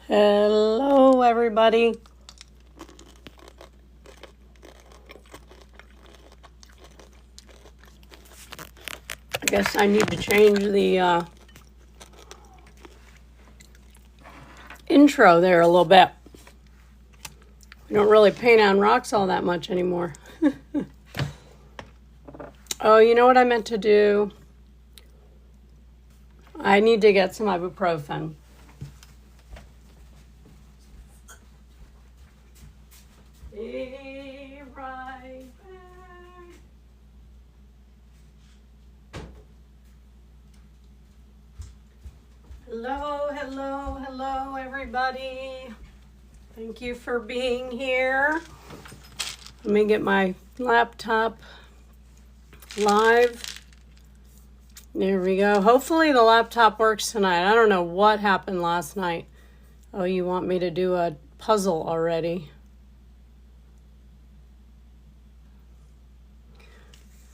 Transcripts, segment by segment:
Hello, everybody. I guess I need to change the intro there a little bit. We don't really paint on rocks all that much anymore. Oh, you know what I meant to do? I need to get some ibuprofen. Be right back. Hello, hello, hello, everybody. Thank you for being here. Let me get my laptop live. There we go. Hopefully the laptop works tonight. I don't know what happened last night. Oh, you want me to do a puzzle already?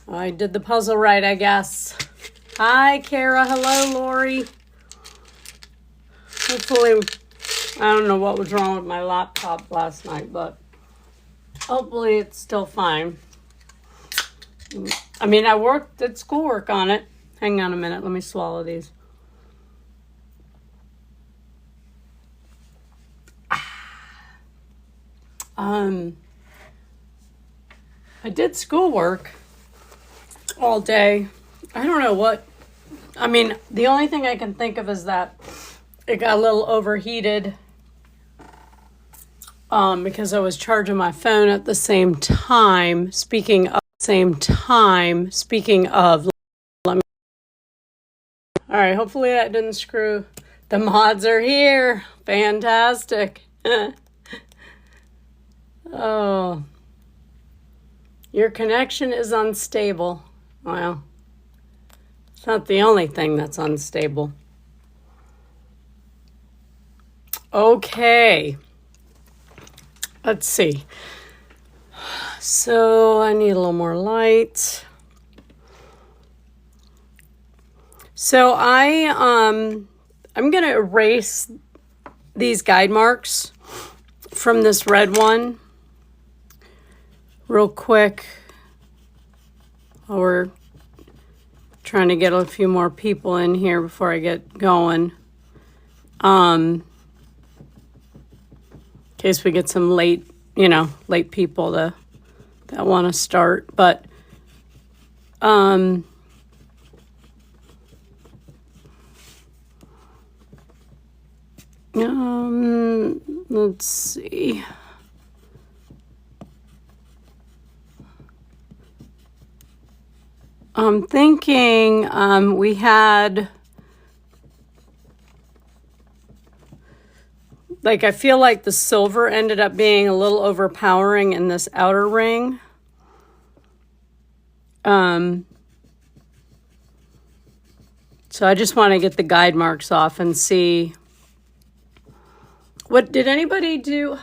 I did the puzzle right, I guess. Hi, Kara. Hello, Lori. Hopefully, I don't know what was wrong with my laptop last night, but hopefully it's still fine. I mean, I did schoolwork on it. Hang on a minute. Let me swallow these. I did schoolwork all day. I don't know what. I mean, the only thing I can think of is that it got a little overheated because I was charging my phone at the same time. Speaking of, let me. All right, hopefully that didn't screw. The mods are here. Fantastic. Oh, your connection is unstable. Well, it's not the only thing that's unstable. Okay. Let's see. So I need a little more light. So I'm going to erase these guide marks from this red one real quick. We're trying to get a few more people in here before I get going. In case we get some late people that want to start. But let's see. I'm thinking we had, I feel like the silver ended up being a little overpowering in this outer ring. So I just want to get the guide marks off and see. What did anybody do?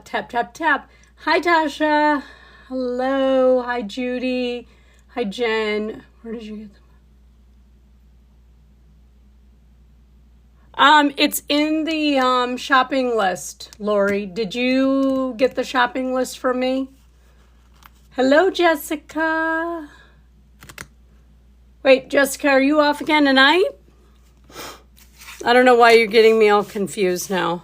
Tap, tap, tap. Hi, Tasha. Hello. Hi, Judy. Hi, Jen. Where did you get them? It's in the shopping list, Lori. Did you get the shopping list from me? Hello, Jessica. Wait, Jessica, are you off again tonight? I don't know why you're getting me all confused now.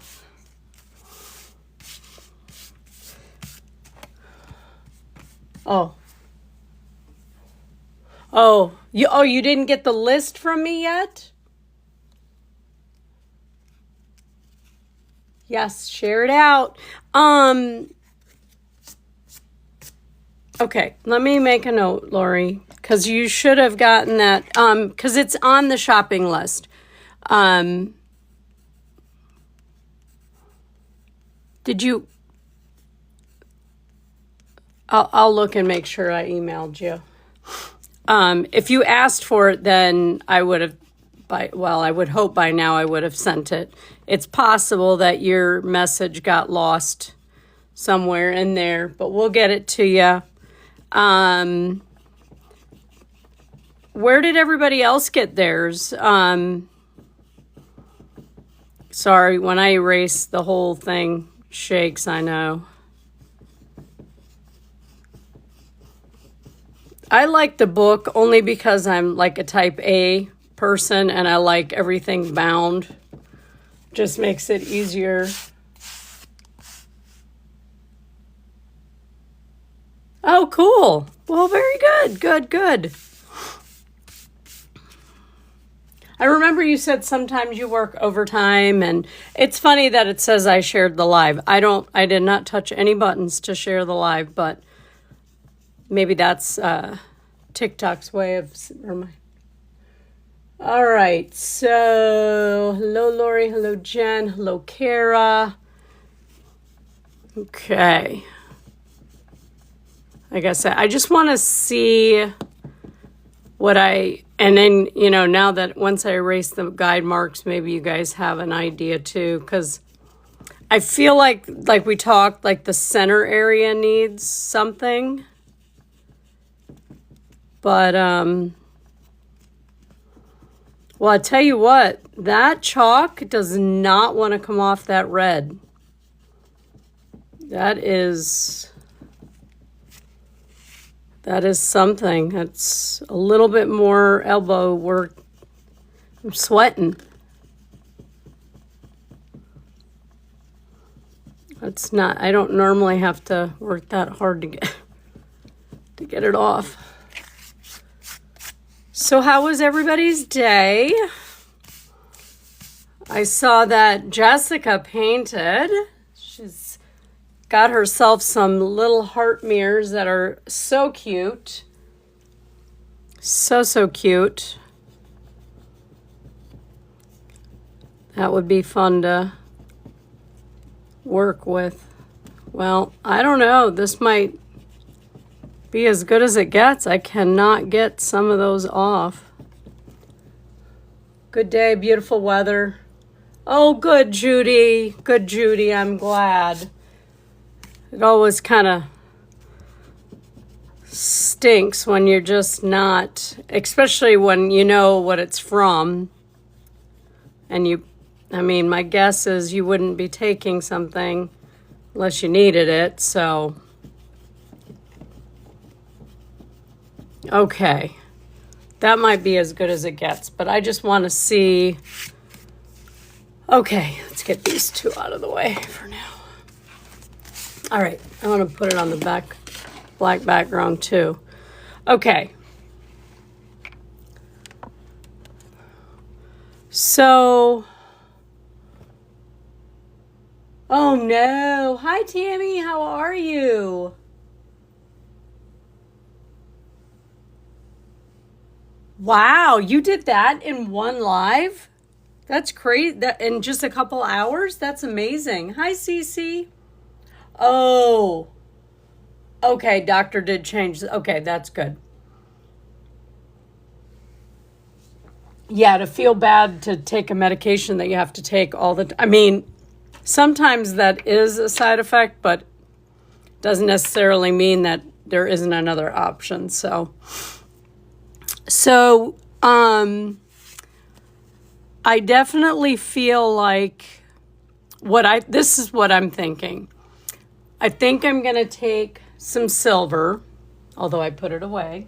Oh, you didn't get the list from me yet? Yes, share it out. Okay, let me make a note, Lori, because you should have gotten that, because it's on the shopping list. Did you? I'll look and make sure I emailed you. If you asked for it, then I would have, I would hope by now I would have sent it. It's possible that your message got lost somewhere in there, but we'll get it to you. Where did everybody else get theirs? Sorry, when I erase, the whole thing shakes, I know. I like the book only because I'm like a type A person and I like everything bound. Just makes it easier. Oh, cool. Well, very good. Good, good. I remember you said sometimes you work overtime, and it's funny that it says I shared the live. I did not touch any buttons to share the live, but maybe that's TikTok's way of, all right, so hello, Lori. Hello, Jen. Hello, Kara. Okay. Like I said, I just want to see what and then, now that once I erase the guide marks, maybe you guys have an idea too, because I feel like we talked, like the center area needs something. But, well, I tell you what, that chalk does not want to come off that red. That is something. That's a little bit more elbow work. I'm sweating. I don't normally have to work that hard to get it off. So how was everybody's day? I saw that Jessica painted. She's got herself some little heart mirrors that are so cute. So cute. That would be fun to work with. Well, I don't know. This might be as good as it gets. I cannot get some of those off. Good day, beautiful weather. Oh, good, Judy. Good, Judy. I'm glad. It always kind of stinks when you're just not, especially when you know what it's from. And my guess is you wouldn't be taking something unless you needed it, so. Okay, that might be as good as it gets, but I just want to see. Okay, let's get these two out of the way for now. All right, I want to put it on the black background too. Okay. So, oh no. Hi, Tammy, how are you? Wow, you did that in one live? That's crazy. That in just a couple hours? That's amazing. Hi, Cece. Oh. Okay, doctor did change. Okay, that's good. Yeah, to feel bad to take a medication that you have to take all the time. Sometimes that is a side effect, but doesn't necessarily mean that there isn't another option. So I definitely feel like this is what I'm thinking. I think I'm going to take some silver, although I put it away.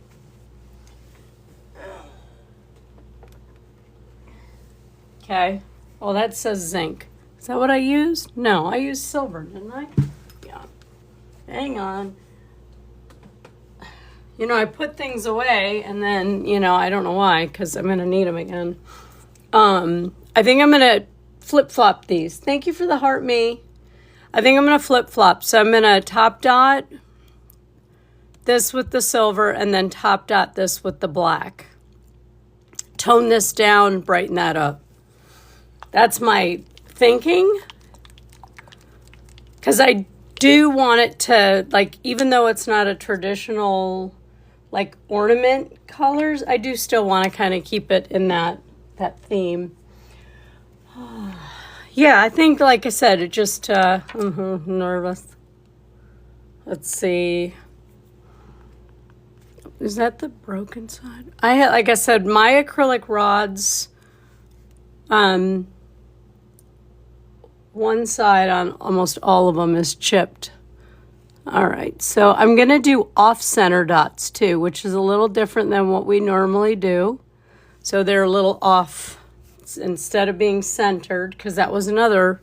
Okay. Oh, that says zinc. Is that what I used? No, I used silver, didn't I? Yeah. Hang on. I put things away and then, I don't know why, because I'm going to need them again. I think I'm going to flip-flop these. Thank you for the heart, me. I think I'm going to flip-flop. So I'm going to top dot this with the silver and then top dot this with the black. Tone this down, brighten that up. That's my thinking. Because I do want it to, even though it's not a traditional, ornament colors, I do still want to kind of keep it in that theme. Yeah, I think, like I said, it just, nervous. Let's see. Is that the broken side? Like I said, my acrylic rods, one side on almost all of them is chipped. All right, so I'm going to do off-center dots too, which is a little different than what we normally do. So they're a little off instead of being centered, because that was another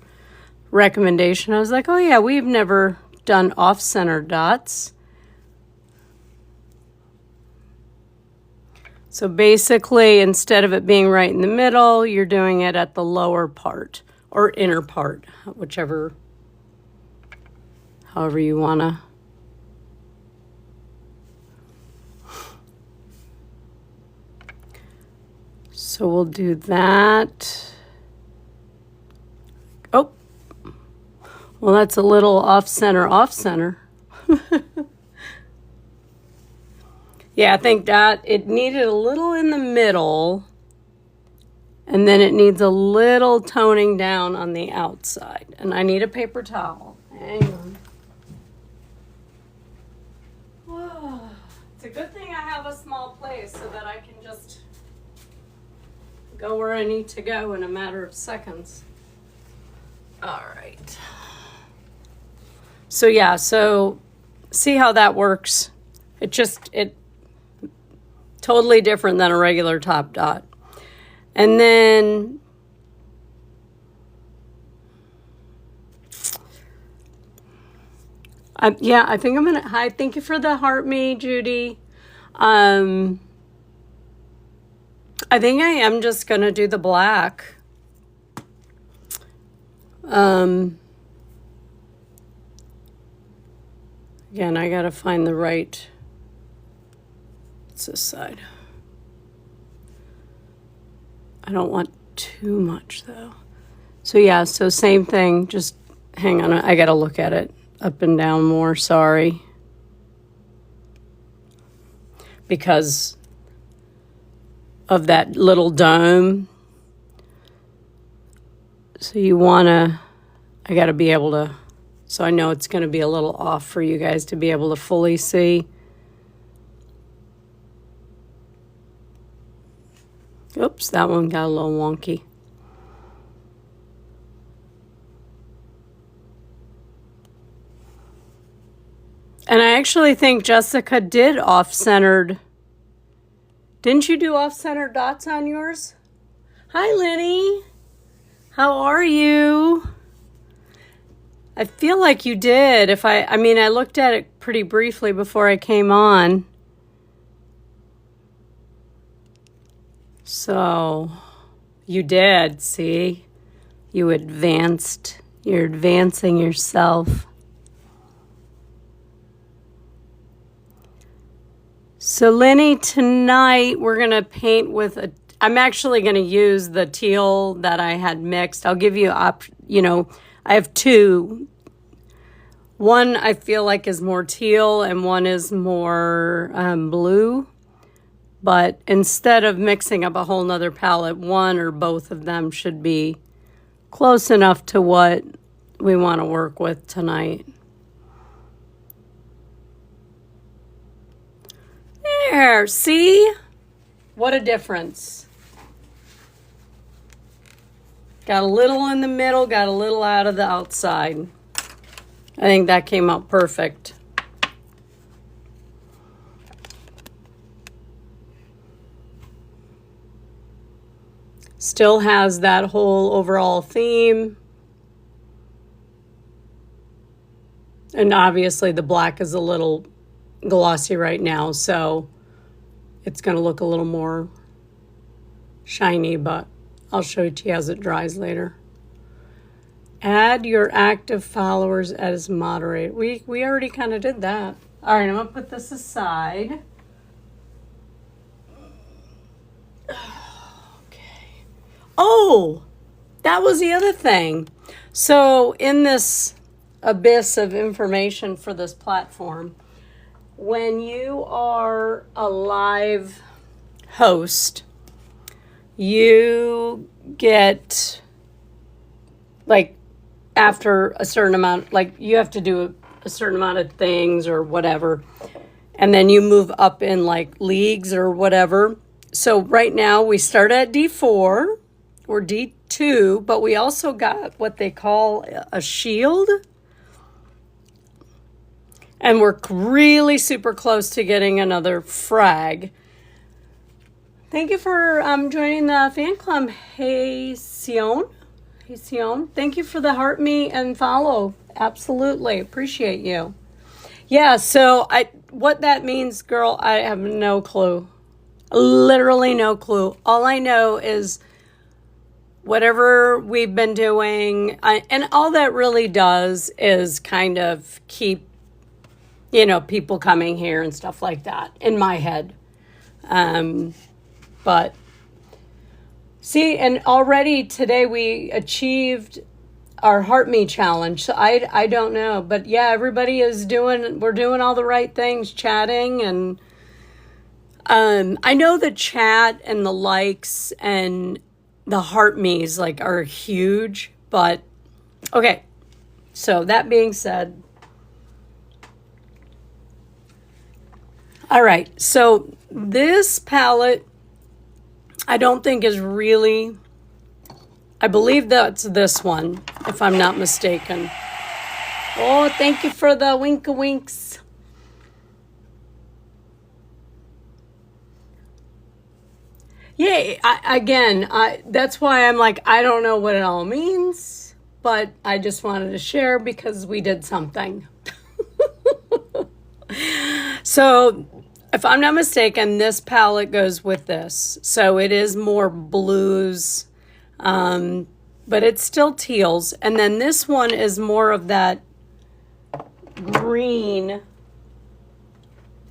recommendation. I was like, oh yeah, we've never done off-center dots. So basically, instead of it being right in the middle, you're doing it at the lower part or inner part, however you want to. So we'll do that. Oh, well, that's a little off-center, off-center. Yeah, I think that it needed a little in the middle, and then it needs a little toning down on the outside. And I need a paper towel. Hang on. Whoa. It's a good thing I have a small place so that I can just go where I need to go in a matter of seconds. All right. So yeah, so see how that works? It totally different than a regular top dot. And then I think I'm gonna, hi, thank you for the heart me, Judy. I think I am just gonna do the black. Again, I gotta find the right, it's this side. I don't want too much though. So yeah, so same thing, just hang on, I gotta look at it up and down more, sorry. Because of that little dome. So you wanna, I gotta be able to, so I know it's gonna be a little off for you guys to be able to fully see. Oops, that one got a little wonky. And I actually think Jessica did off-centered. Didn't you do off-centered dots on yours? Hi, Lenny. How are you? I feel like you did. I mean, I looked at it pretty briefly before I came on. So, you did, see? You advanced. You're advancing yourself. So, Lenny, tonight we're going to paint with I'm actually going to use the teal that I had mixed. I'll give you, I have two. One I feel like is more teal and one is more blue. But instead of mixing up a whole nother palette, one or both of them should be close enough to what we want to work with tonight. There, see? What a difference. Got a little in the middle, got a little out of the outside. I think that came out perfect. Still has that whole overall theme. And obviously the black is a little glossy right now, so it's going to look a little more shiny, but I'll show it to you as it dries later. Add your active followers as moderator. We already kind of did that. All right, I'm going to put this aside. Oh, that was the other thing. So in this abyss of information for this platform, when you are a live host, you get, like, after a certain amount, like you have to do a certain amount of things or whatever, and then you move up in like leagues or whatever. So right now we start at D4. or D2, but we also got what they call a shield. And we're really super close to getting another frag. Thank you for joining the fan club. Hey, Sion. Hey, Sion. Thank you for the heart me and follow. Absolutely. Appreciate you. Yeah, so what that means, girl, I have no clue. Literally no clue. All I know is whatever we've been doing, and all that really does is kind of keep, people coming here and stuff like that in my head. But see, and already today we achieved our Heart Me challenge. So I don't know, but yeah, everybody we're doing all the right things, chatting, and I know the chat and the likes and the Heart Me's are huge, but okay. So that being said, all right, so this palette, I don't think is really, I believe that's this one, if I'm not mistaken. Oh, thank you for the wink-a-winks. Yeah, that's why I'm I don't know what it all means, but I just wanted to share because we did something. So, if I'm not mistaken, this palette goes with this. So it is more blues, but it's still teals. And then this one is more of that green.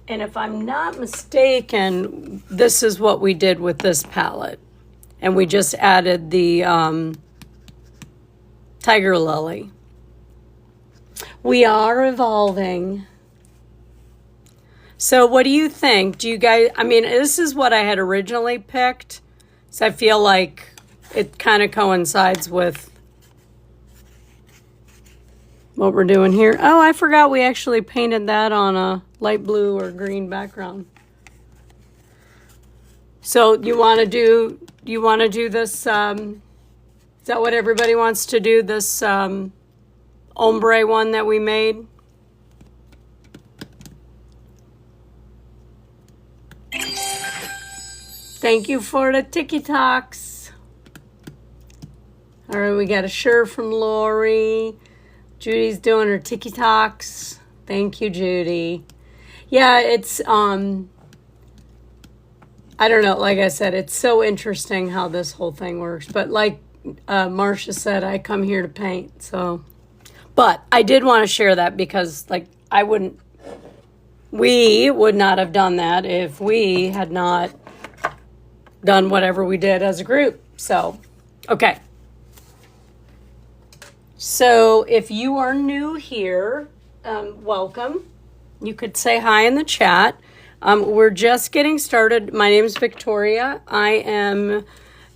And if I'm not mistaken, this is what we did with this palette. And we just added the Tiger Lily. We are evolving. So what do you think? Do you guys, this is what I had originally picked. So I feel like it kind of coincides with what we're doing here. Oh, I forgot we actually painted that on a light blue or green background. So you want to do this, is that what everybody wants to do, this ombre one that we made? Thank you for the TikToks. All right, we got a shirt from Lori. Judy's doing her TikToks. Thank you, Judy. Yeah, it's, I don't know, like I said, it's so interesting how this whole thing works. But like Marcia said, I come here to paint, so. But I did want to share that because, we would not have done that if we had not done whatever we did as a group. So, okay. So if you are new here, welcome. You could say hi in the chat. We're just getting started. My name is Victoria. I am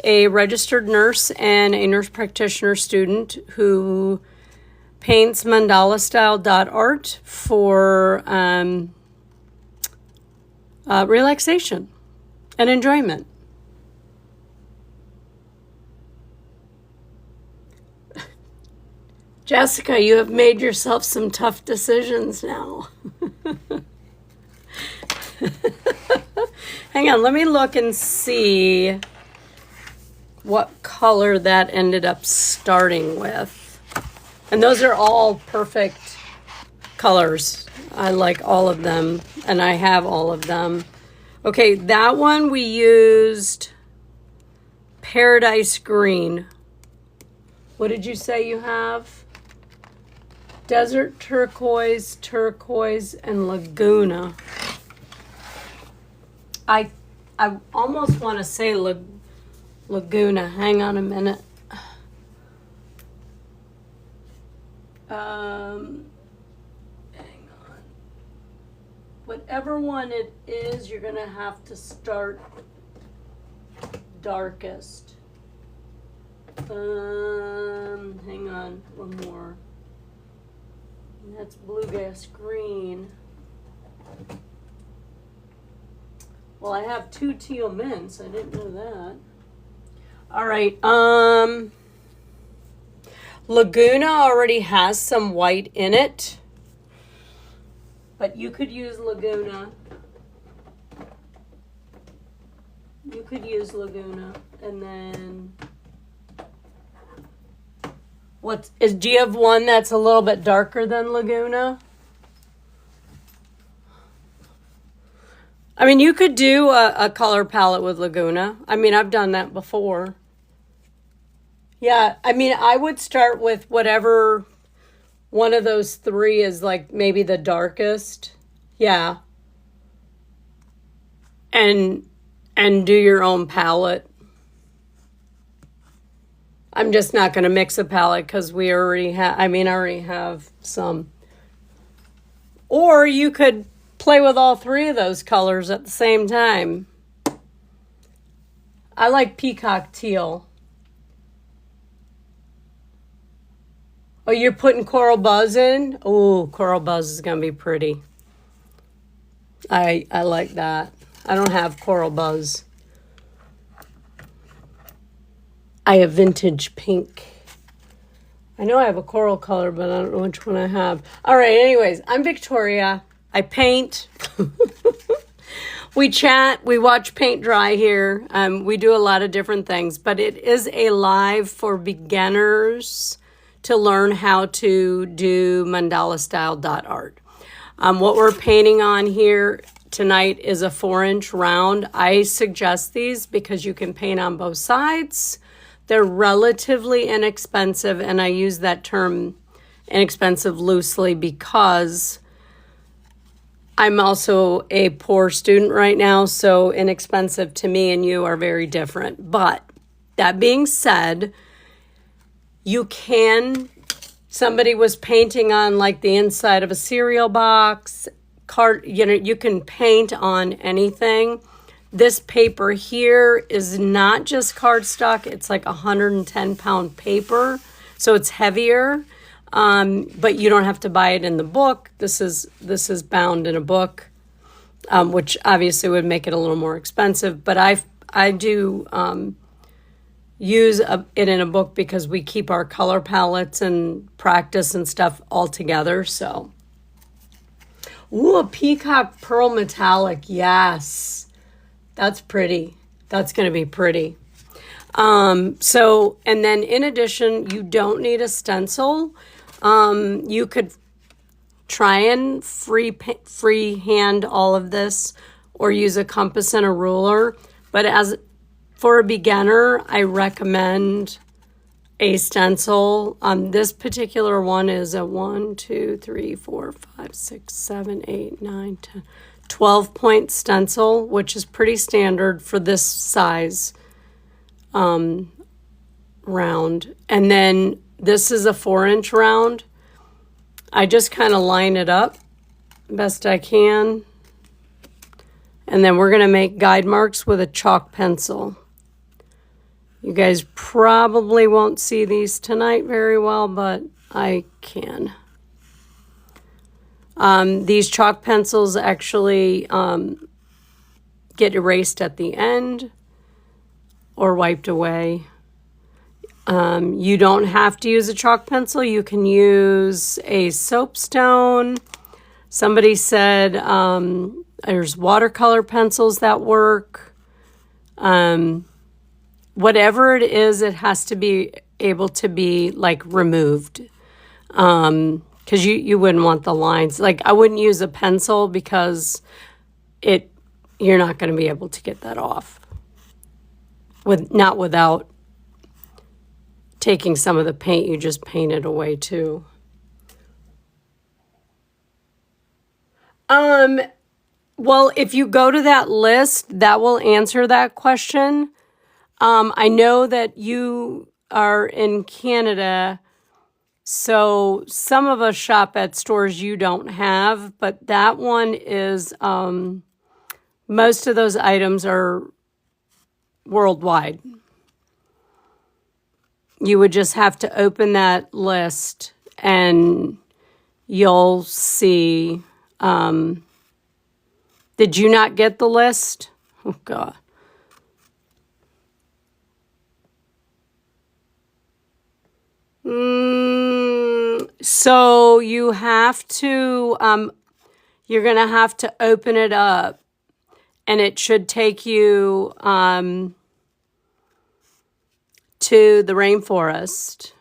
a registered nurse and a nurse practitioner student who paints mandala style dot art for relaxation and enjoyment. Jessica, you have made yourself some tough decisions now. Hang on, let me look and see what color that ended up starting with. And those are all perfect colors. I like all of them, and I have all of them. Okay, that one we used Paradise Green. What did you say you have? Desert Turquoise, Turquoise, and Laguna. I almost want to say Laguna. Hang on a minute. Hang on. Whatever one it is, you're going to have to start darkest. Hang on, one more. That's Blue Gas Green. Well, I have two teal mints. I didn't know that. All right. Laguna already has some white in it, but you could use Laguna. You could use Laguna, and then do you have one that's a little bit darker than Laguna? I mean, you could do a color palette with Laguna. I mean, I've done that before. Yeah, I mean, I would start with whatever one of those three is like maybe the darkest. Yeah. And do your own palette. I'm just not going to mix a palette because we already have, I already have some. Or you could play with all three of those colors at the same time. I like peacock teal. Oh, you're putting Coral Buzz in? Oh, Coral Buzz is going to be pretty. I like that. I don't have Coral Buzz. I have Vintage Pink. I know I have a coral color, but I don't know which one I have. All right, anyways, I'm Victoria. I paint. We chat. We watch paint dry here. We do a lot of different things, but it is a live for beginners to learn how to do mandala style dot art. What we're painting on here tonight is a 4-inch round. I suggest these because you can paint on both sides. They're relatively inexpensive, and I use that term inexpensive loosely because I'm also a poor student right now, so inexpensive to me and you are very different. But that being said, somebody was painting on like the inside of a cereal box, you can paint on anything. This paper here is not just cardstock. It's like 110-pound paper, so it's heavier. But you don't have to buy it in the book. This is bound in a book, which obviously would make it a little more expensive. But I do use it in a book because we keep our color palettes and practice and stuff all together. So, ooh, a peacock pearl metallic, yes. That's pretty. That's going to be pretty. And then in addition, you don't need a stencil. You could try and freehand all of this or use a compass and a ruler. But for a beginner, I recommend a stencil. This particular one is a 1, 2, 3, 4, 5, 6, 7, 8, 9, 10. 12-point stencil, which is pretty standard for this size round. And then this is a 4-inch round. I just kind of line it up best I can. And then we're going to make guide marks with a chalk pencil. You guys probably won't see these tonight very well, but I can. These chalk pencils actually get erased at the end or wiped away. You don't have to use a chalk pencil. You can use a soapstone. Somebody said there's watercolor pencils that work. Whatever it is, it has to be able to be like removed. Because you wouldn't want the lines. Like I wouldn't use a pencil because you're not going to be able to get that off. Not without taking some of the paint, you just paint it away too. Well, if you go to that list, that will answer that question. I know that you are in Canada, so some of us shop at stores you don't have, but that one is, most of those items are worldwide. You would just have to open that list and you'll see. Did you not get the list? Oh, God. So you have to, you're going to have to open it up, and it should take you to the rainforest.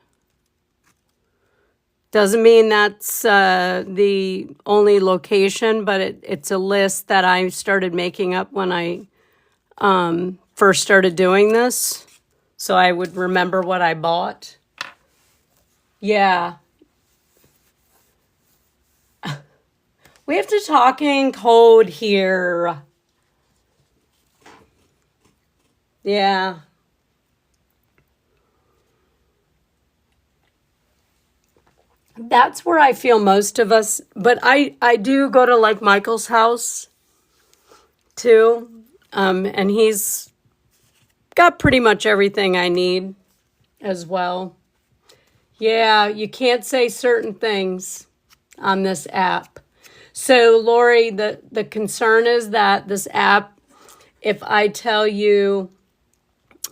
Doesn't mean that's the only location, but it's a list that I started making up when I first started doing this. So I would remember what I bought. Yeah. We have to talk in code here. Yeah. That's where I feel most of us, but I do go to like Michael's house too. And he's got pretty much everything I need as well. Yeah, you can't say certain things on this app. So Lori, the concern is that this app, if I tell you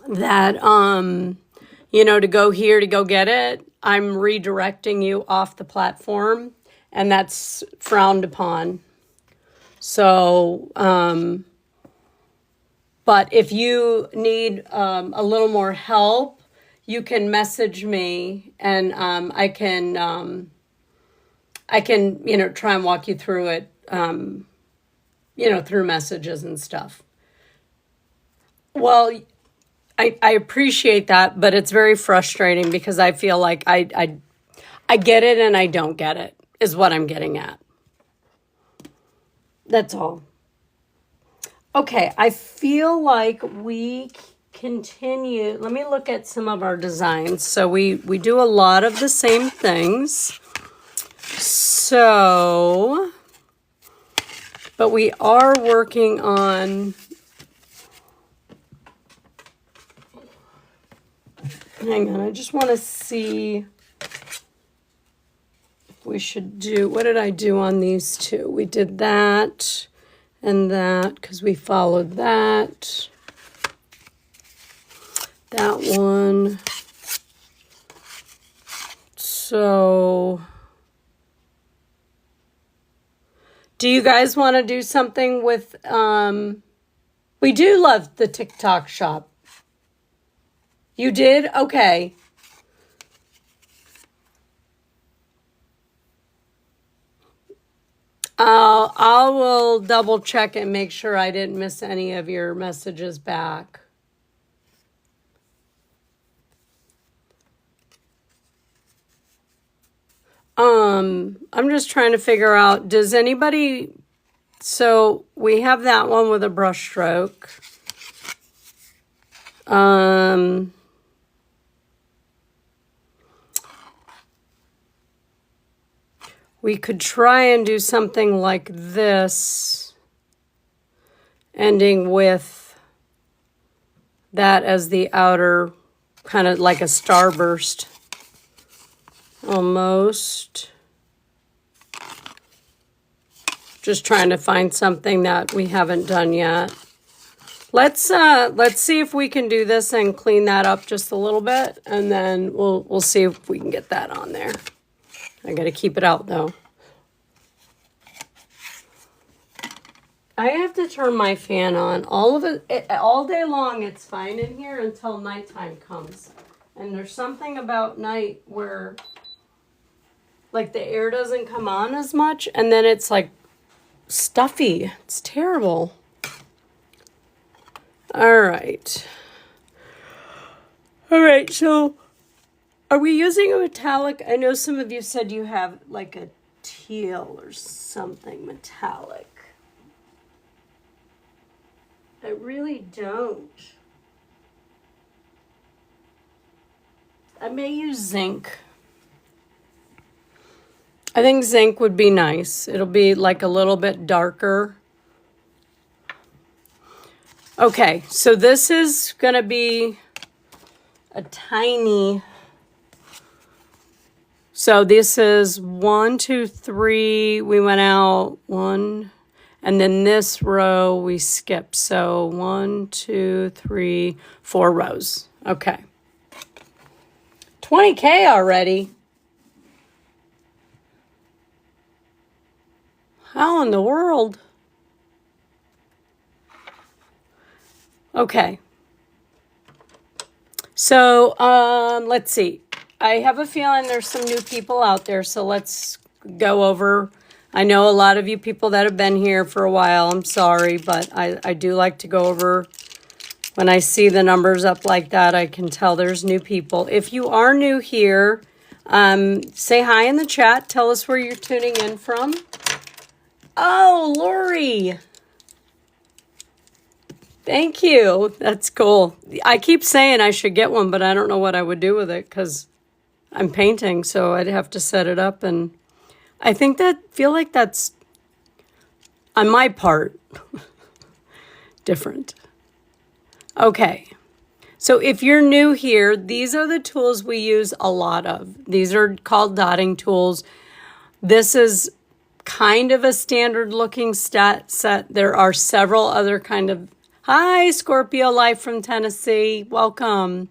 that to go here to go get it, I'm redirecting you off the platform, and that's frowned upon. So, but if you need a little more help, you can message me, and I can try and walk you through it, through messages and stuff. Well, I appreciate that, but it's very frustrating because I feel like I get it and I don't get it, is what I'm getting at. That's all. Okay, I feel like we continue. Let me look at some of our designs. So we do a lot of the same things. So, but we are working on, hang on, I just want to see if we should do, what did I do on these two? We did that and that because we followed that. That one. So, do you guys want to do something with, we do love the TikTok shop. You did? Okay. I will double check and make sure I didn't miss any of your messages back. I'm just trying to figure out, does anybody, so we have that one with a brush stroke. We could try and do something like this, ending with that as the outer, kind of like a starburst, almost. Just trying to find something that we haven't done yet. Let's see if we can do this and clean that up just a little bit, and then we'll see if we can get that on there. I got to keep it out though. I have to turn my fan on. All day long it's fine in here until nighttime comes. And there's something about night where like the air doesn't come on as much, and then it's like stuffy. It's terrible. All right. All right, so are we using a metallic? I know some of you said you have like a teal or something metallic. I really don't. I may use zinc. I think zinc would be nice. It'll be like a little bit darker. Okay, so this is going to be a tiny, so this is 1, 2, 3, we went out 1, and then this row we skipped. So 1, 2, 3, 4 rows. Okay. 20K already. in the world? Okay. So, let's see. I have a feeling there's some new people out there, so let's go over. I know a lot of you people that have been here for a while. I'm sorry, but I do like to go over. When I see the numbers up like that, I can tell there's new people. If you are new here, say hi in the chat. Tell us where you're tuning in from. Oh, Lori. Thank you. That's cool. I keep saying I should get one, but I don't know what I would do with it because I'm painting, so I'd have to set it up. And I feel like that's, on my part, different. Okay. So if you're new here, these are the tools we use a lot of. These are called dotting tools. This is kind of a standard looking stat set. There are several other kind of, hi, Scorpio Life from Tennessee. Welcome.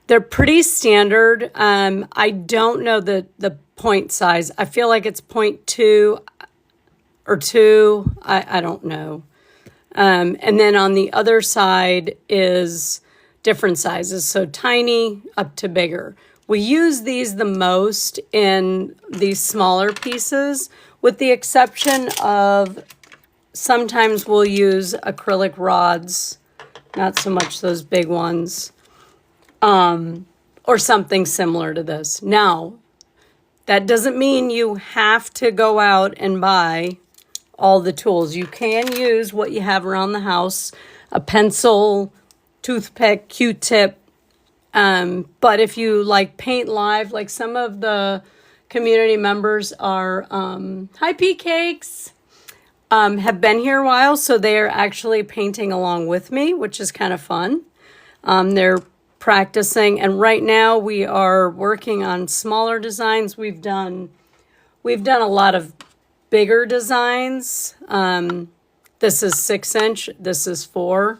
They're pretty standard. I don't know the point size. I feel like it's 0.2 or 2. I don't know. And then on the other side is different sizes. So tiny up to bigger. We use these the most in these smaller pieces, with the exception of sometimes we'll use acrylic rods, not so much those big ones, or something similar to this. Now, that doesn't mean you have to go out and buy all the tools. You can use what you have around the house, a pencil, toothpick, Q-tip. But if you like paint live, like some of the community members are, hi Pea Cakes, have been here a while, so they are actually painting along with me, which is kind of fun. They're practicing, and right now we are working on smaller designs. We've done a lot of bigger designs. This is 6-inch, this is 4.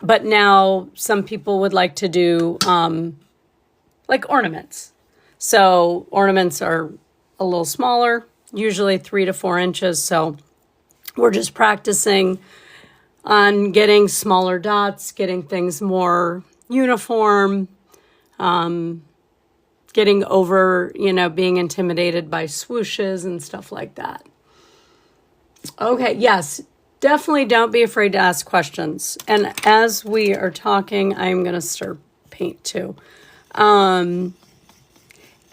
But now some people would like to do like ornaments. So ornaments are a little smaller, usually 3 to 4 inches. So we're just practicing on getting smaller dots, getting things more uniform, getting over, being intimidated by swooshes and stuff like that. Okay, yes, definitely don't be afraid to ask questions. And as we are talking, I'm going to start paint too.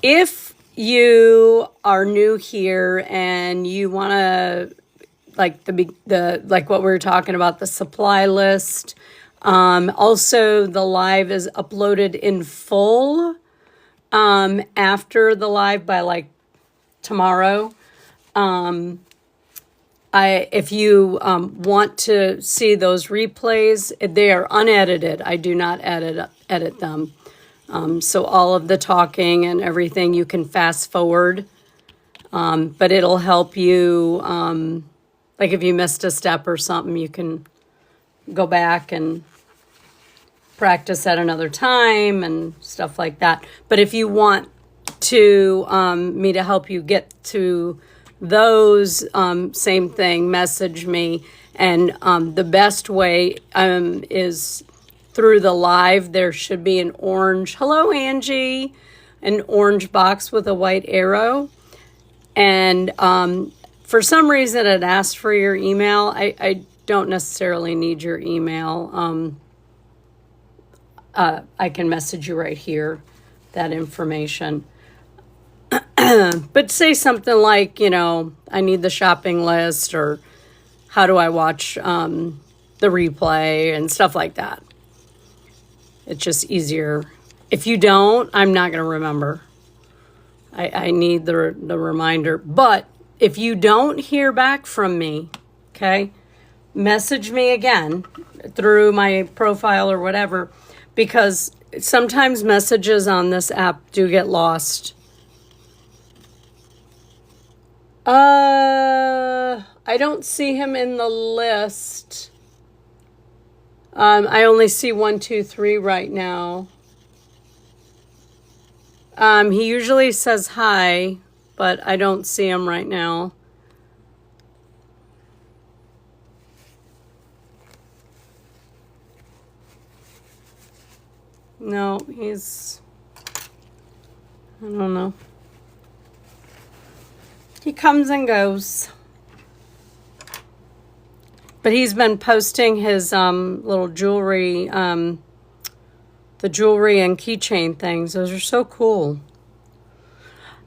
If you are new here and you want to, like like what we were talking about, the supply list. Also, the live is uploaded in full after the live by like tomorrow. If you want to see those replays, they are unedited. I do not edit them. So all of the talking and everything you can fast forward, but it'll help you. Like if you missed a step or something, you can go back and practice at another time and stuff like that. But if you want to me to help you get to those, same thing, message me. And the best way is through the live. There should be an orange, hello Angie, an orange box with a white arrow. And for some reason it asked for your email. I don't necessarily need your email. I can message you right here, that information. But say something like, I need the shopping list, or how do I watch the replay and stuff like that. It's just easier. If you don't, I'm not going to remember. I need the reminder. But if you don't hear back from me, okay, message me again through my profile or whatever, because sometimes messages on this app do get lost. I don't see him in the list. I only see 1, 2, 3 right now. He usually says hi. but I don't see him right now. No, he's, I don't know. He comes and goes. But he's been posting his little jewelry, the jewelry and keychain things. Those are so cool.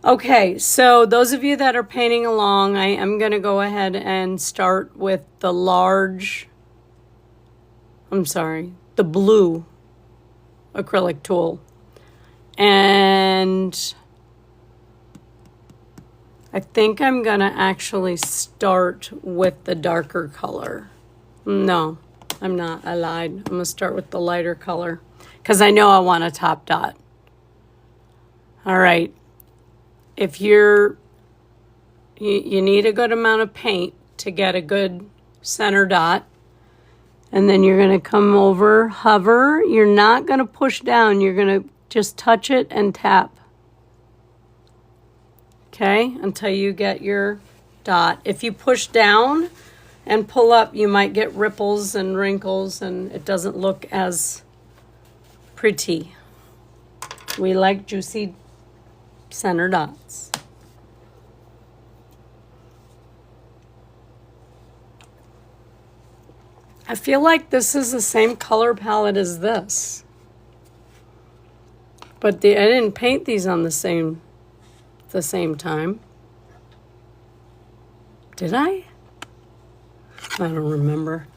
Okay, so those of you that are painting along, I am going to go ahead and start with the the blue acrylic tool. And I think I'm going to actually start with the darker color. No, I'm not. I lied. I'm going to start with the lighter color because I know I want a top dot. All right. If you need a good amount of paint to get a good center dot. And then you're going to come over, hover. You're not going to push down. You're going to just touch it and tap. Okay, until you get your dot. If you push down and pull up, you might get ripples and wrinkles, and it doesn't look as pretty. We like juicy center dots. I feel like this is the same color palette as this. But I didn't paint these on the same time. Did I? I don't remember.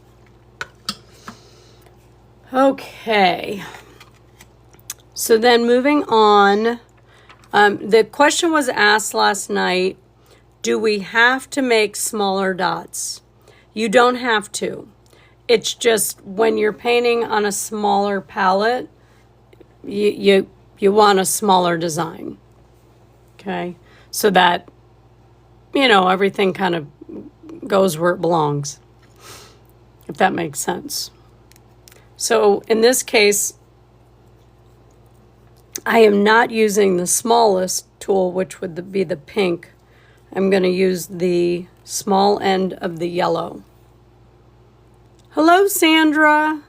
Okay. So then moving on, the question was asked last night, do we have to make smaller dots? You don't have to. It's just when you're painting on a smaller palette, you want a smaller design. Okay? So that, everything kind of goes where it belongs, if that makes sense. So in this case, I am not using the smallest tool, which would be the pink. I'm going to use the small end of the yellow. Hello, Sandra.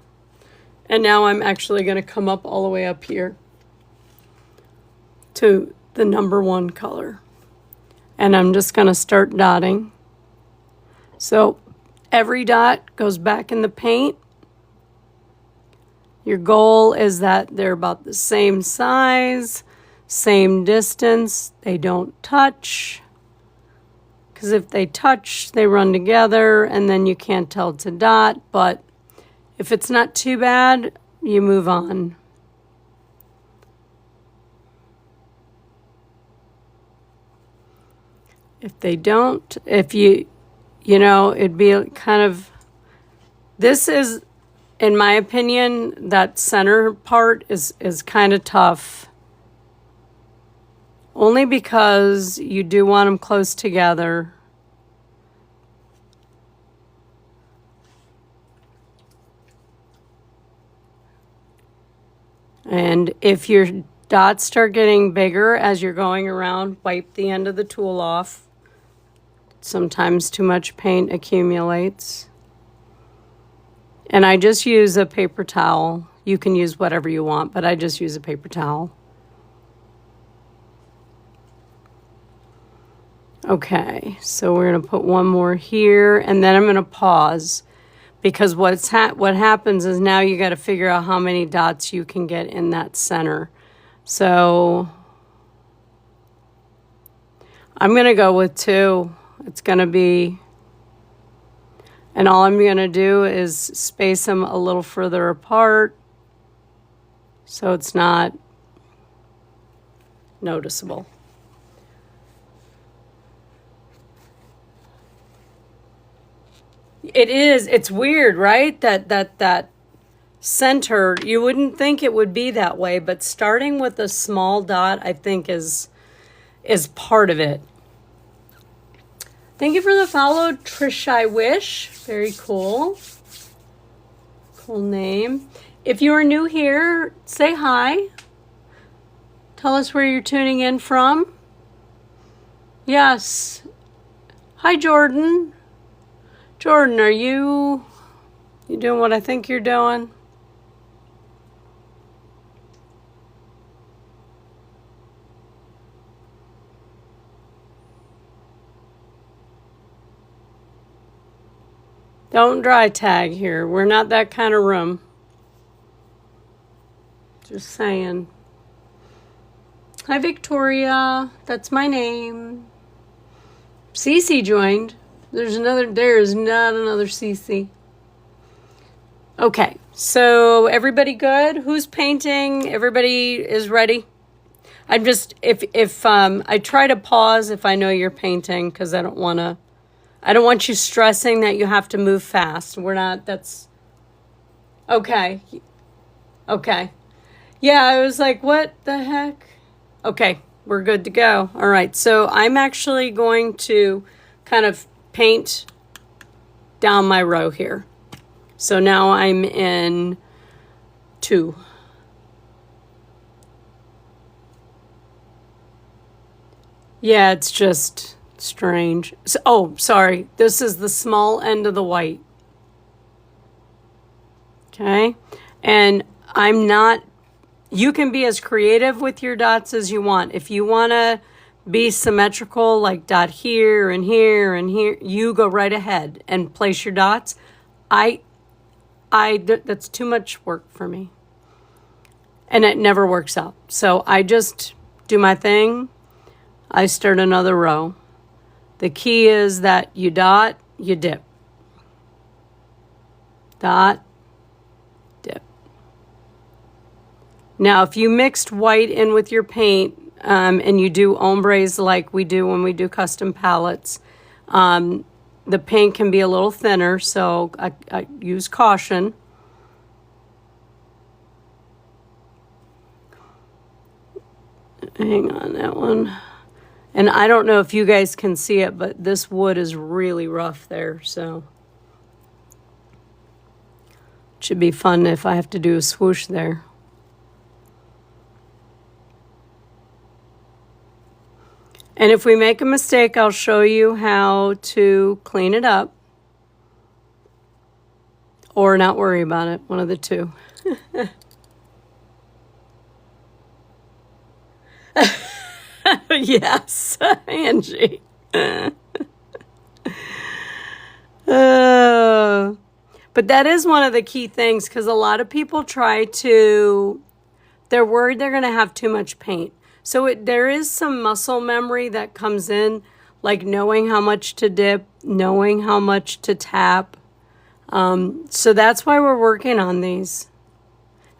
And now I'm actually going to come up all the way up here to the number 1 color. And I'm just going to start dotting. So every dot goes back in the paint. Your goal is that they're about the same size, same distance. They don't touch. Because if they touch, they run together, and then you can't tell it's a dot. But if it's not too bad, you move on. If they don't, it'd be kind of, this is, in my opinion, that center part is kind of tough. Only because you do want them close together. And if your dots start getting bigger as you're going around, wipe the end of the tool off. Sometimes too much paint accumulates. And I just use a paper towel. You can use whatever you want, but I just use a paper towel. Okay, so we're going to put one more here, and then I'm going to pause, because what happens is now you got to figure out how many dots you can get in that center. So I'm going to go with 2. It's going to be, and all I'm going to do is space them a little further apart so it's not noticeable. It is. It's weird, right? That center, you wouldn't think it would be that way, but starting with a small dot, I think is part of it. Thank you for the follow, Trish I Wish. Very cool. Cool name. If you are new here, say hi. Tell us where you're tuning in from. Yes. Hi, Jordan. Jordan, are you doing what I think you're doing? Don't dry tag here. We're not that kind of room. Just saying. Hi, Victoria. That's my name. Cece joined. There is not another Cece. Okay, so everybody good? Who's painting? Everybody is ready? I'm just, if I try to pause if I know you're painting, because I don't want you stressing that you have to move fast. That's, okay. Okay. Yeah, I was like, what the heck? Okay, we're good to go. All right, so I'm actually going to kind of paint down my row here. So now I'm in 2. Yeah, it's just strange. So, oh, sorry. This is the small end of the white. Okay, and you can be as creative with your dots as you want. If you want to be symmetrical, like dot here and here and here, you go right ahead and place your dots. That's too much work for me. And it never works out. So I just do my thing. I start another row. The key is that you dot, you dip. Dot, dip. Now, if you mixed white in with your paint, and you do ombres like we do when we do custom palettes, the paint can be a little thinner, so I use caution. Hang on, that one. And I don't know if you guys can see it, but this wood is really rough there, so it should be fun if I have to do a swoosh there. And if we make a mistake, I'll show you how to clean it up or not worry about it, one of the two. Yes, Angie. But that is one of the key things, because a lot of people they're worried they're going to have too much paint. So there is some muscle memory that comes in, like knowing how much to dip, knowing how much to tap. So that's why we're working on these.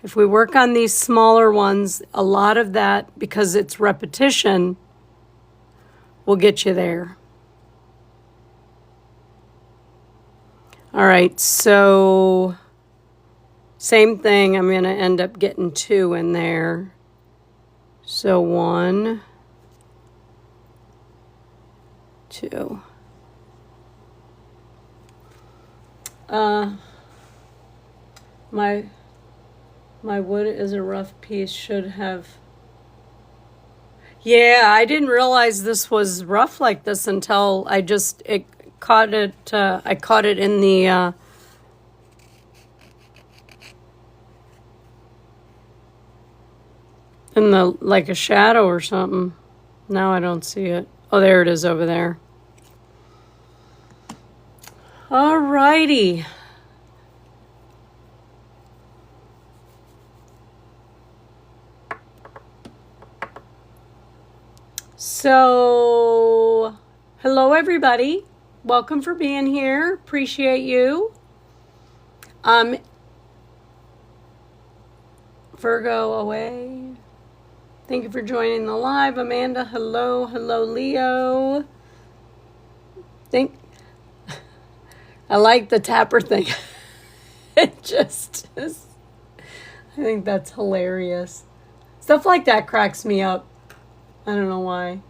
If we work on these smaller ones, a lot of that, because it's repetition, will get you there. All right, so same thing. I'm going to end up getting 2 in there. So 1, 2. My wood is a rough piece. Should have. Yeah, I didn't realize this was rough like this until I caught it in the like a shadow or something. Now I don't see it. Oh, there it is over there. All righty. So, hello everybody. Welcome for being here. Appreciate you. Virgo away. Thank you for joining the live. Amanda, hello. Hello, Leo. I like the tapper thing. It just is. I think that's hilarious. Stuff like that cracks me up. I don't know why.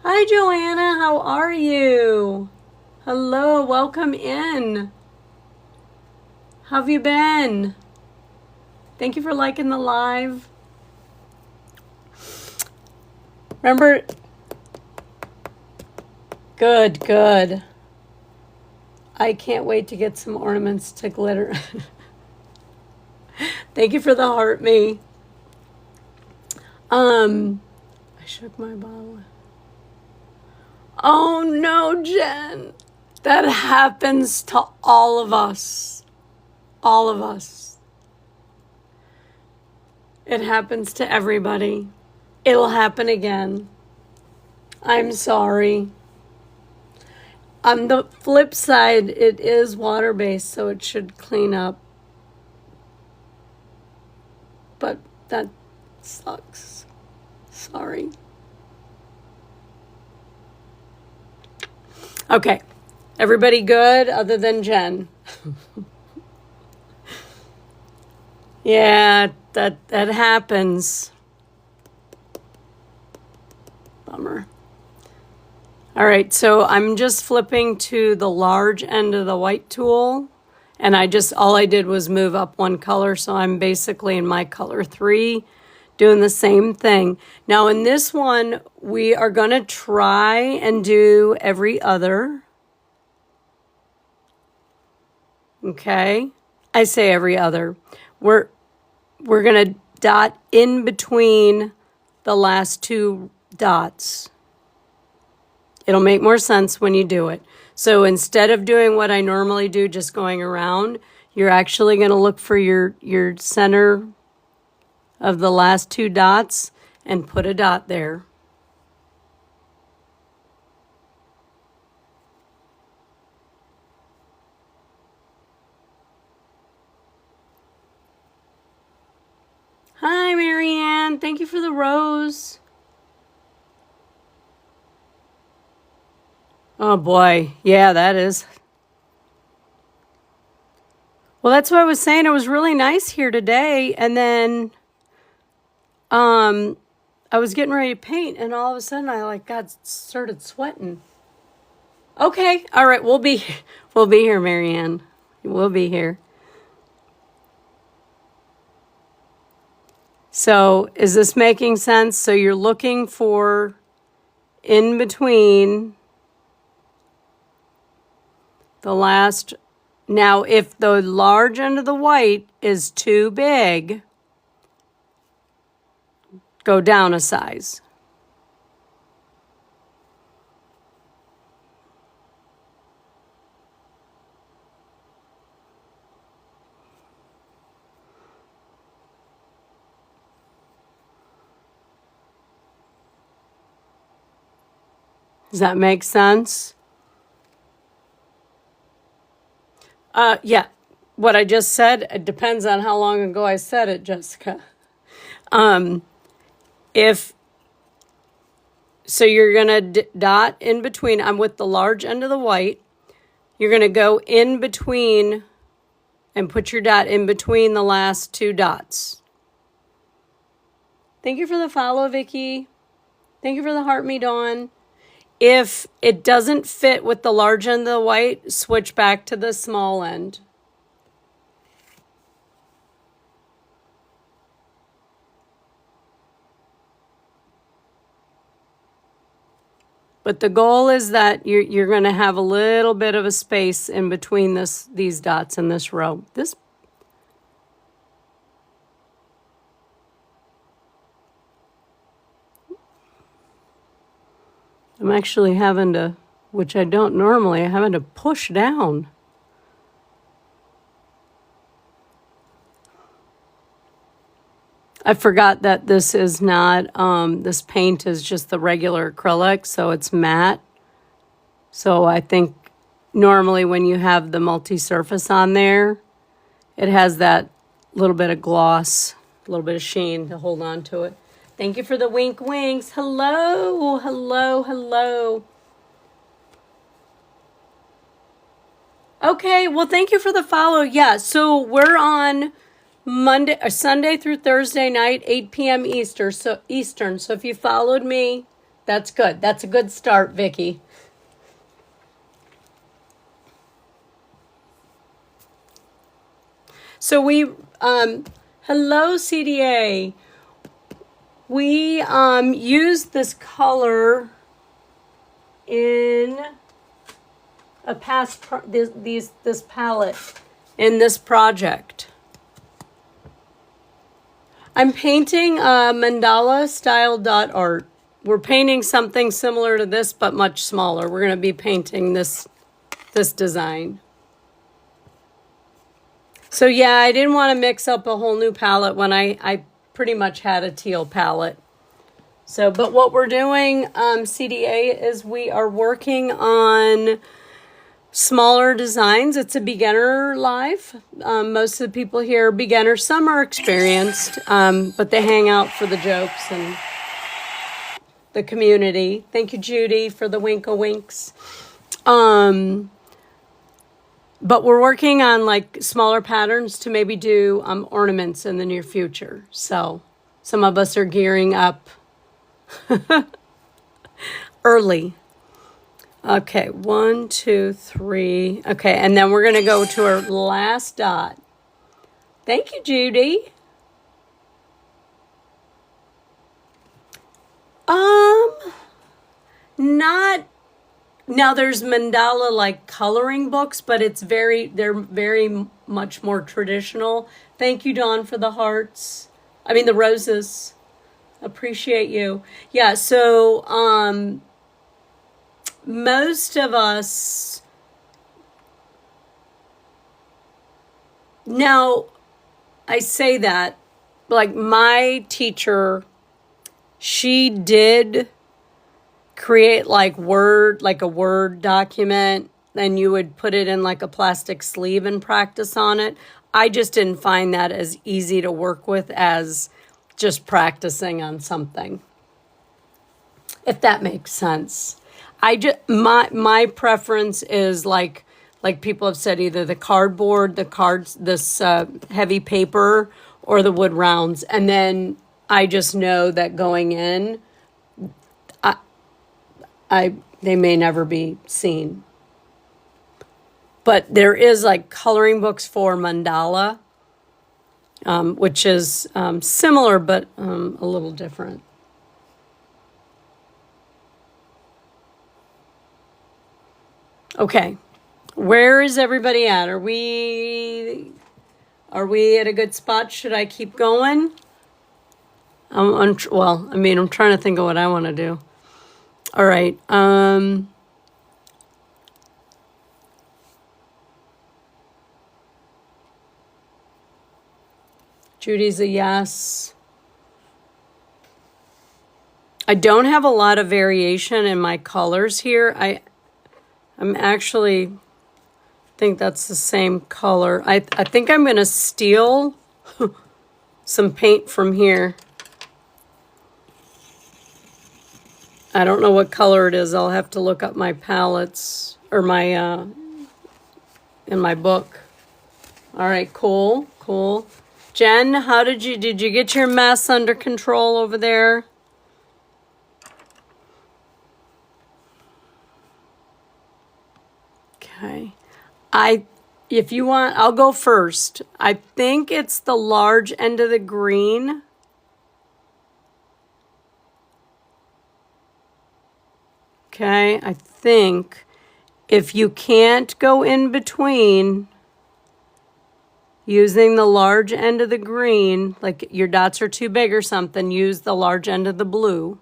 Hi, Joanna. How are you? Hello. Welcome in. How have you been? Thank you for liking the live. Remember, Good, good. I can't wait to get some ornaments to glitter. Thank you for the heart, me. I shook my bottle. Oh no, Jen. That happens to all of us. All of us. It happens to everybody. It'll happen again. I'm sorry. On the flip side, it is water-based, so it should clean up. But that sucks. Sorry. Okay. Everybody good other than Jen? Yeah, that happens. Bummer. All right, so I'm just flipping to the large end of the white tool, and all I did was move up one color, so I'm basically in my color 3 doing the same thing. Now in this one, we are going to try and do every other. Okay? I say every other. We're going to dot in between the last 2 dots. It'll make more sense when you do it. So instead of doing what I normally do, just going around, you're actually going to look for your center of the last 2 dots and put a dot there. Hi, Marianne. Thank you for the rose. Oh boy, yeah, that is. Well, that's what I was saying. It was really nice here today, and then I was getting ready to paint, and all of a sudden I got started sweating. Okay, all right, we'll be here, Marianne. We'll be here. So, is this making sense? So you're looking for in between the last. Now, if the large end of the white is too big, go down a size. Does that make sense? Yeah. What I just said, it depends on how long ago I said it, Jessica. So you're going to dot in between. I'm with the large end of the white. You're going to go in between and put your dot in between the last 2 dots. Thank you for the follow, Vicky. Thank you for the heart, me, Dawn. If it doesn't fit with the large end of the white, switch back to the small end. But the goal is that you're going to have a little bit of a space in between these dots in this row. I'm actually having to, which I don't normally, I'm having to push down. I forgot that this is not, this paint is just the regular acrylic, so it's matte. So I think normally when you have the multi-surface on there, it has that little bit of gloss, a little bit of sheen to hold on to it. Thank you for the wink winks. Hello, hello, hello. Okay, well, thank you for the follow. Yeah, so we're on Sunday through Thursday night, 8 p.m. Eastern. So if you followed me, that's good. That's a good start, Vicky. So hello, CDA. We use this color in a this palette in this project. I'm painting a mandala style dot art. We're painting something similar to this, but much smaller. We're going to be painting this design. So yeah, I didn't want to mix up a whole new palette when I pretty much had a teal palette. So, but what we're doing, CDA, is we are working on smaller designs. It's a beginner live. Most of the people here are beginners. Some are experienced, but they hang out for the jokes and the community. Thank you, Judy, for the wink-a-winks. But we're working on like smaller patterns to maybe do ornaments in the near future. So some of us are gearing up early. Okay, 1, 2, 3. Okay, and then we're going to go to our last dot. Thank you, Judy. Not... Now there's mandala like coloring books, but they're very much more traditional. Thank you, Dawn, for the hearts. I mean the roses. Appreciate you. Yeah, so most of us now, I say that, like my teacher, she did create like a Word document, and you would put it in like a plastic sleeve and practice on it. I just didn't find that as easy to work with as just practicing on something, if that makes sense. My preference is like people have said, either the cardboard, this heavy paper, or the wood rounds. And then I just know that going in, they may never be seen. But there is like coloring books for mandala, which is similar but a little different. Okay, where is everybody at? Are we at a good spot? Should I keep going? I'm trying to think of what I want to do. All right. Judy's a yes. I don't have a lot of variation in my colors here. I'm actually think that's the same color. I think I'm going to steal some paint from here. I don't know what color it is. I'll have to look up my palettes or my in my book. All right, cool. Jen, how did you get your mess under control over there? Okay. If you want, I'll go first. I think it's the large end of the green. Okay, I think if you can't go in between using the large end of the green, like your dots are too big or something, use the large end of the blue.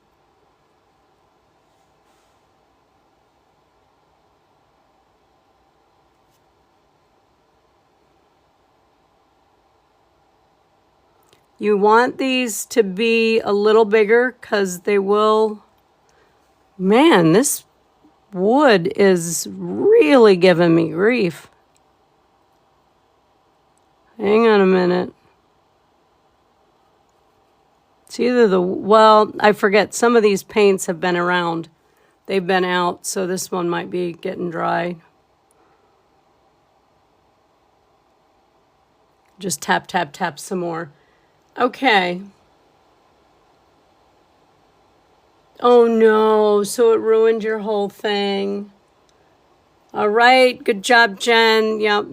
You want these to be a little bigger because they will... Man, this wood is really giving me grief. Hang on a minute. It's either I forget, some of these paints have been around. They've been out, so this one might be getting dry. Just tap, tap, tap some more. Okay. Oh no, so it ruined your whole thing. All right, good job, Jen. Yep,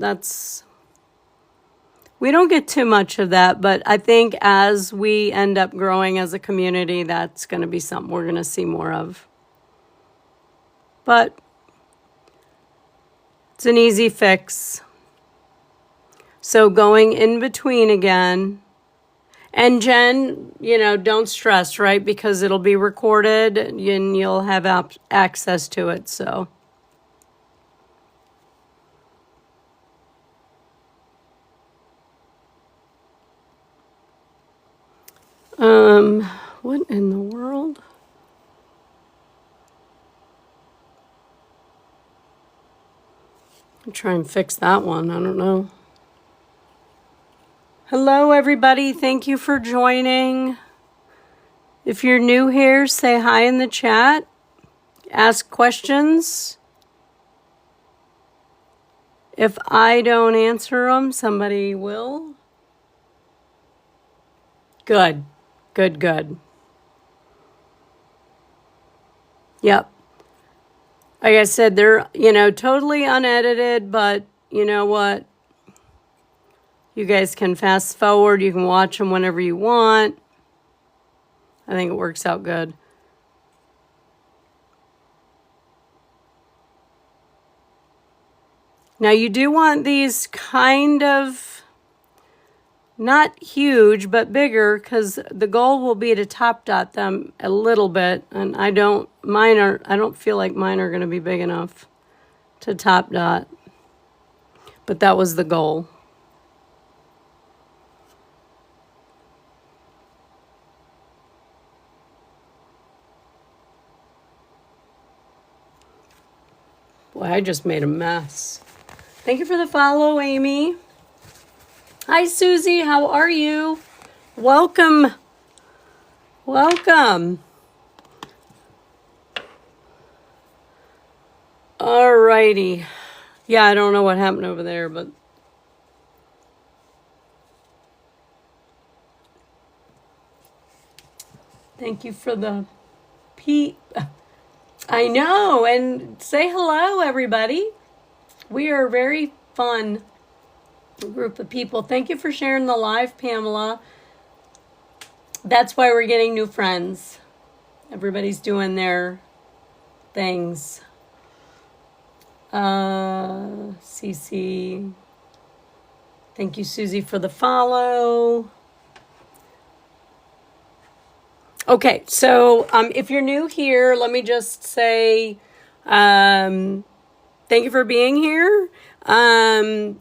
we don't get too much of that, but I think as we end up growing as a community, that's going to be something we're going to see more of. but it's an easy fix. So going in between again. And Jen, don't stress, right? Because it'll be recorded and you'll have access to it, so. What in the world? I'll try and fix that one. I don't know. Hello, everybody. Thank you for joining. If you're new here, say hi in the chat. Ask questions. If I don't answer them, somebody will. Good. Good, good. Yep. Like I said, they're, totally unedited, but you know what? You guys can fast forward. You can watch them whenever you want. I think it works out good. Now you do want these kind of not huge, but bigger, because the goal will be to top dot them a little bit. And I don't feel like mine are going to be big enough to top dot. But that was the goal. Boy, I just made a mess. Thank you for the follow, Amy. Hi, Susie. How are you? Welcome. Welcome. Alrighty. Yeah, I don't know what happened over there, but thank you for the peep. I know, and say hello, everybody. We are a very fun group of people. Thank you for sharing the live, Pamela. That's why we're getting new friends. Everybody's doing their things. CC. Thank you, Susie, for the follow. Okay, so if you're new here, let me just say thank you for being here.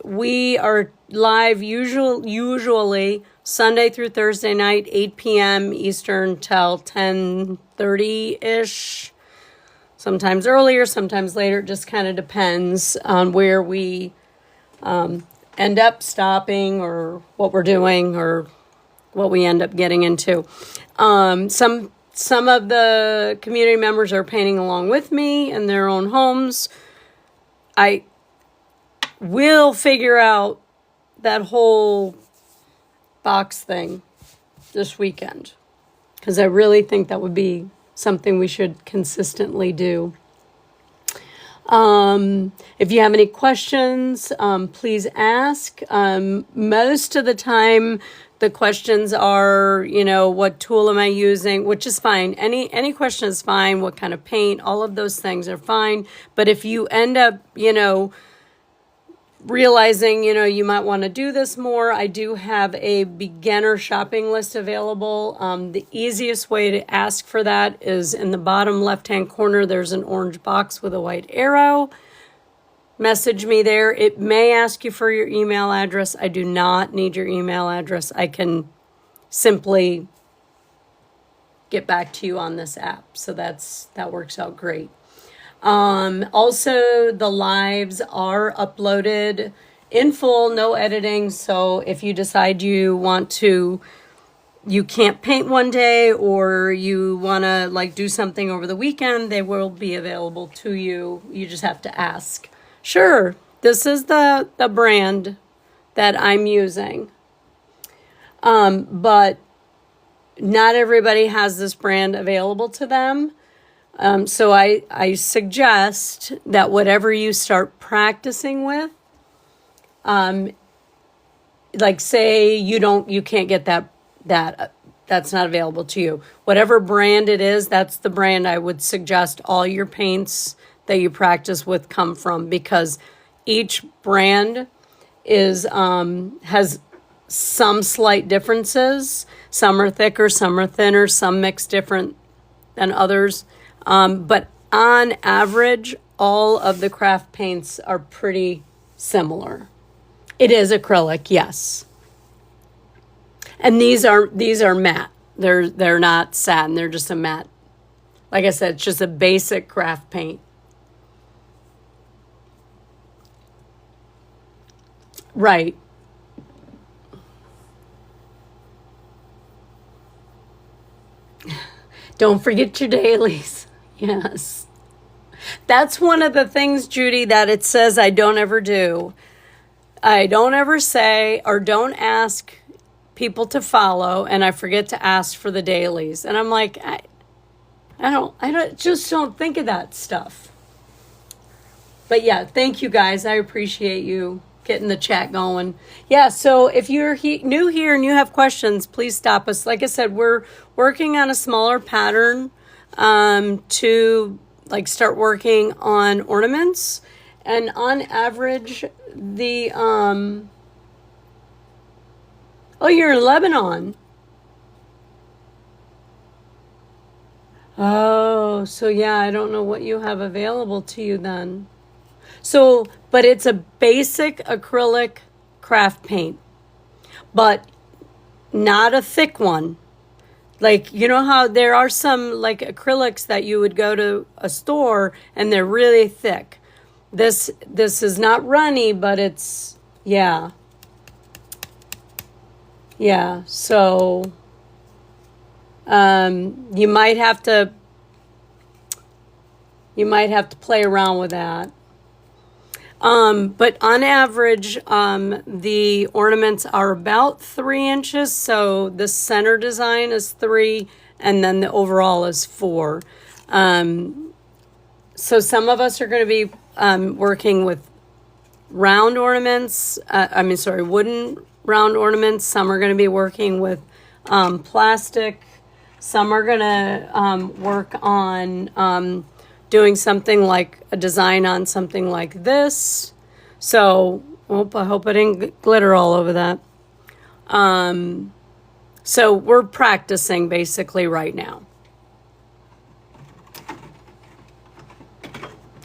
We are live usually Sunday through Thursday night, 8 p.m. Eastern till 10:30-ish. Sometimes earlier, sometimes later. It just kind of depends on where we end up stopping or what we're doing or what we end up getting into. Some of the community members are painting along with me in their own homes. I will figure out that whole box thing this weekend, because I really think that would be something we should consistently do. If you have any questions, please ask. Most of the time, the questions are, what tool am I using, which is fine. Any question is fine. What kind of paint, all of those things are fine. But if you end up, realizing, you might want to do this more, I do have a beginner shopping list available. The easiest way to ask for that is in the bottom left-hand corner. There's an orange box with a white arrow. Message me there. It may ask you for your email address. I do not need your email address. I can simply get back to you on this app. So that works out great. Also, the lives are uploaded in full, no editing. So if you decide you can't paint one day, or you want to do something over the weekend, they will be available to you. You just have to ask. Sure, this is the brand that I'm using. But not everybody has this brand available to them. So I suggest that whatever you start practicing with, say you can't get that's not available to you. Whatever brand it is, that's the brand I would suggest all your paints that you practice with come from, because each brand is has some slight differences. Some are thicker, some are thinner, some mix different than others. But on average, all of the craft paints are pretty similar. It is acrylic, yes. And these are matte. They're not satin. They're just a matte. Like I said, it's just a basic craft paint. Right. Don't forget your dailies. Yes. That's one of the things, Judy, that it says I don't ever do. I don't ever say or don't ask people to follow, and I forget to ask for the dailies. And I'm like, I just don't think of that stuff. But yeah, thank you guys. I appreciate you getting the chat going. Yeah, so if you're new here and you have questions, please stop us. Like I said, we're working on a smaller pattern to like start working on ornaments. And on average, the oh, you're in Lebanon. Oh, so yeah, I don't know what you have available to you then. So, but it's a basic acrylic craft paint, but not a thick one. Like, you know how there are some like acrylics that you would go to a store and they're really thick. This is not runny, but it's, yeah. Yeah, so you might have to play around with that. But on average, the ornaments are about 3 inches. So the center design is 3, and then the overall is 4. So some of us are going to be working with round ornaments. Wooden round ornaments. Some are going to be working with plastic. Some are going to work on doing something like a design on something like this. So, I hope I didn't get glitter all over that. So we're practicing basically right now.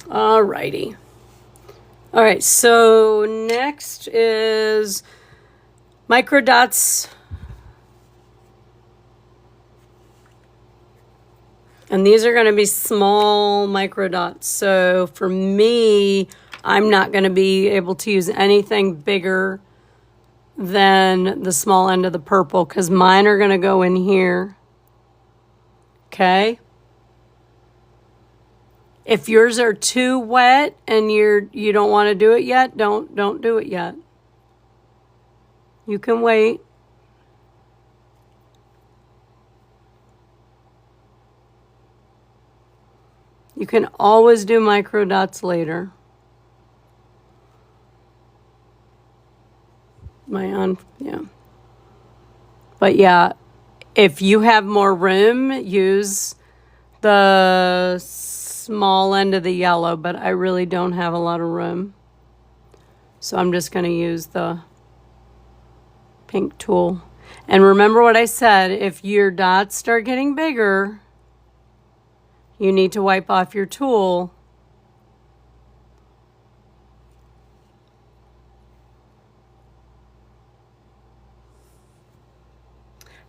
Alrighty. All right, so next is micro dots. And these are going to be small micro dots. So for me, I'm not going to be able to use anything bigger than the small end of the purple, because mine are going to go in here. Okay. If yours are too wet and you don't want to do it yet, don't do it yet. You can wait. You can always do micro dots later. Yeah. But yeah, if you have more room, use the small end of the yellow, but I really don't have a lot of room. So I'm just going to use the pink tool. And remember what I said, if your dots start getting bigger, you need to wipe off your tool.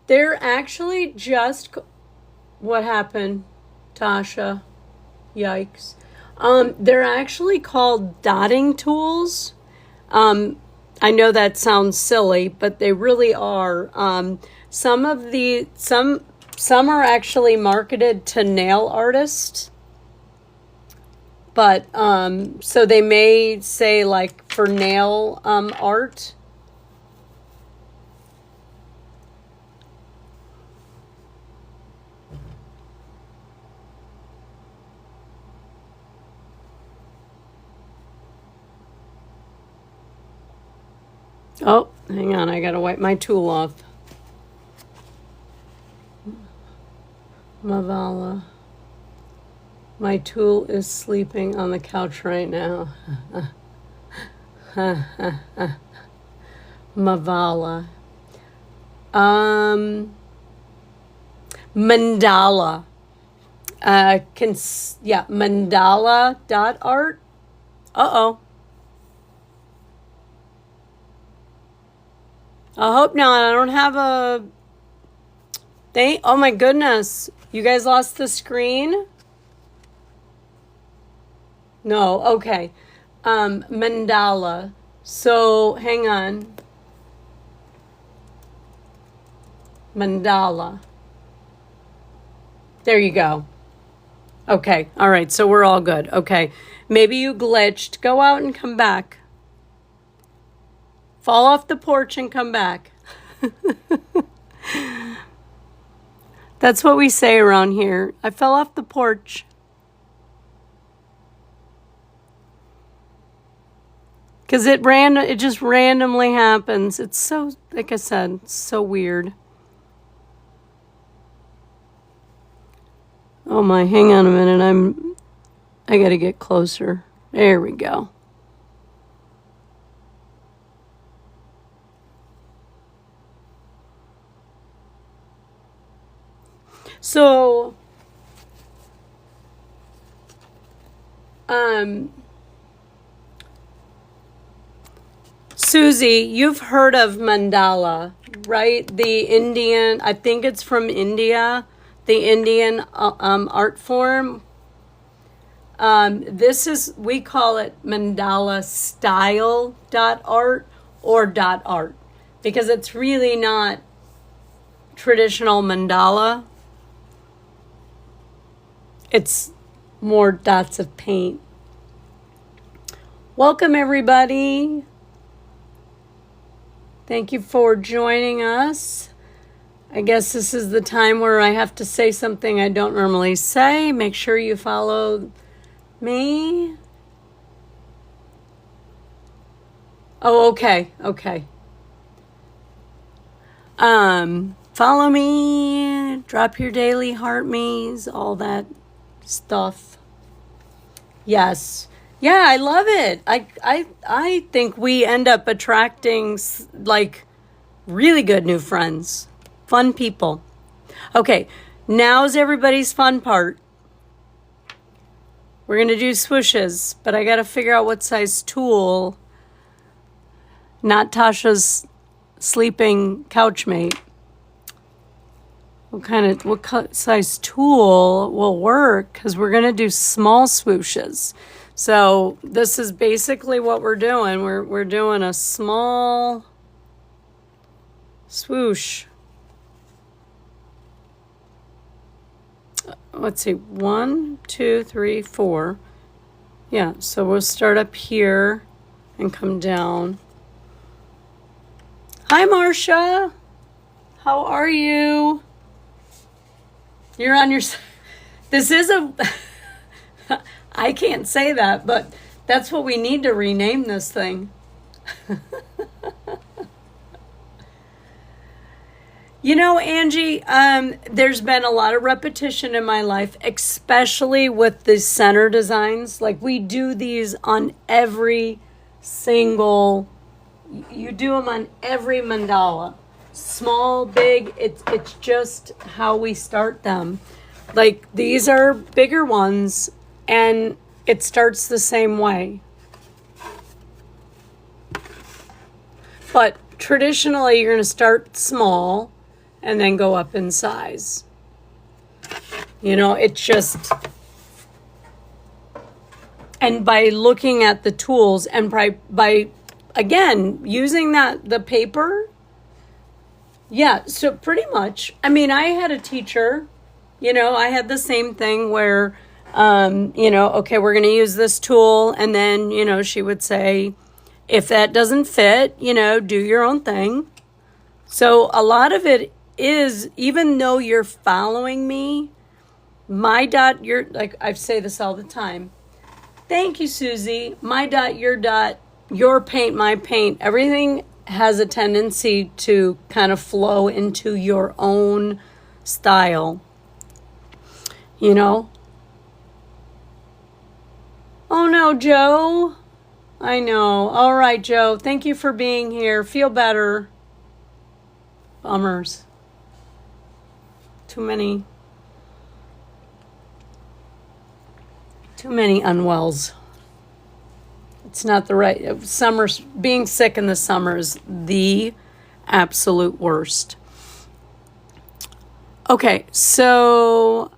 They're actually just, what happened, Tasha? Yikes. They're actually called dotting tools. I know that sounds silly, but they really are. Some are actually marketed to nail artists. But, so they may say like for nail art. Oh, hang on, I gotta wipe my tool off. Mavala. My tool is sleeping on the couch right now. Mavala. Mandala. Mandala.art. Uh-oh. I hope not. I don't have a thing. Oh my goodness. You guys lost the screen? No. Okay. Mandala. So hang on. Mandala. There you go. Okay. All right. So we're all good. Okay. Maybe you glitched. Go out and come back. Fall off the porch and come back. That's what we say around here. I fell off the porch. Because it just randomly happens. It's so, like I said, it's so weird. Oh my, hang on a minute. I gotta get closer. There we go. So, Susie, you've heard of mandala, right? The Indian, I think it's from India, the Indian art form. We call it mandala style.art or .art because it's really not traditional mandala. It's more dots of paint. Welcome, everybody. Thank you for joining us. I guess this is the time where I have to say something I don't normally say. Make sure you follow me. Oh, okay. Okay. Follow me, drop your daily heart me's, all that stuff. Yes. Yeah, I love it. I think we end up attracting like really good new friends, fun people. Okay, now's everybody's fun part. We're going to do swooshes, but I got to figure out what size tool. Not Tasha's sleeping couch mate. What size tool will work? Because we're going to do small swooshes. So this is basically what we're doing. We're doing a small swoosh. Let's see, 1, 2, 3, 4. Yeah, so we'll start up here and come down. Hi, Marcia. How are you? You're on your... This is a... I can't say that, but that's what we need to rename this thing. You know, Angie, there's been a lot of repetition in my life, especially with the center designs. Like we do these on every single... You do them on every mandala. Small, big, it's just how we start them. Like these are bigger ones and it starts the same way. But traditionally you're going to start small and then go up in size. You know, it's just... And by looking at the tools and by again, using the paper. Yeah, so pretty much. I mean, I had a teacher, you know, I had the same thing where, you know, okay, we're going to use this tool. And then, you know, she would say, if that doesn't fit, you know, do your own thing. So a lot of it is, even though you're following me, my dot, like I say this all the time. Thank you, Susie. My dot, your paint, my paint, everything has a tendency to kind of flow into your own style, you know? Oh no, Joe. I know. All right, Joe. Thank you for being here. Feel better. Bummers. Too many unwells. It's not the right. Summer's being sick in the summer is the absolute worst. Okay, so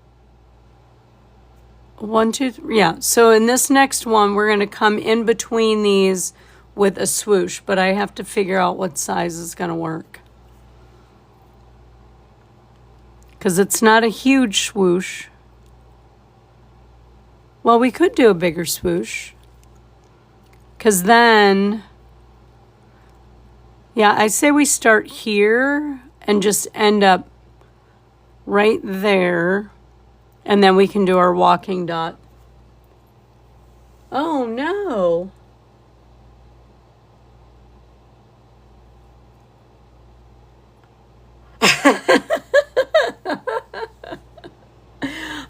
1, 2, 3. Yeah. So in this next one, we're going to come in between these with a swoosh, but I have to figure out what size is going to work. Because it's not a huge swoosh. Well, we could do a bigger swoosh. Because then, yeah, I say we start here and just end up right there. And then we can do our walking dot. Oh, no.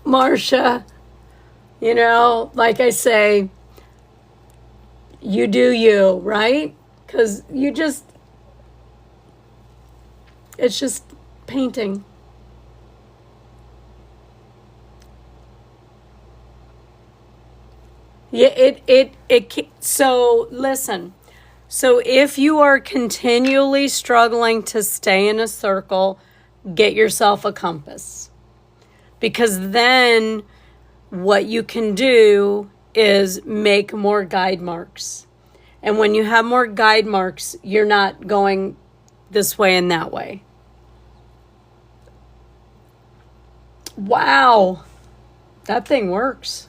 Marcia, you know, like I say, you do you, right? Because it's just painting. Yeah, so listen. So if you are continually struggling to stay in a circle, get yourself a compass. Because then what you can do is make more guide marks. And when you have more guide marks, you're not going this way and that way. Wow, that thing works.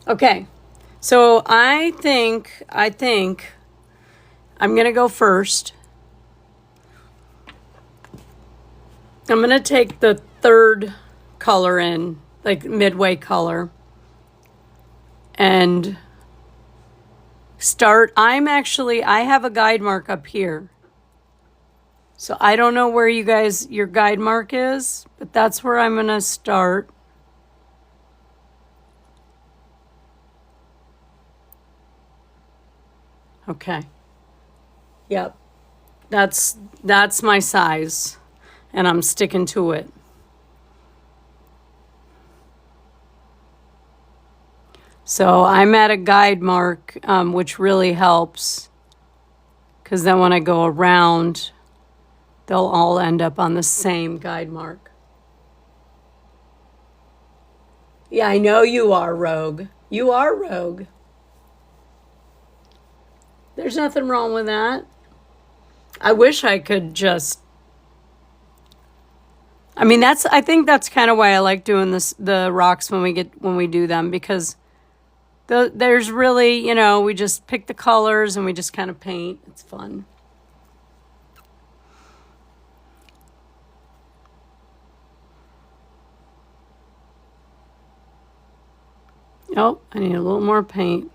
Okay, so I think I'm going to go first. I'm going to take the third color in, like midway color, and start. I have a guide mark up here. So I don't know where your guide mark is, but that's where I'm going to start. Okay. Yep. That's my size, and I'm sticking to it. So I'm at a guide mark, which really helps, because then when I go around, they'll all end up on the same guide mark. Yeah, I know you are, Rogue. You are Rogue. There's nothing wrong with that. I wish I could just... I think that's kind of why I like doing the rocks when we do them, because there's really, we just pick the colors and we just kind of paint. It's fun. Oh, I need a little more paint.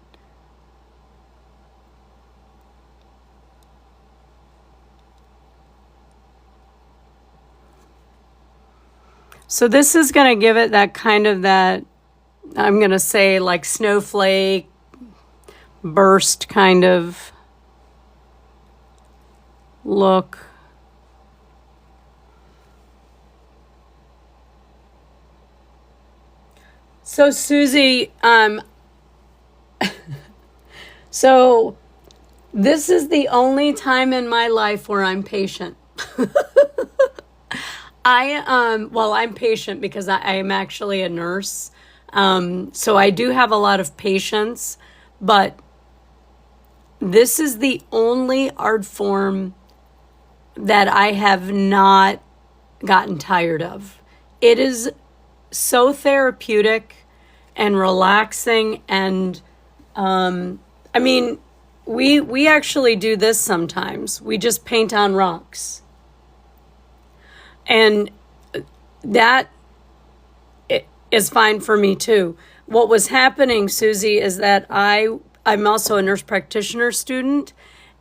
So this is going to give it that kind of I'm going to say like snowflake, burst kind of look. So Susie, so this is the only time in my life where I'm patient. I'm patient because I am actually a nurse. So I do have a lot of patience, but this is the only art form that I have not gotten tired of. It is so therapeutic and relaxing, and we actually do this sometimes. We just paint on rocks. And that is fine for me too. What was happening, Susie, is that I'm also a nurse practitioner student,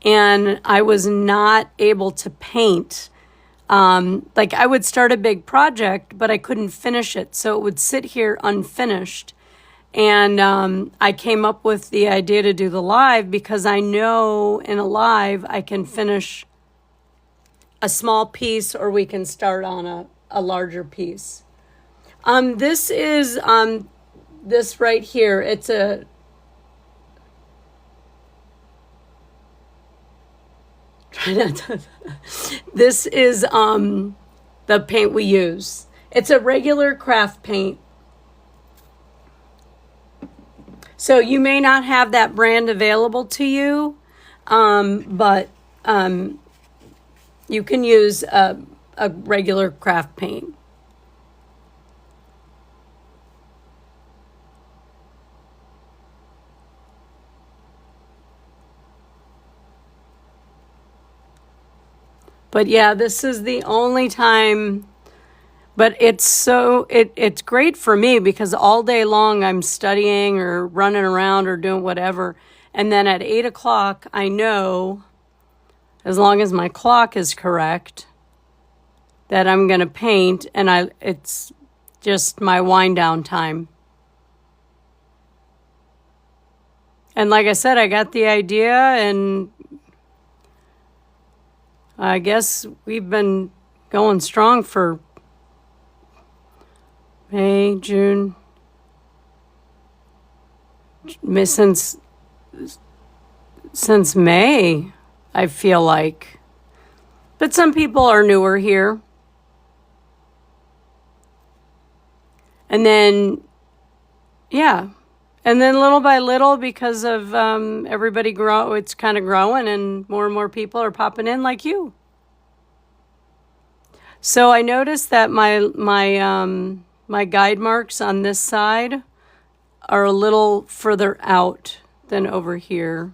and I was not able to paint like I would start a big project, but I couldn't finish it. So it would sit here unfinished. And I came up with the idea to do the live because I know in a live I can finish a small piece or we can start on a larger piece. This is this right here. It's a try not to. This is the paint we use. It's a regular craft paint. So you may not have that brand available to you, but you can use a regular craft paint. But yeah, this is the only time, but it's great for me because all day long I'm studying or running around or doing whatever. And then at 8 o'clock, I know, as long as my clock is correct, that I'm going to paint, and it's just my wind down time. And like I said, I got the idea, and I guess we've been going strong for May, June, since May, I feel like. But some people are newer here. And then, yeah. And then little by little, because of everybody it's kind of growing and more people are popping in like you. So I noticed that my guide marks on this side are a little further out than over here.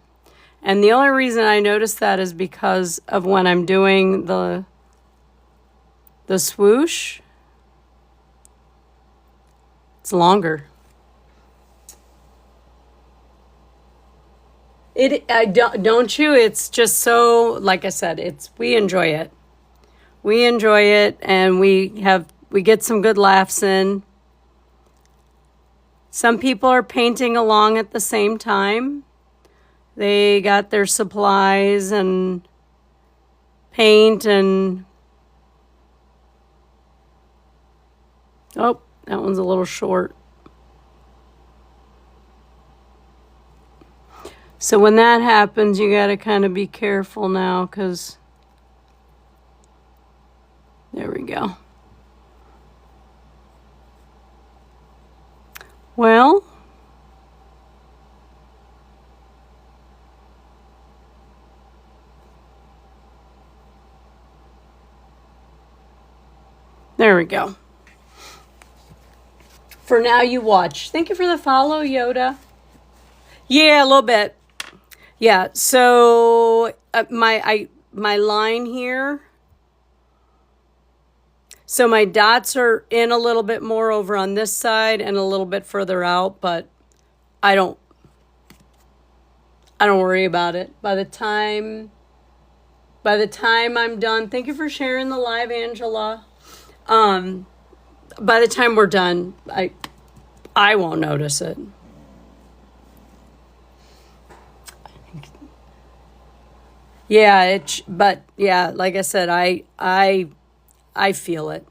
And the only reason I noticed that is because of when I'm doing the swoosh, it's longer. Don't you? It's just so, like I said, we enjoy it. We enjoy it, and we get some good laughs in. Some people are painting along at the same time. They got their supplies and paint and... Oh, that one's a little short. So when that happens, you got to kind of be careful now, because... There we go. Well, there we go. For now, you watch. Thank you for the follow, Yoda. Yeah, a little bit. Yeah, so my line here. So my dots are in a little bit more over on this side and a little bit further out, but I don't worry about it. By the time I'm done, thank you for sharing the live, Angela. By the time we're done, I won't notice it. Yeah, but yeah, like I said, I feel it.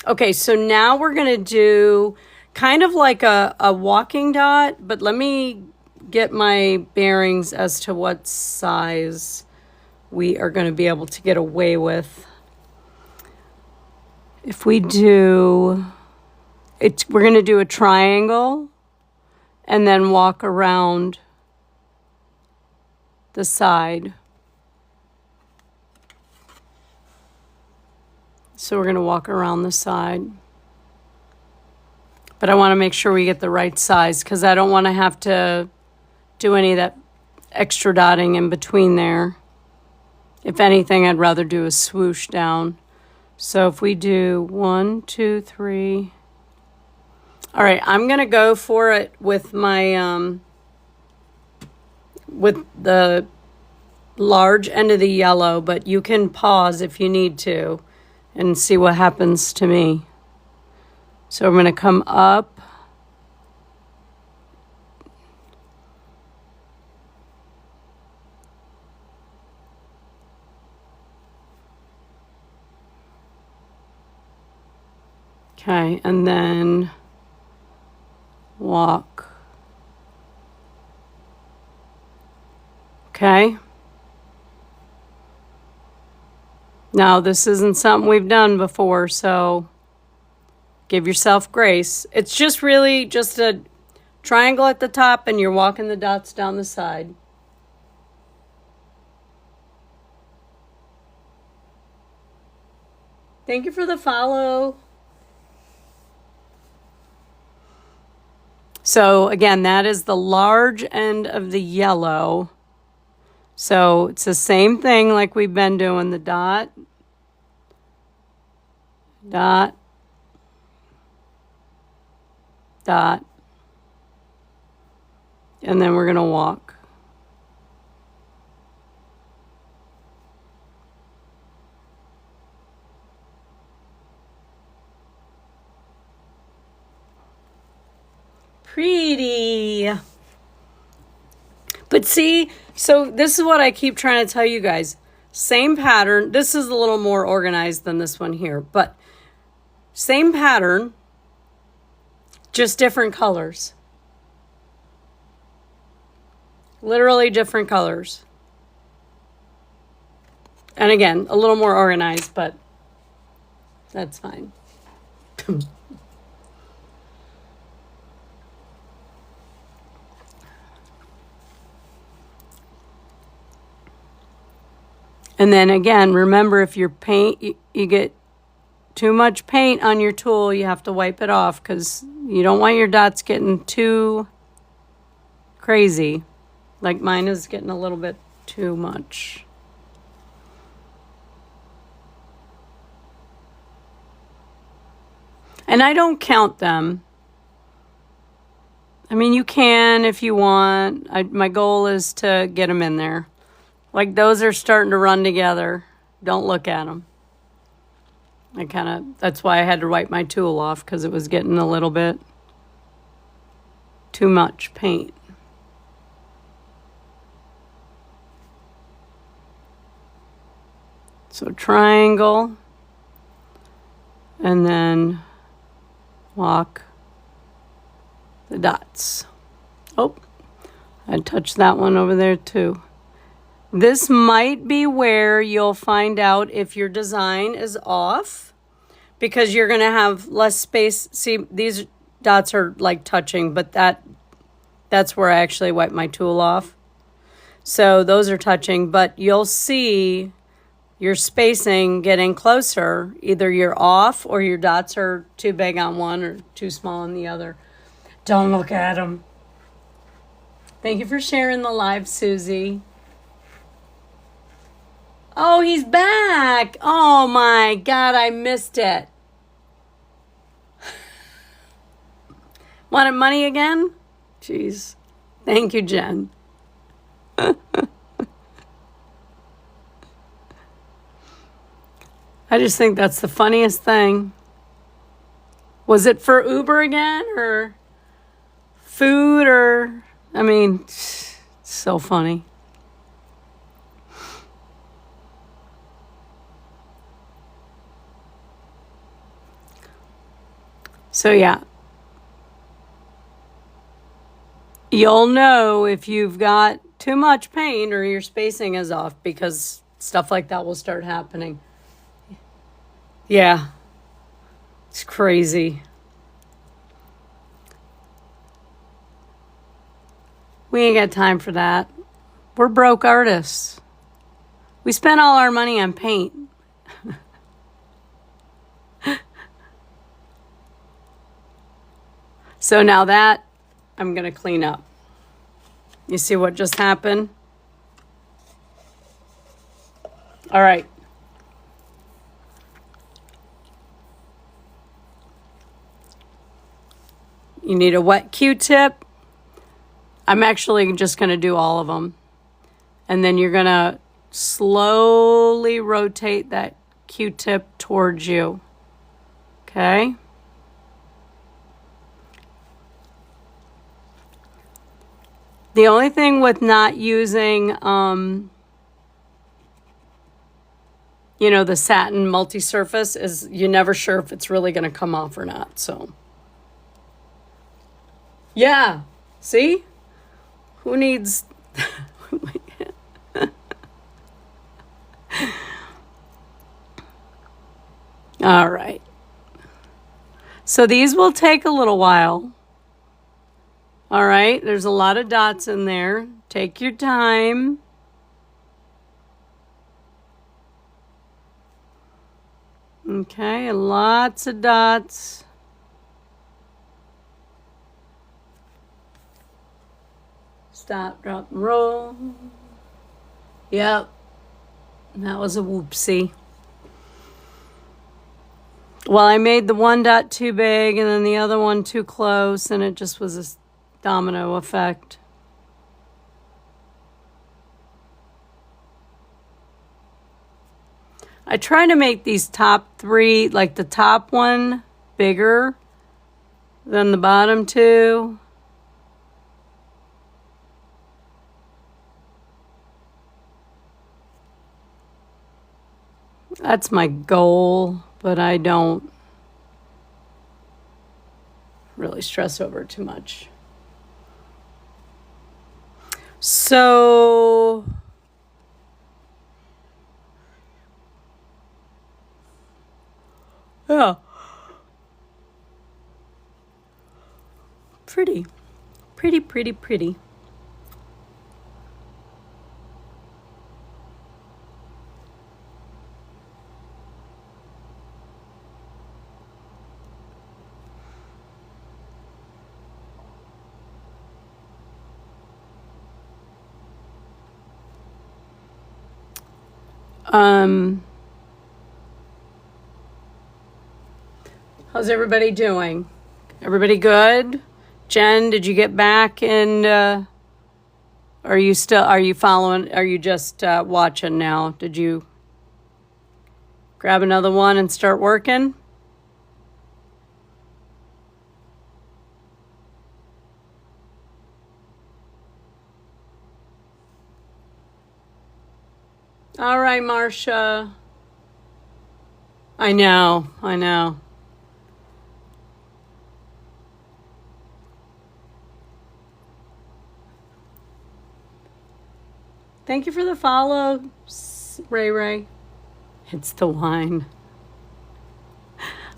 Okay, so now we're going to do kind of like a walking dot, but let me get my bearings as to what size we are going to be able to get away with. If we do, we're going to do a triangle and then walk around the side. So we're going to walk around the side. But I want to make sure we get the right size because I don't want to have to do any of that extra dotting in between there. If anything, I'd rather do a swoosh down. So if we do 1, 2, 3. All right, I'm going to go for it with my, with the large end of the yellow, but you can pause if you need to. and see what happens to me. So I'm going to come up. Okay, and then walk. Okay. Now, this isn't something we've done before, so give yourself grace. It's just really just a triangle at the top, and you're walking the dots down the side. Thank you for the follow. So again, that is the large end of the yellow. So it's the same thing like we've been doing, the dot, dot, dot, and then we're going to walk. Pretty. But see, so this is what I keep trying to tell you guys. Same pattern. This is a little more organized than this one here, but same pattern, just different colors. Literally different colors. And again, a little more organized, but that's fine. And then again, remember, if your paint, you get too much paint on your tool, you have to wipe it off because you don't want your dots getting too crazy. Like mine is getting a little bit too much. And I don't count them. I mean, you can if you want. My goal is to get them in there. Like those are starting to run together. Don't look at them. That's why I had to wipe my tool off because it was getting a little bit too much paint. So triangle, and then walk the dots. Oh, I touched that one over there too. This might be where you'll find out if your design is off because you're going to have less space. See, these dots are like touching, but that's where I actually wipe my tool off. So those are touching, but you'll see your spacing getting closer. Either you're off or your dots are too big on one or too small on the other. Don't look at them. Thank you for sharing the live, Susie. Oh, he's back. Oh my God, I missed it. Wanted money again? Jeez. Thank you, Jen. I just think that's the funniest thing. Was it for Uber again or food or, I mean, it's so funny. So yeah, you'll know if you've got too much paint or your spacing is off because stuff like that will start happening. Yeah, it's crazy. We ain't got time for that. We're broke artists. We spent all our money on paint. So now that I'm going to clean up. You see what just happened? All right. You need a wet Q-tip. I'm actually just going to do all of them. And then you're going to slowly rotate that Q-tip towards you. Okay? The only thing with not using, you know, the satin multi-surface is you're never sure if it's really going to come off or not. So, yeah. See? Who needs... All right. So these will take a little while. All right. There's a lot of dots in there. Take your time. Okay, lots of dots. Stop, drop, and roll. Yep. That was a whoopsie. Well, I made the one dot too big and then the other one too close, and it just was a domino effect. I try to make these top three, like the top one, bigger than the bottom two. That's my goal, but I don't really stress over it too much. So yeah. Pretty. Pretty, pretty, pretty. How's everybody doing? Everybody good? Jen, did you get back and are you following, are you just watching now? Did you grab another one and start working? All right, Marcia. I know. Thank you for the follow, Ray Ray. It's the wine.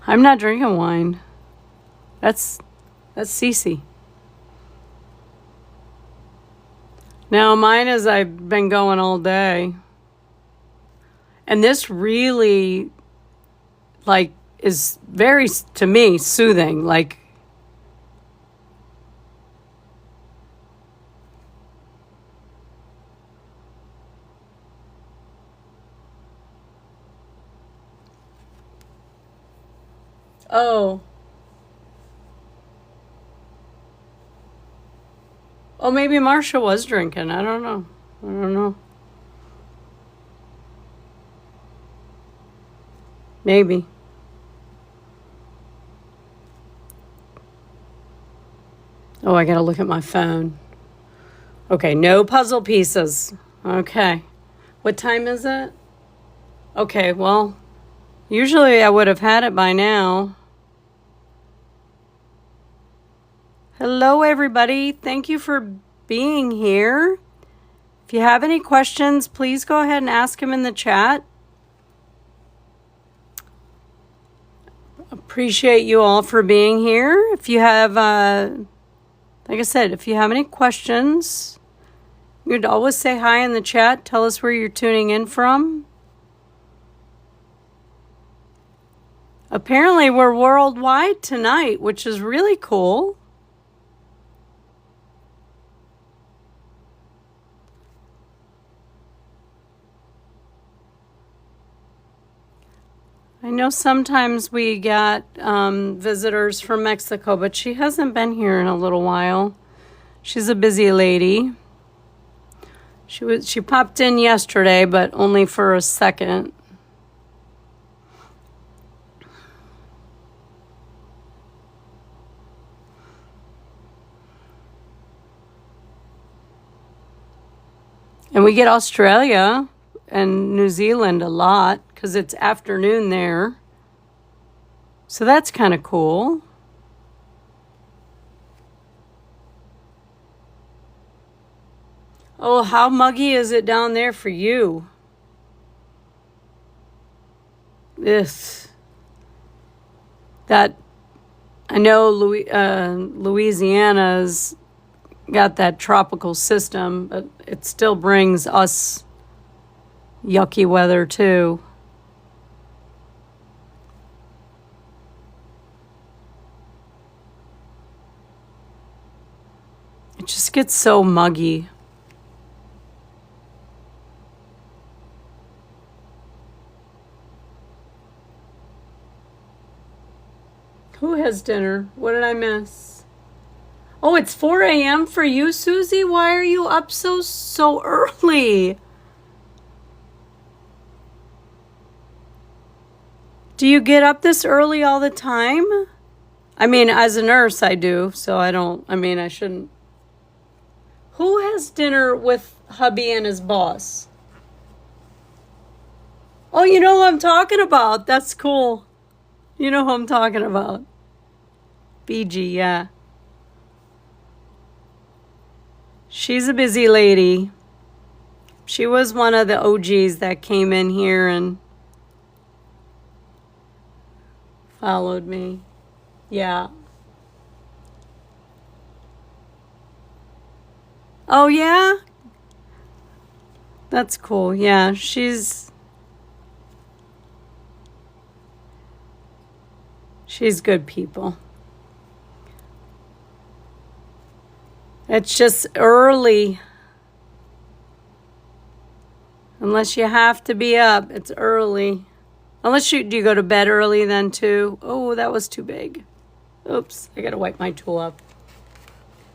I'm not drinking wine. That's Cece. Now mine is I've been going all day. And this really, like, is very, to me, soothing. Like, oh, maybe Marcia was drinking. I don't know. Maybe. Oh, I gotta look at my phone. Okay, no puzzle pieces. Okay. What time is it? Okay, well, usually I would have had it by now. Hello, everybody. Thank you for being here. If you have any questions, please go ahead and ask them in the chat. Appreciate you all for being here. If you have, like I said, if you have any questions, you'd always say hi in the chat. Tell us where you're tuning in from. Apparently, we're worldwide tonight, which is really cool. I know sometimes we get visitors from Mexico, but she hasn't been here in a little while. She's a busy lady. She popped in yesterday, but only for a second. And we get Australia and New Zealand a lot because it's afternoon there. So that's kind of cool. Oh, how muggy is it down there for you? This. That, I know Louisiana's got that tropical system, but it still brings us yucky weather too. It just gets so muggy. Who has dinner? What did I miss? Oh, it's 4 a.m. for you, Susie? Why are you up so early? Do you get up this early all the time? I mean, as a nurse, I do, so I shouldn't. Who has dinner with hubby and his boss? Oh, you know who I'm talking about. That's cool. You know who I'm talking about. BG, yeah. She's a busy lady. She was one of the OGs that came in here and followed me. Yeah. Oh, yeah? That's cool. Yeah, she's good people. It's just early. Unless you have to be up, it's early. Do you go to bed early then too? Oh, that was too big. Oops, I gotta wipe my tool up.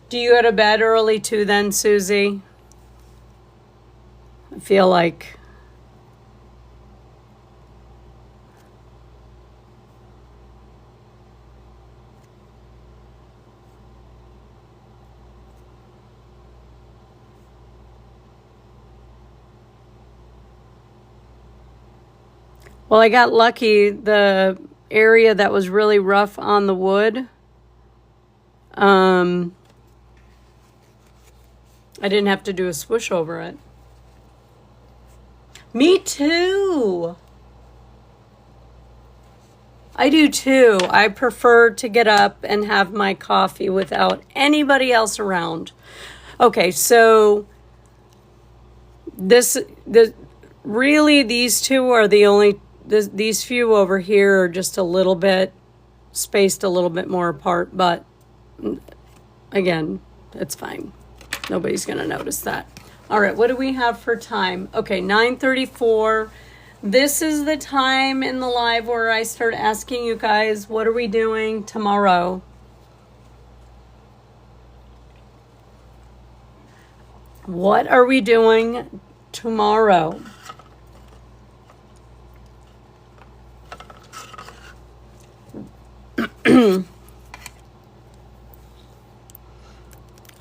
Do you go to bed early too then, Susie? I feel like... Well, I got lucky. The area that was really rough on the wood, I didn't have to do a swoosh over it. Me too. I do too. I prefer to get up and have my coffee without anybody else around. Okay, so really these two are the only... These few over here are just a little bit spaced a little bit more apart, but again, it's fine. Nobody's going to notice that. All right, what do we have for time? Okay, 9:34. This is the time in the live where I start asking you guys, what are we doing tomorrow? What are we doing tomorrow?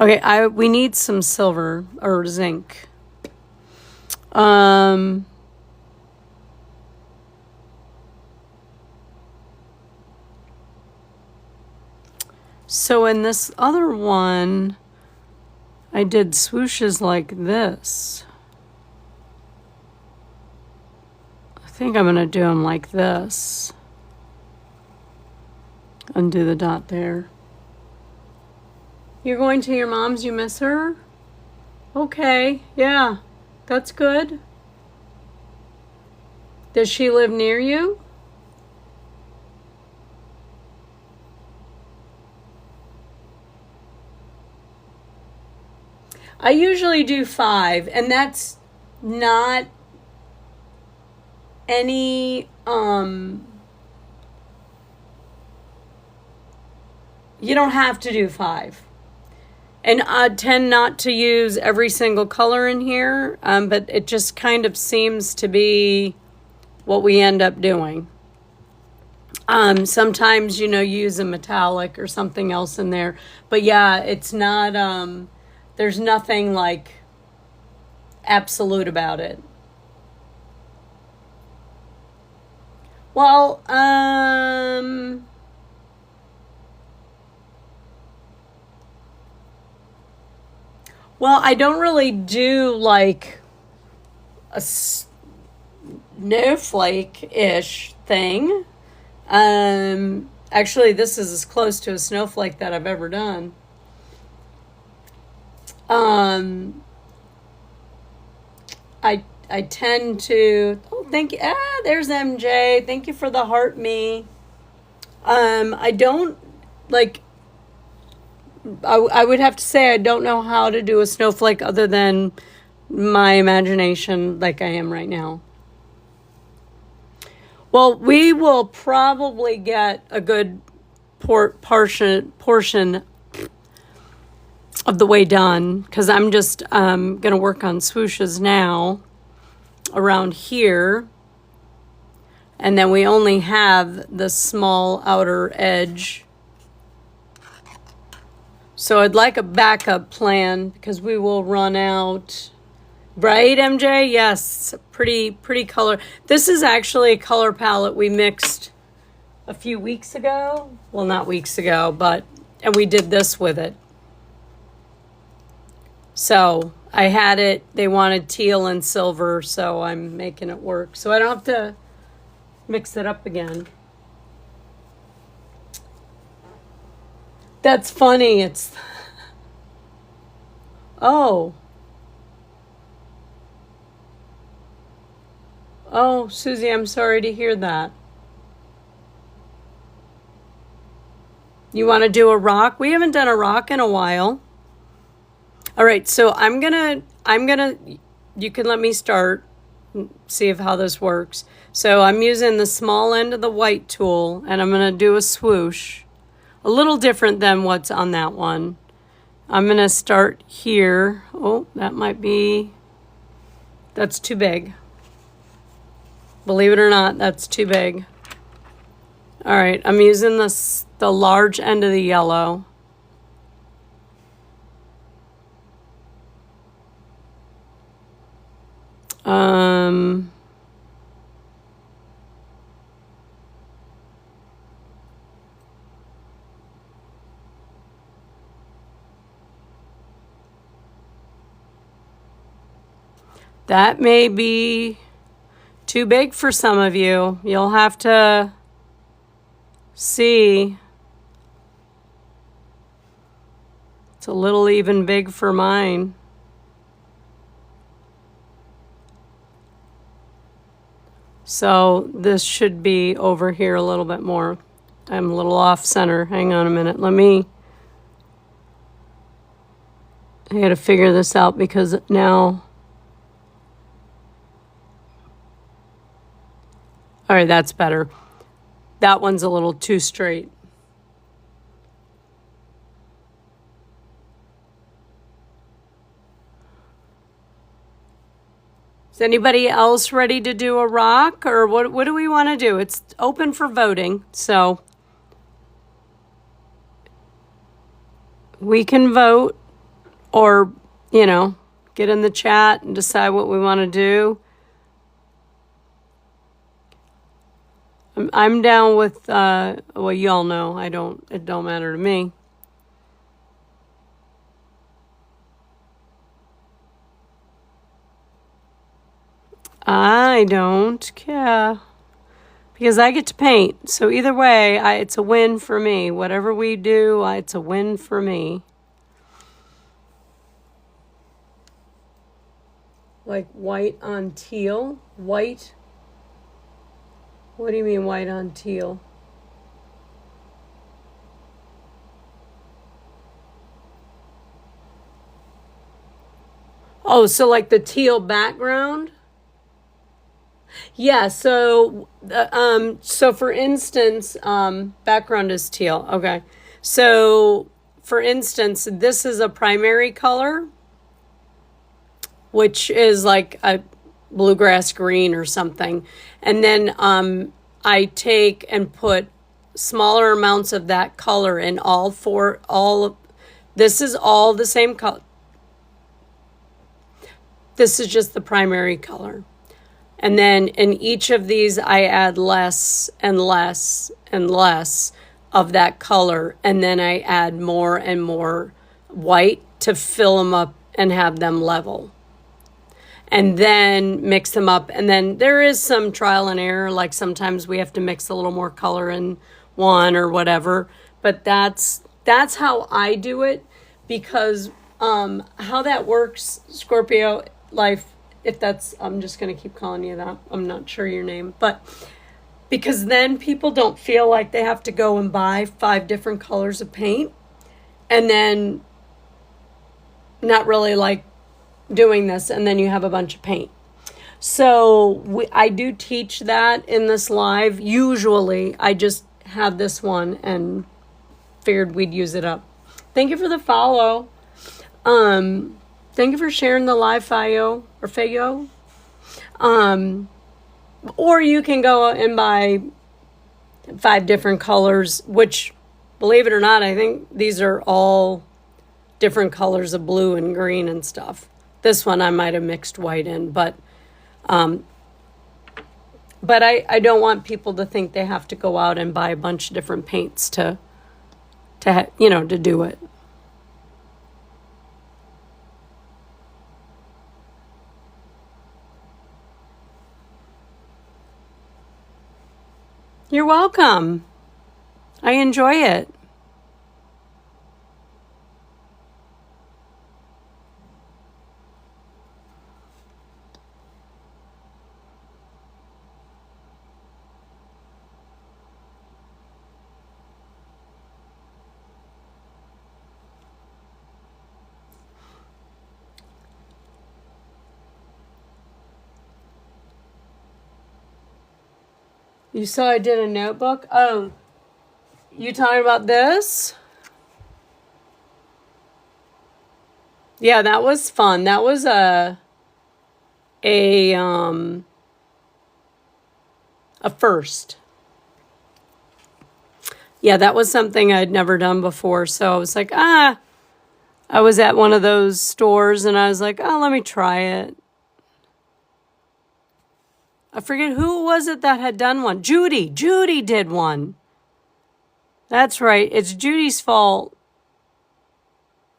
Okay, we need some silver or zinc. So in this other one, I did swooshes like this. I think I'm going to do them like this. Undo the dot there. You're going to your mom's, you miss her? Okay, yeah, that's good. Does she live near you? I usually do 5, and that's not any, you don't have to do 5. And I tend not to use every single color in here, but it just kind of seems to be what we end up doing. Sometimes, you use a metallic or something else in there. But yeah, it's not, there's nothing like absolute about it. Well, I don't really do like a snowflake-ish thing. Actually, this is as close to a snowflake that I've ever done. I tend to, oh, thank you. There's MJ. Thank you for the heart me. I don't, like, I would have to say I don't know how to do a snowflake other than my imagination like I am right now. Well, we will probably get a good portion of the way done because I'm just going to work on swooshes now around here. And then we only have the small outer edge. So I'd like a backup plan because we will run out. Right, MJ? Yes, pretty color. This is actually a color palette we mixed a few weeks ago. Well, not weeks ago, and we did this with it. So I had it, they wanted teal and silver, so I'm making it work. So I don't have to mix it up again. That's funny, oh, Susie, I'm sorry to hear that. You want to do a rock? We haven't done a rock in a while. All right, so I'm gonna, you can let me start, see how this works. So I'm using the small end of the white tool, and I'm gonna do a swoosh, a little different than what's on that one. I'm gonna start here. Oh, that's too big. Believe it or not, that's too big. All right, I'm using the large end of the yellow. That may be too big for some of you. You'll have to see. It's a little even big for mine. So this should be over here a little bit more. I'm a little off center. Hang on a minute. I gotta figure this out because now. All right, that's better. That one's a little too straight. Is anybody else ready to do a rock, or what do we want to do? It's open for voting, so we can vote or, get in the chat and decide what we want to do. I'm down with, well, y'all know, it don't matter to me. I don't care because I get to paint. So either way, it's a win for me. Whatever we do, it's a win for me. Like white on teal? White? What do you mean white on teal? Oh, so like the teal background? Yeah, so for instance, background is teal. Okay. So for instance, this is a primary color, which is like a bluegrass green or something. And then I take and put smaller amounts of that color in this is all the same color. This is just the primary color. And then in each of these, I add less and less and less of that color. And then I add more and more white to fill them up and have them level. And then mix them up. And then there is some trial and error. Like sometimes we have to mix a little more color in one or whatever. But that's how I do it. Because how that works, Scorpio life, if that's, I'm just going to keep calling you that. I'm not sure your name. But because then people don't feel like they have to go and buy 5 different colors of paint. And then not really like doing this. And then you have a bunch of paint. So I do teach that in this live. Usually I just have this one and figured we'd use it up. Thank you for the follow. Thank you for sharing the live Fayo or Fayo. Or you can go and buy 5 different colors, which, believe it or not, I think these are all different colors of blue and green and stuff. This one I might have mixed white in, but I don't want people to think they have to go out and buy a bunch of different paints to do it. You're welcome. I enjoy it. You saw I did a notebook? Oh, you talking about this? Yeah, that was fun. That was a first. Yeah, that was something I'd never done before. So I was like, I was at one of those stores and I was like, oh, let me try it. I forget who was it that had done one. Judy did one. That's right. It's Judy's fault.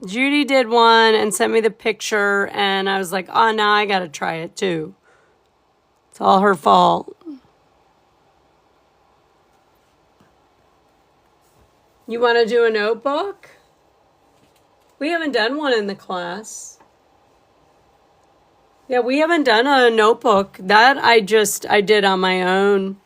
Judy did one and sent me the picture and I was like, oh, now I got to try it too. It's all her fault. You want to do a notebook? We haven't done one in the class. Yeah, we haven't done a notebook. That I did on my own.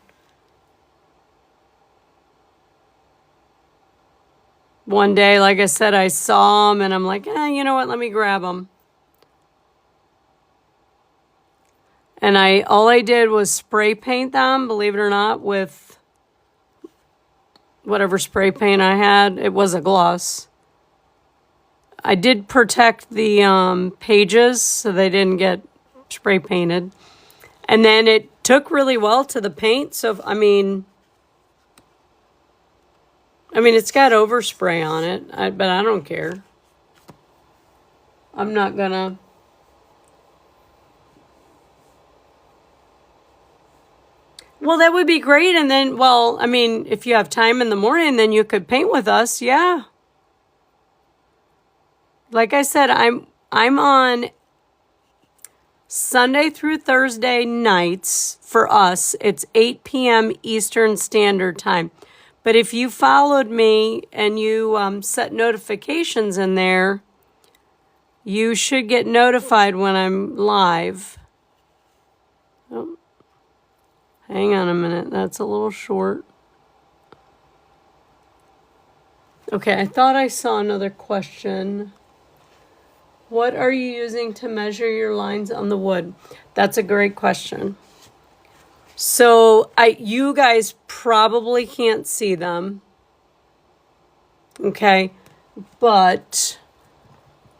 One day, like I said, I saw them and I'm like, you know what? Let me grab them. And all I did was spray paint them, believe it or not, with whatever spray paint I had. It was a gloss. I did protect the pages so they didn't get spray painted. And then it took really well to the paint. So, I mean, it's got overspray on it, but I don't care. I'm not gonna. Well, that would be great. And then, if you have time in the morning, then you could paint with us. Yeah. Like I said, I'm on Sunday through Thursday nights. For us, it's 8 p.m. Eastern Standard Time. But if you followed me and you set notifications in there, you should get notified when I'm live. Oh, hang on a minute. That's a little short. Okay, I thought I saw another question. What are you using to measure your lines on the wood? That's a great question. So you guys probably can't see them. Okay. But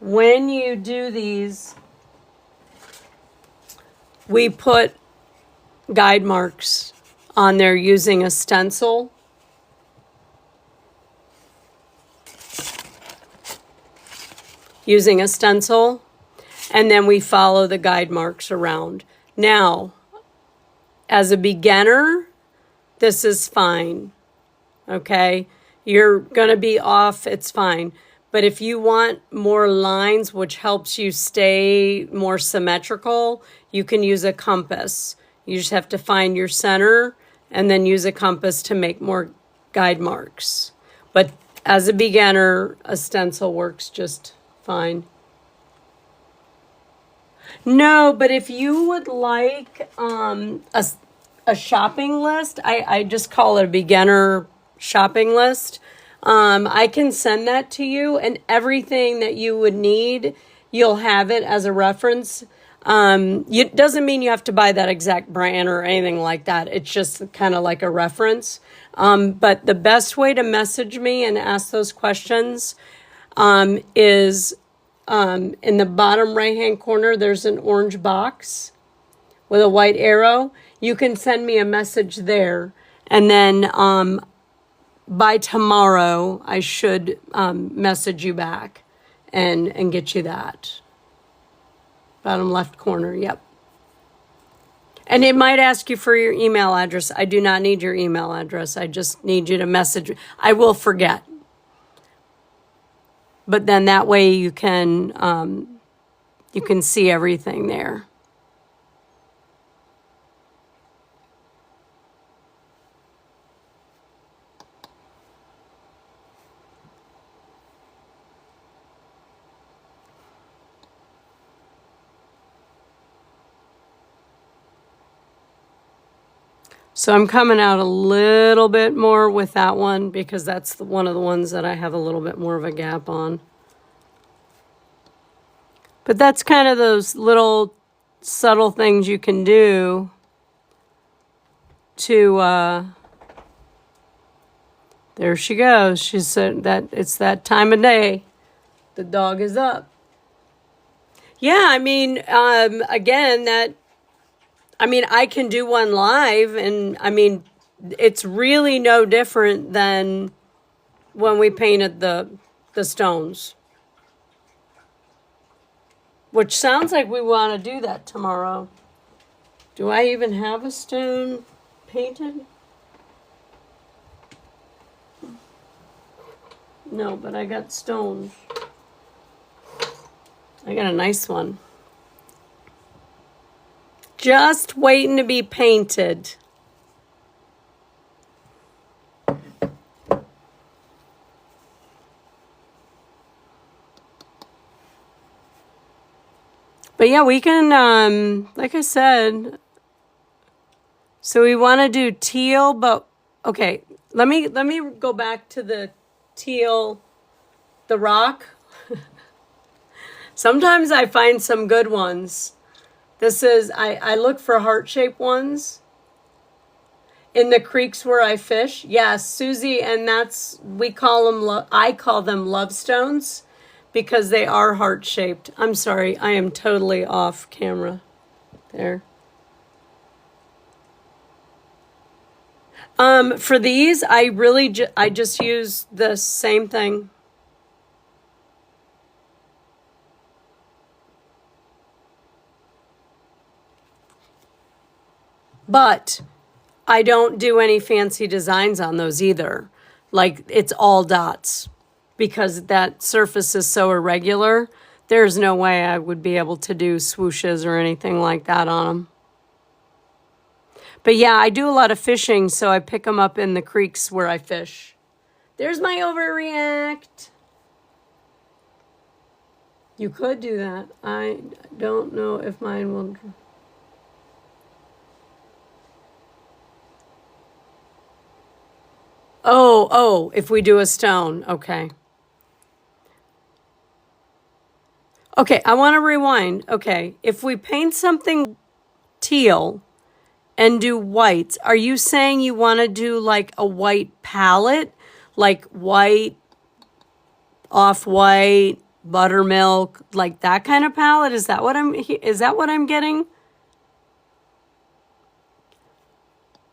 when you do these, we put guide marks on there using a stencil. and then we follow the guide marks around. Now, as a beginner, this is fine, okay? You're going to be off, it's fine. But if you want more lines, which helps you stay more symmetrical, you can use a compass. You just have to find your center and then use a compass to make more guide marks. But as a beginner, a stencil works just fine. No, but if you would like a shopping list, I just call it a beginner shopping list. I can send that to you, and everything that you would need, you'll have it as a reference. It doesn't mean you have to buy that exact brand or anything like that. It's just kind of like a reference. But the best way to message me and ask those questions is in the bottom right-hand corner, there's an orange box with a white arrow. You can send me a message there, and then by tomorrow, I should message you back and get you that. Bottom left corner, yep. And it might ask you for your email address. I do not need your email address. I just need you to message. I will forget. But then that way you can see everything there. So I'm coming out a little bit more with that one because that's one of the ones that I have a little bit more of a gap on. But that's kind of those little subtle things you can do to, there she goes. She said that it's that time of day. The dog is up. Yeah, I mean, again, I can do one live, and I mean, it's really no different than when we painted the stones. Which sounds like we want to do that tomorrow. Do I even have a stone painted? No, but I got stones. I got a nice one. Just waiting to be painted. But yeah, we can, like I said, so we want to do teal, but okay, let me go back to the teal, the rock. Sometimes I find some good ones. This is, I look for heart-shaped ones in the creeks where I fish. Yes, Susie, and I call them love stones because they are heart-shaped. I'm sorry, I am totally off camera there. For these, I just use the same thing. But I don't do any fancy designs on those either. Like, it's all dots because that surface is so irregular. There's no way I would be able to do swooshes or anything like that on them. But yeah, I do a lot of fishing, so I pick them up in the creeks where I fish. There's my overreact. You could do that. I don't know if mine will... Oh, if we do a stone, okay. Okay, I want to rewind. Okay, if we paint something teal and do whites, are you saying you want to do like a white palette? Like white, off-white, buttermilk, like that kind of palette? Is that what I'm getting?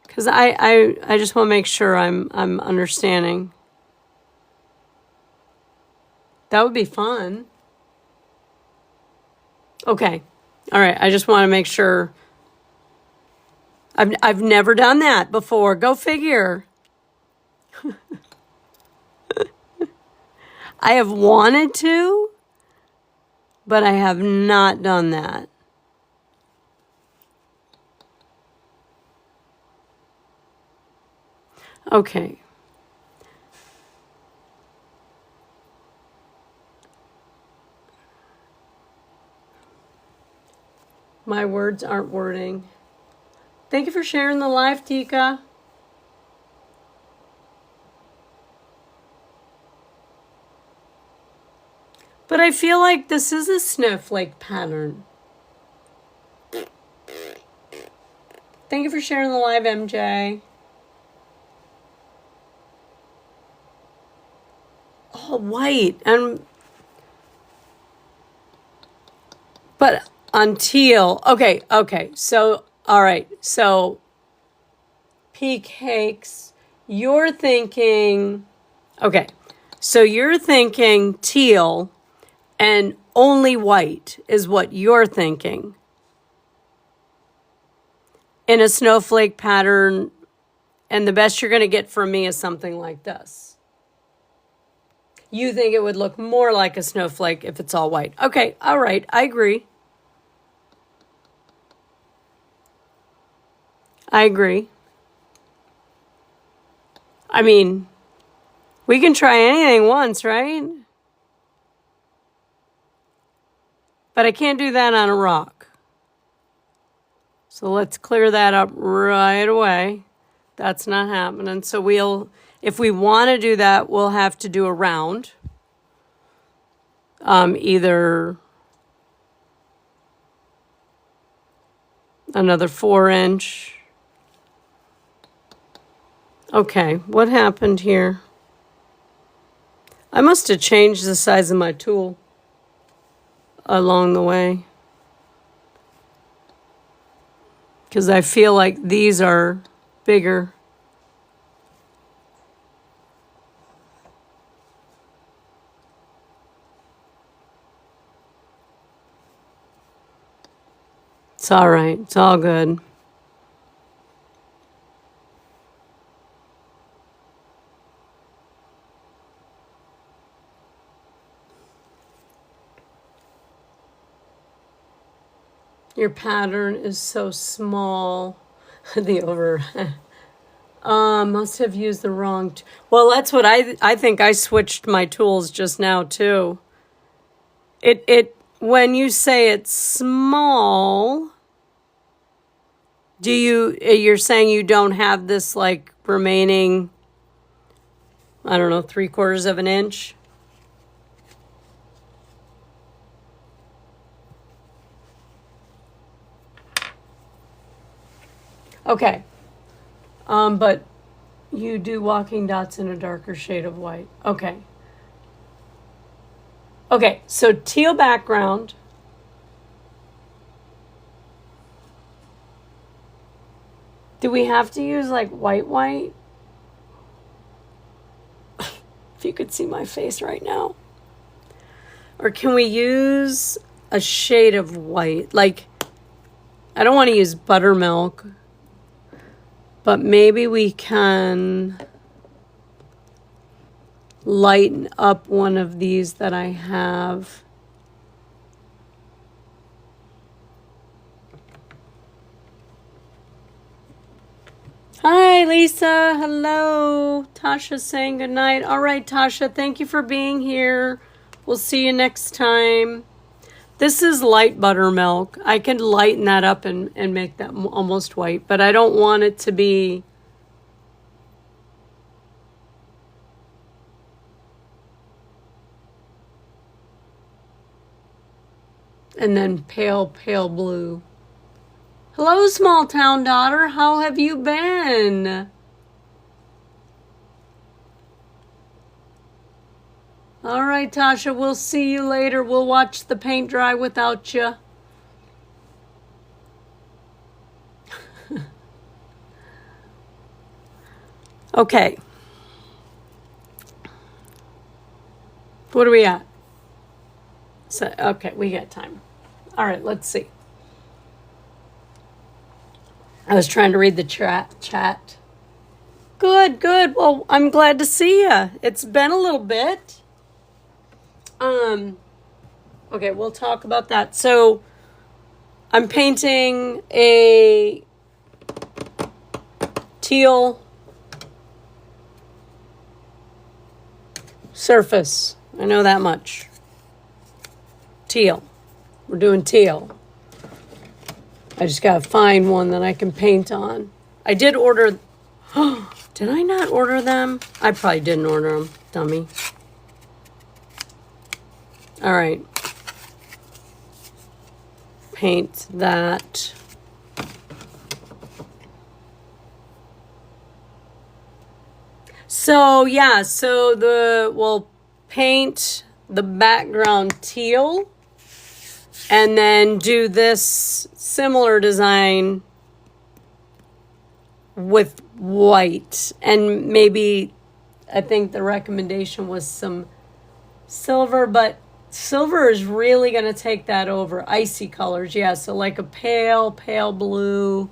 Because I just want to make sure I'm understanding. That would be fun. Okay. All right. I just want to make sure. I've never done that before. Go figure. I have wanted to, but I have not done that. Okay. My words aren't wording. Thank you for sharing the live, Tika. But I feel like this is a snowflake pattern. Thank you for sharing the live, MJ. Oh, white. But on teal. Okay. So, all right. So, peak cakes. You're thinking, okay. So you're thinking teal and only white is what you're thinking. In a snowflake pattern, and the best you're going to get from me is something like this. You think it would look more like a snowflake if it's all white. Okay, all right, I agree. I agree. I mean, we can try anything once, right? But I can't do that on a rock. So let's clear that up right away. That's not happening. So if we want to do that, we'll have to do a round. Either another 4-inch. Okay, what happened here? I must have changed the size of my tool along the way. Because I feel like these are bigger. It's all right. It's all good. Your pattern is so small. The over. Must have used the wrong. Well, that's what I think. I switched my tools just now too. When you say it's small, you're saying you don't have this like remaining, I don't know, 3/4 of an inch? Okay. But you do walking dots in a darker shade of white. Okay. Okay, so teal background. Do we have to use like white? If you could see my face right now. Or can we use a shade of white? Like, I don't want to use buttermilk, but maybe we can lighten up one of these that I have. Hi, Lisa. Hello. Tasha's saying good night. All right, Tasha, thank you for being here. We'll see you next time. This is light buttermilk. I can lighten that up and make that almost white, but I don't want it to be and then pale blue. Hello, small town daughter. How have you been? All right, Tasha, we'll see you later. We'll watch the paint dry without you. Okay. What are we at? So, okay, we got time. All right, let's see. I was trying to read the chat. Good, good. Well, I'm glad to see you. It's been a little bit. Okay, we'll talk about that. So, I'm painting a teal surface. I know that much. Teal. We're doing teal. I just gotta find one that I can paint on. I did order. Did I not order them? I probably didn't order them, dummy. All right. Paint that. So yeah, we'll paint the background teal and then do this similar design with white, and maybe I think the recommendation was some silver, but silver is really going to take that over. Icy colors, yeah, so like a pale blue,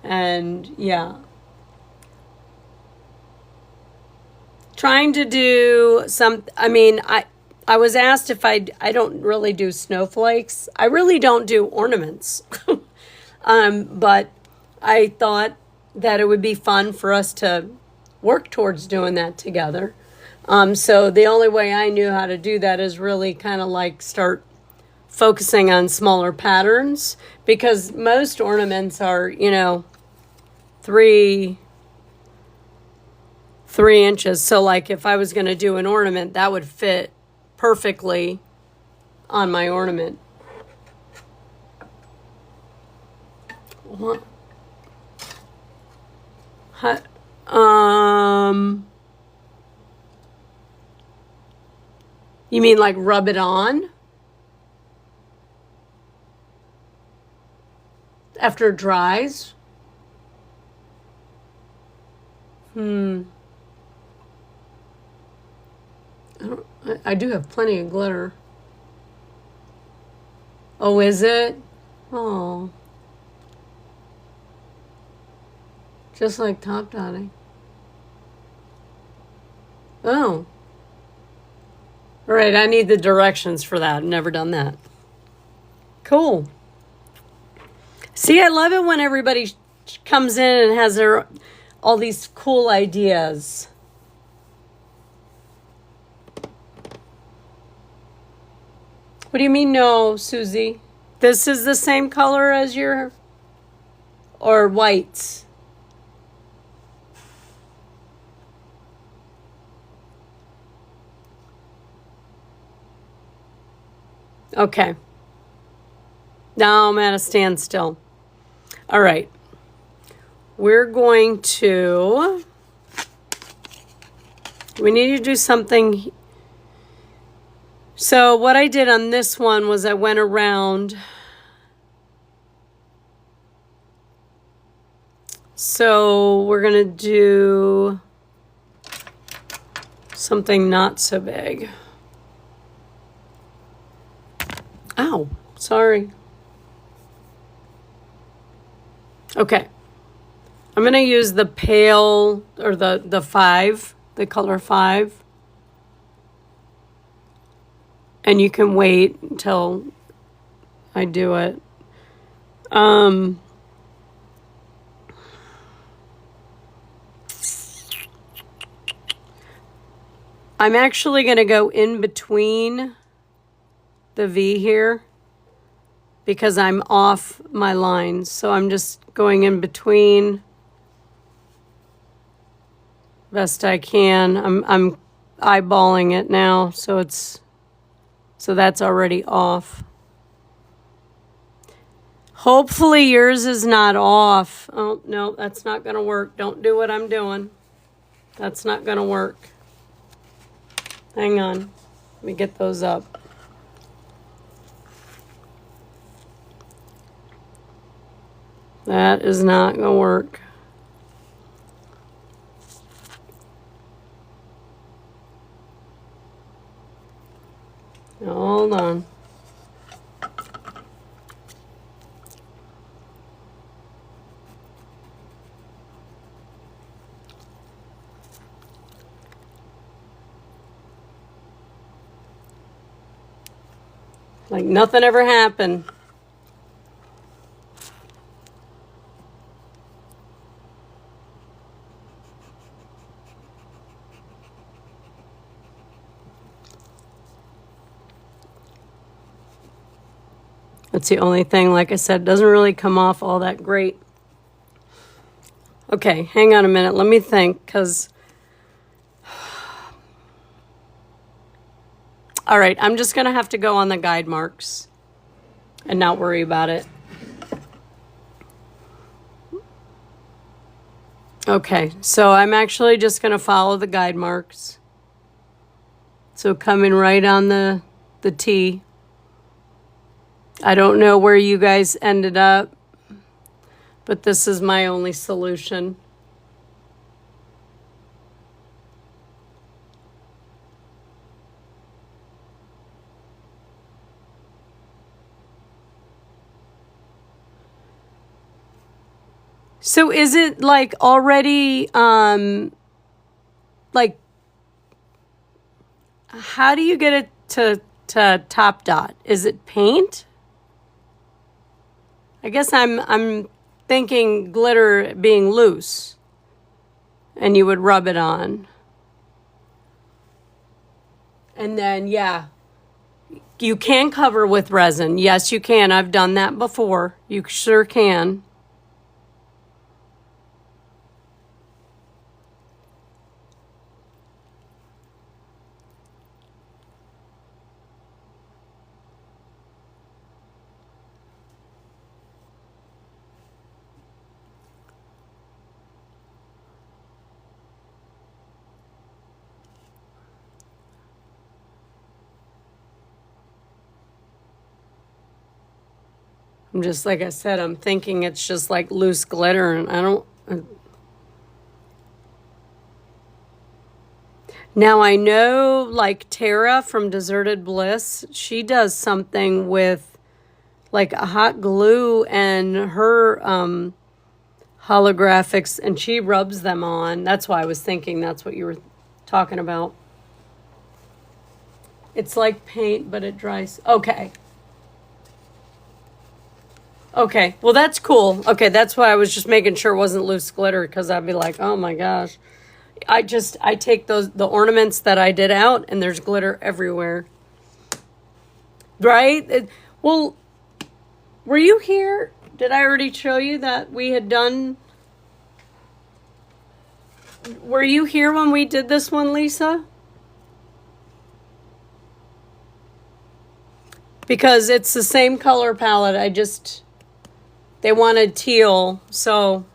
and yeah. Trying to do I was asked if I don't really do snowflakes. I really don't do ornaments. But I thought that it would be fun for us to work towards doing that together. So the only way I knew how to do that is really kind of like start focusing on smaller patterns, because most ornaments are, 3 inches. So like if I was going to do an ornament, that would fit perfectly on my ornament. What? You mean like rub it on after it dries? I do have plenty of glitter. Oh, is it? Oh. Just like top dotting. Oh. All right, I need the directions for that. I've never done that. Cool. See, I love it when everybody comes in and has all these cool ideas. What do you mean no, Susie? This is the same color as your, or whites? Okay. Now I'm at a standstill. All right. We're going to, we need to do something. So what I did on this one was I went around. So we're going to do something not so big. Ow, sorry. Okay. I'm going to use the pale, or the 5, the color 5. And you can wait until I do it. I'm actually going to go in between the V here because I'm off my lines. So I'm just going in between best I can. I'm eyeballing it now, so that's already off. Hopefully yours is not off. Oh, no, that's not going to work. Don't do what I'm doing. That's not going to work. Hang on. Let me get those up. That is not going to work. Hold on. Like nothing ever happened. That's the only thing, like I said, doesn't really come off all that great. Okay, hang on a minute. Let me think, because... All right, I'm just going to have to go on the guide marks and not worry about it. Okay, so I'm actually just going to follow the guide marks. So coming right on the T. I don't know where you guys ended up, but this is my only solution. So is it like already, like, how do you get it to top dot? Is it paint? I guess I'm thinking glitter being loose and you would rub it on. And then, yeah, you can cover with resin. Yes, you can. I've done that before. You sure can. I'm just, like I said, I'm thinking it's just like loose glitter, and I don't... Now, I know, like, Tara from Deserted Bliss, she does something with, like, a hot glue and her holographics, and she rubs them on. That's why I was thinking that's what you were talking about. It's like paint, but it dries. Okay. Okay, well, that's cool. Okay, that's why I was just making sure it wasn't loose glitter, because I'd be like, oh my gosh. I take the ornaments that I did out, and there's glitter everywhere. Right? Well, were you here? Did I already show you that we had done... Were you here when we did this one, Lisa? Because it's the same color palette. They wanted teal, so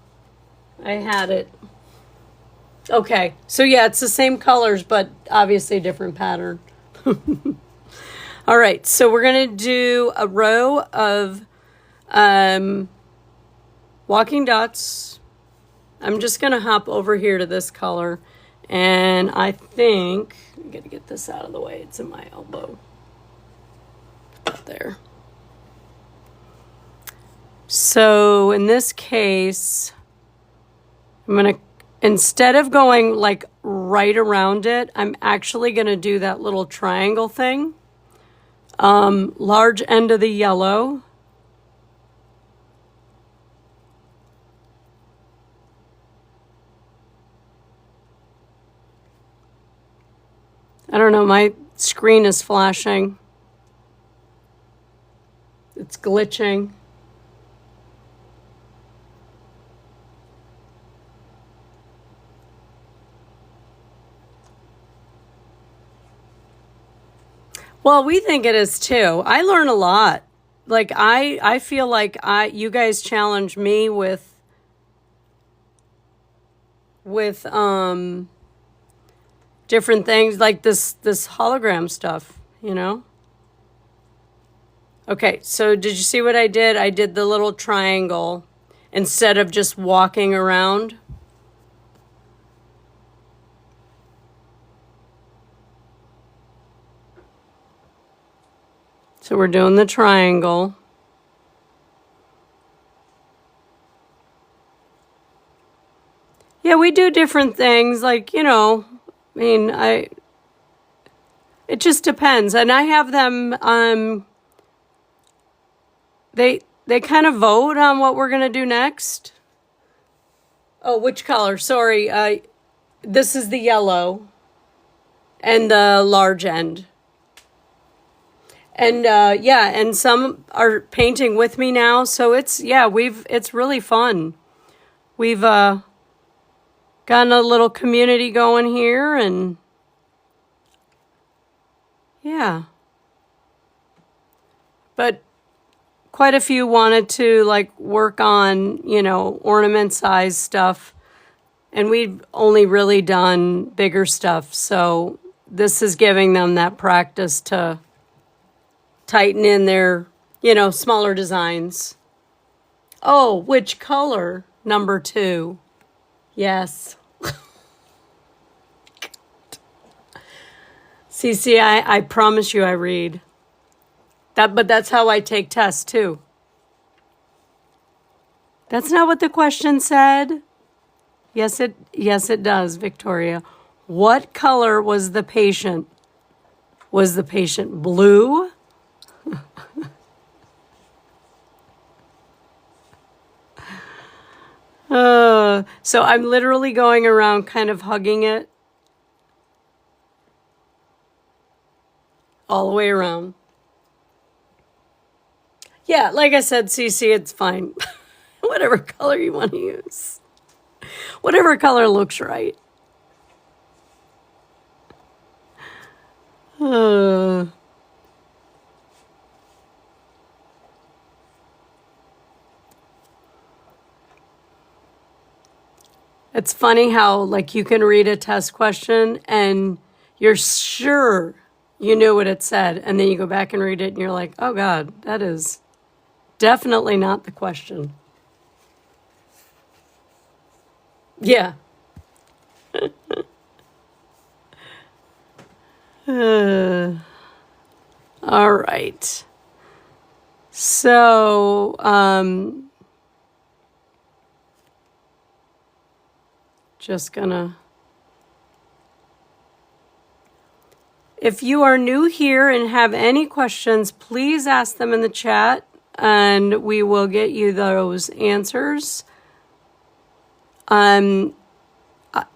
I had it. Okay, so yeah, it's the same colors, but obviously a different pattern. All right, so we're going to do a row of walking dots. I'm just going to hop over here to this color, and I think I'm going to get this out of the way. It's in my elbow. Put that there. So in this case, I'm going to, instead of going like right around it, I'm actually going to do that little triangle thing. Large end of the yellow. I don't know, my screen is flashing. It's glitching. Well, we think it is too. I learn a lot. Like I feel like you guys challenge me with different things like this hologram stuff, you know? Okay, so did you see what I did? I did the little triangle instead of just walking around. So we're doing the triangle. Yeah, we do different things, like, you know, I mean, it just depends. And I have them they kind of vote on what we're gonna do next. Oh, which color? Sorry, this is the yellow and the large end. And yeah, and some are painting with me now, so it's really fun. We've gotten a little community going here, and yeah. But quite a few wanted to like work on, ornament size stuff. And we've only really done bigger stuff. So this is giving them that practice to tighten in their, smaller designs. Oh, which color? Number 2. Yes. CC, I promise you I read. But that's how I take tests too. That's not what the question said. Yes, it does, Victoria. What color was the patient? Was the patient blue? So I'm literally going around kind of hugging it all the way around. Yeah, like I said, Cece, it's fine. Whatever color you want to use. Whatever color looks right. It's funny how, like, you can read a test question and you're sure you knew what it said, and then you go back and read it and you're like, oh God, that is definitely not the question. Yeah. All right. So, just gonna... If you are new here and have any questions, please ask them in the chat and we will get you those answers.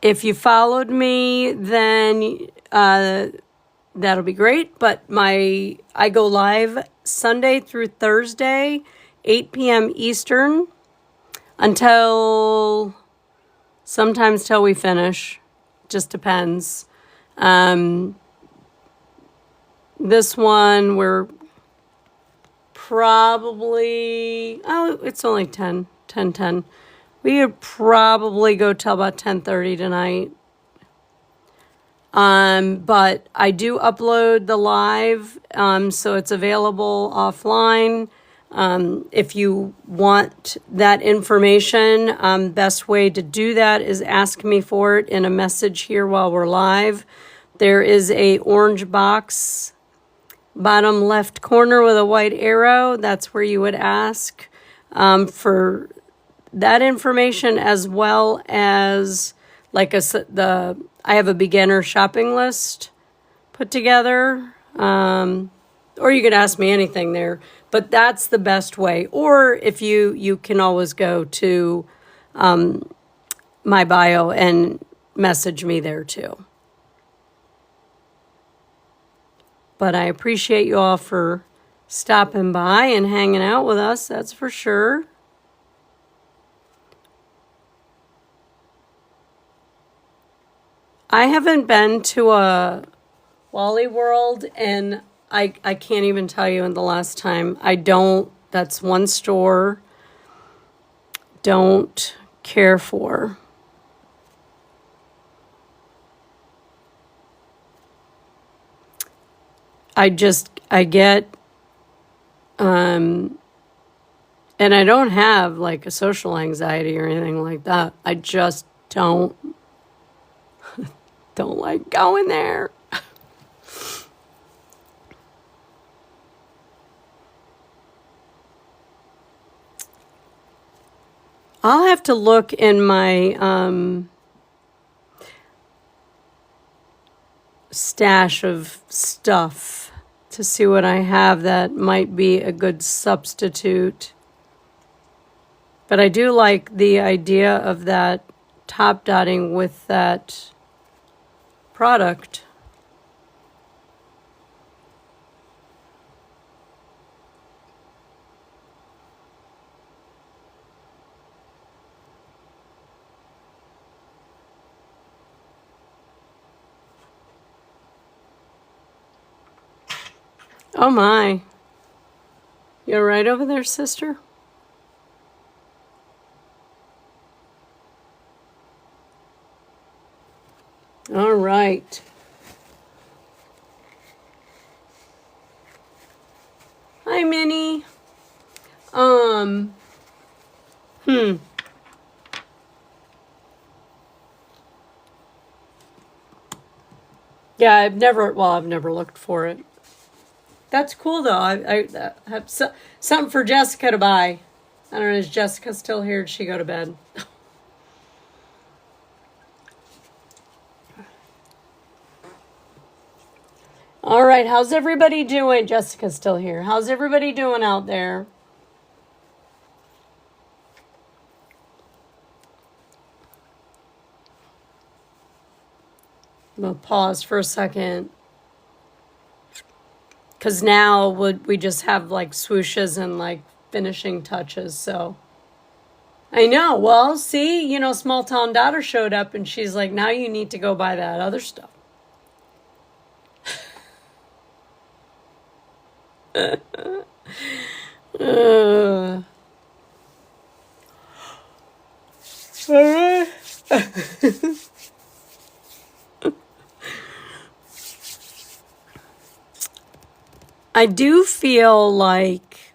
If you followed me, then that'll be great. But I go live Sunday through Thursday, 8 p.m. Eastern, sometimes till we finish. Just depends. This one, we're probably, it's only 10. We would probably go till about 10:30 tonight. But I do upload the live, so it's available offline. If you want that information, best way to do that is ask me for it in a message here while we're live. There is a orange box, bottom left corner with a white arrow. That's where you would ask for that information, as well as I have a beginner shopping list put together, or you could ask me anything there, but that's the best way. Or if you can always go to my bio and message me there too. But I appreciate you all for stopping by and hanging out with us, that's for sure. I haven't been to a Wally World, and I can't even tell you in the last time. That's one store, don't care for. I get, and I don't have like a social anxiety or anything like that. I just don't like going there. I'll have to look in my stash of stuff, to see what I have that might be a good substitute. But I do like the idea of that top dotting with that product. Oh my. You all right over there, sister? All right. Hi, Minnie. Yeah, I've never looked for it. That's cool though. I have something for Jessica to buy. I don't know, is Jessica still here? Did she go to bed? All right, how's everybody doing? Jessica's still here. How's everybody doing out there? I'm gonna pause for a second. Because now we just have like swooshes and like finishing touches, so. I know, well, see, small town daughter showed up and she's like, now you need to go buy that other stuff. All right. I do feel like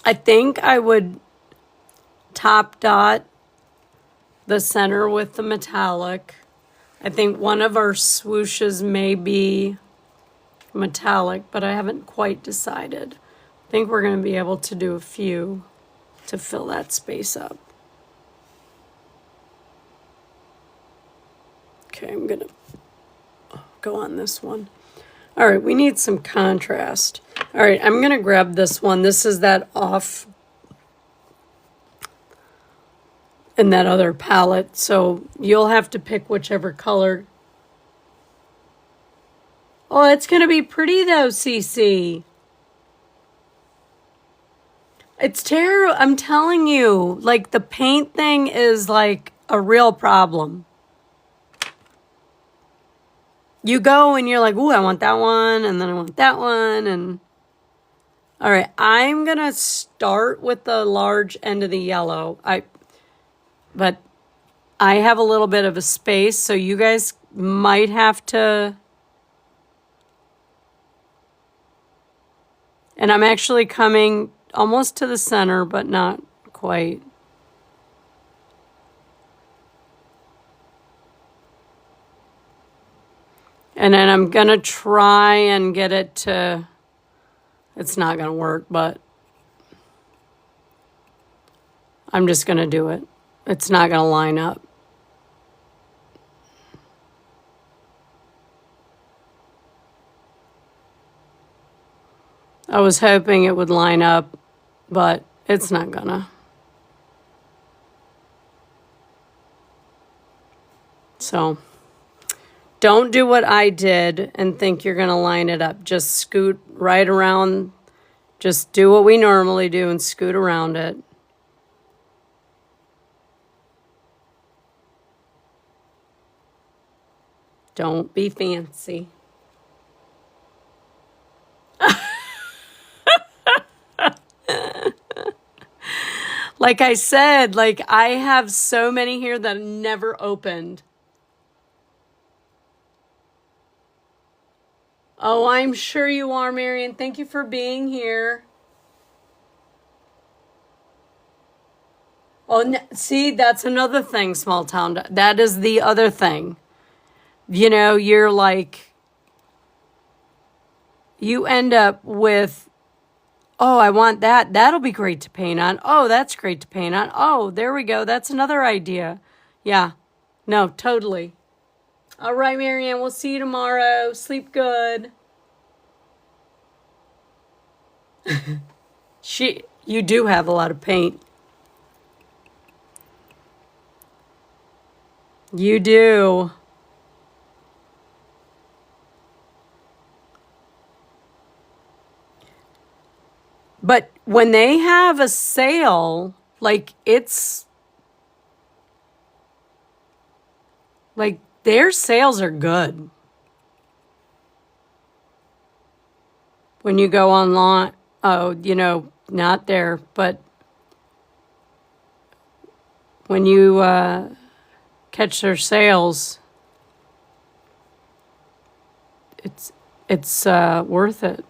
I think I would top dot the center with the metallic. I think one of our swooshes may be metallic, but I haven't quite decided. I think we're going to be able to do a few to fill that space up. Okay, I'm going to go on this one. All right, we need some contrast. All right, I'm going to grab this one. This is that off in that other palette. So you'll have to pick whichever color. Oh, it's going to be pretty though, Cece. It's terrible. I'm telling you, like the paint thing is like a real problem. You go and you're like, ooh, I want that one, and then I want that one, and... All right, I'm going to start with the large end of the yellow. But I have a little bit of a space, so you guys might have to... And I'm actually coming almost to the center, but not quite. And then I'm going to try and get it to... It's not going to work, but I'm just going to do it. It's not going to line up. I was hoping it would line up, but it's not gonna. So don't do what I did and think you're gonna line it up. Just scoot right around. Just do what we normally do and scoot around it. Don't be fancy. Like I said, like I have so many here that never opened. Oh, I'm sure you are, Marion. Thank you for being here. Oh, see, that's another thing, small town. That is the other thing. You're like, you end up with, oh, I want that. That'll be great to paint on. Oh, that's great to paint on. Oh, there we go. That's another idea. Yeah. No, totally. All right, Marianne, we'll see you tomorrow. Sleep good. You do have a lot of paint. You do. But when they have a sale, like their sales are good. When you go online, not there, but when you catch their sales, it's worth it.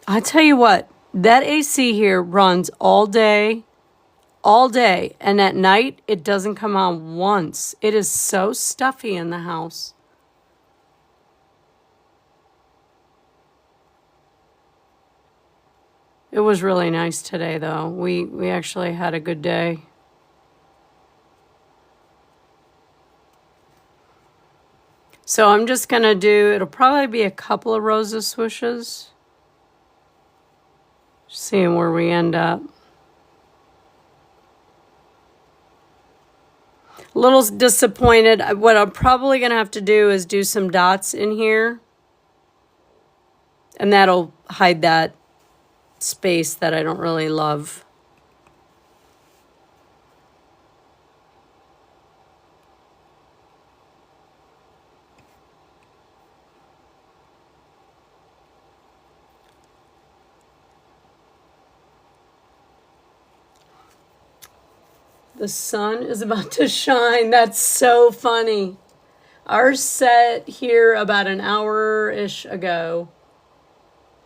I tell you what, that AC here runs all day, and at night it doesn't come on once. It is so stuffy in the house. It was really nice today, though. We actually had a good day. So I'm just going to do, it'll probably be a couple of rows of swooshes. Seeing where we end up. A little disappointed. What I'm probably going to have to do is do some dots in here. And that'll hide that space that I don't really love. The sun is about to shine. That's so funny. Ours set here about an hour-ish ago.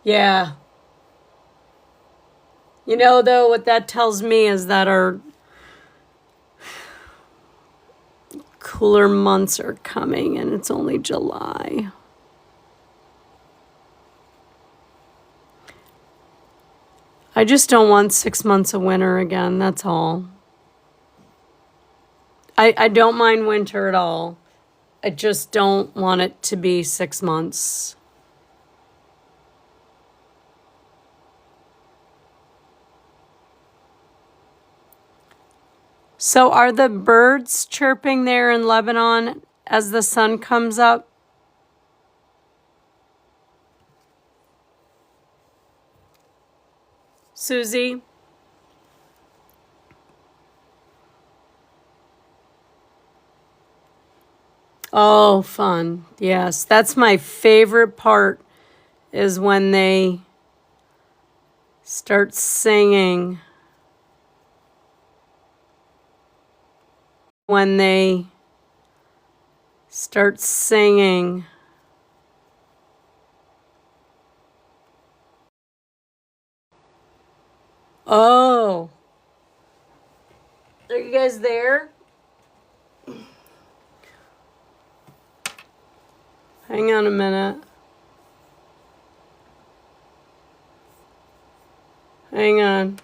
Yeah. You know, though, what that tells me is that our cooler months are coming and it's only July. I just don't want 6 months of winter again, that's all. I don't mind winter at all. I just don't want it to be 6 months. So are the birds chirping there in Lebanon as the sun comes up? Susie? Oh, fun. Yes, that's my favorite part is when they start singing. When they start singing. Oh. Are you guys there? Hang on a minute. Hang on.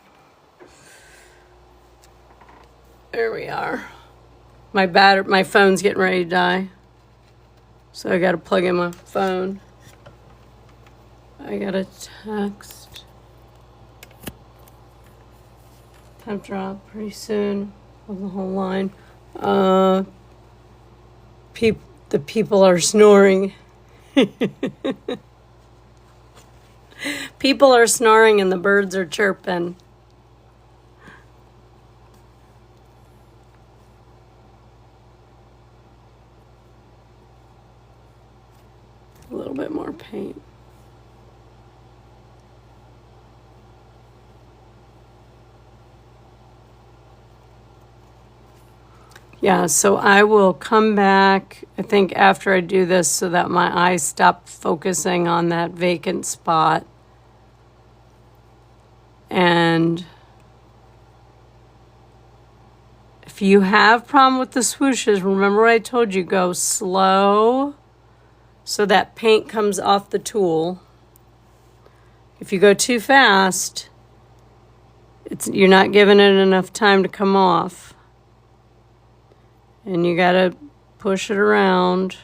There we are. My phone's getting ready to die. So I gotta plug in my phone. I got a text. Time drop pretty soon of the whole line. The people are snoring. People are snoring and the birds are chirping. A little bit more paint. Yeah, so I will come back, I think, after I do this so that my eyes stop focusing on that vacant spot. And if you have problem with the swooshes, remember what I told you, go slow so that paint comes off the tool. If you go too fast, you're not giving it enough time to come off. And you got to push it around.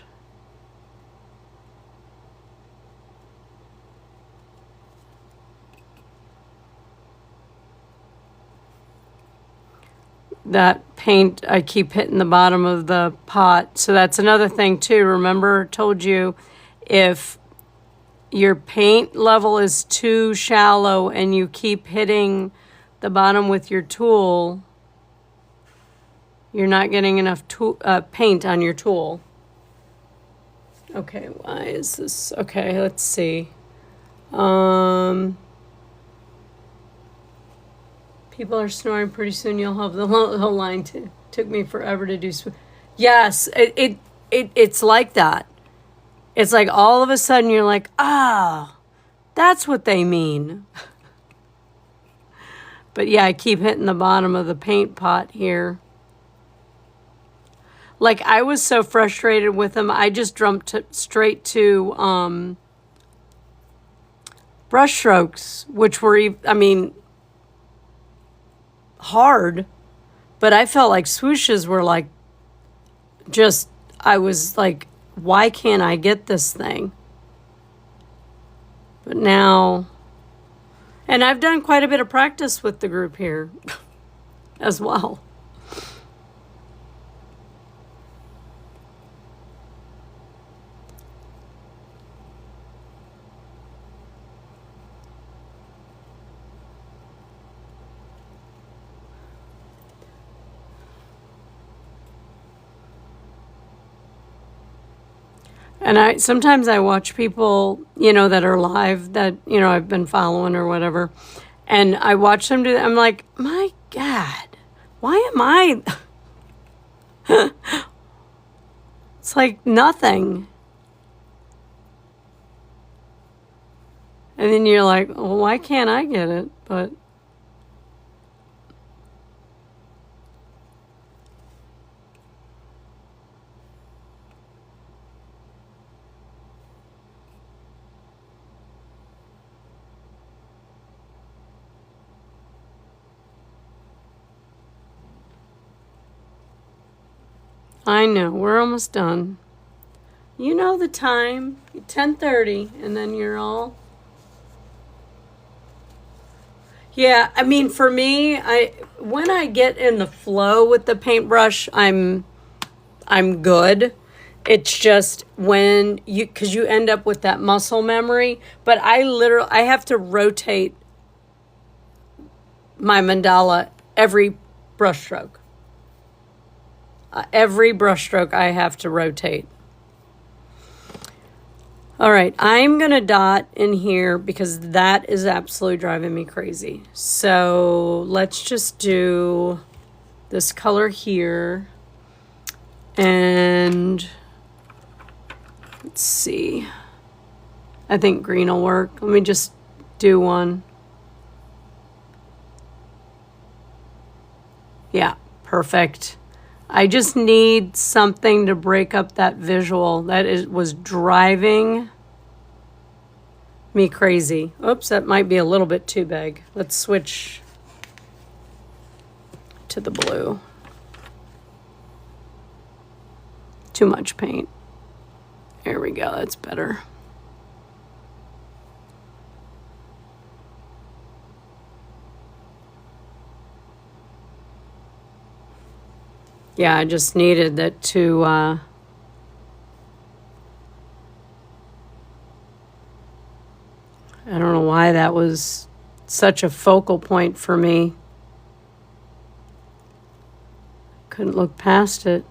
That paint, I keep hitting the bottom of the pot. So that's another thing too. Remember, I told you, if your paint level is too shallow and you keep hitting the bottom with your tool, you're not getting enough paint on your tool. Okay, why is this? Okay, let's see. People are snoring. Pretty soon you'll have the whole line. Took me forever to do. Yes, it's like that. It's like all of a sudden you're like, ah, that's what they mean. But yeah, I keep hitting the bottom of the paint pot here. Like, I was so frustrated with them, I just jumped straight to brush strokes, which were, I mean, hard, but I felt like swooshes were like, just, I was like, why can't I get this thing? But now, and I've done quite a bit of practice with the group here as well. And sometimes I watch people, you know, that are live that, you know, I've been following or whatever. And I watch them do that. I'm like, my God, why am I? It's like nothing. And then you're like, well, why can't I get it? But I know, we're almost done. You know the time, 10:30, and then you're all... Yeah, I mean, for me, when I get in the flow with the paintbrush, I'm good. It's just when because you end up with that muscle memory. But I have to rotate my mandala every brushstroke. Every brushstroke I have to rotate. All right, I'm going to dot in here because that is absolutely driving me crazy. So let's just do this color here. And let's see. I think green will work. Let me just do one. Yeah, perfect. I just need something to break up that visual. That was driving me crazy. Oops, that might be a little bit too big. Let's switch to the blue. Too much paint. There we go, that's better. Yeah, I just needed that to, I don't know why that was such a focal point for me. Couldn't look past it.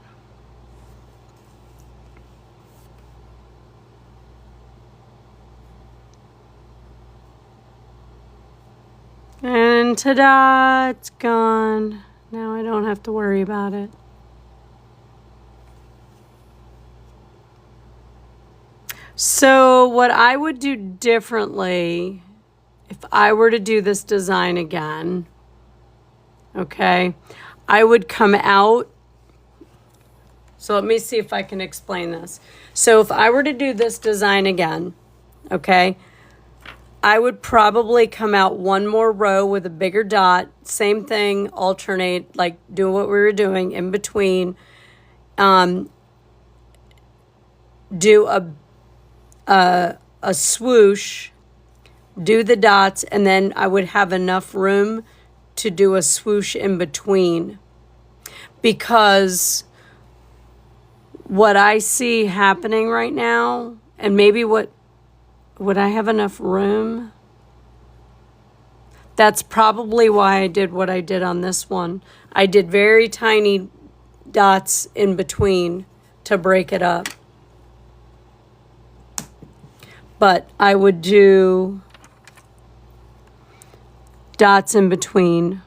And ta-da, it's gone. Now I don't have to worry about it. So what I would do differently if I were to do this design again, okay, I would come out. So let me see if I can explain this. So if I were to do this design again, okay, I would probably come out one more row with a bigger dot, same thing, alternate, like do what we were doing in between. do a swoosh, do the dots, and then I would have enough room to do a swoosh in between. Because what I see happening right now, and maybe would I have enough room? That's probably why I did what I did on this one. I did very tiny dots in between to break it up. But I would do dots in between.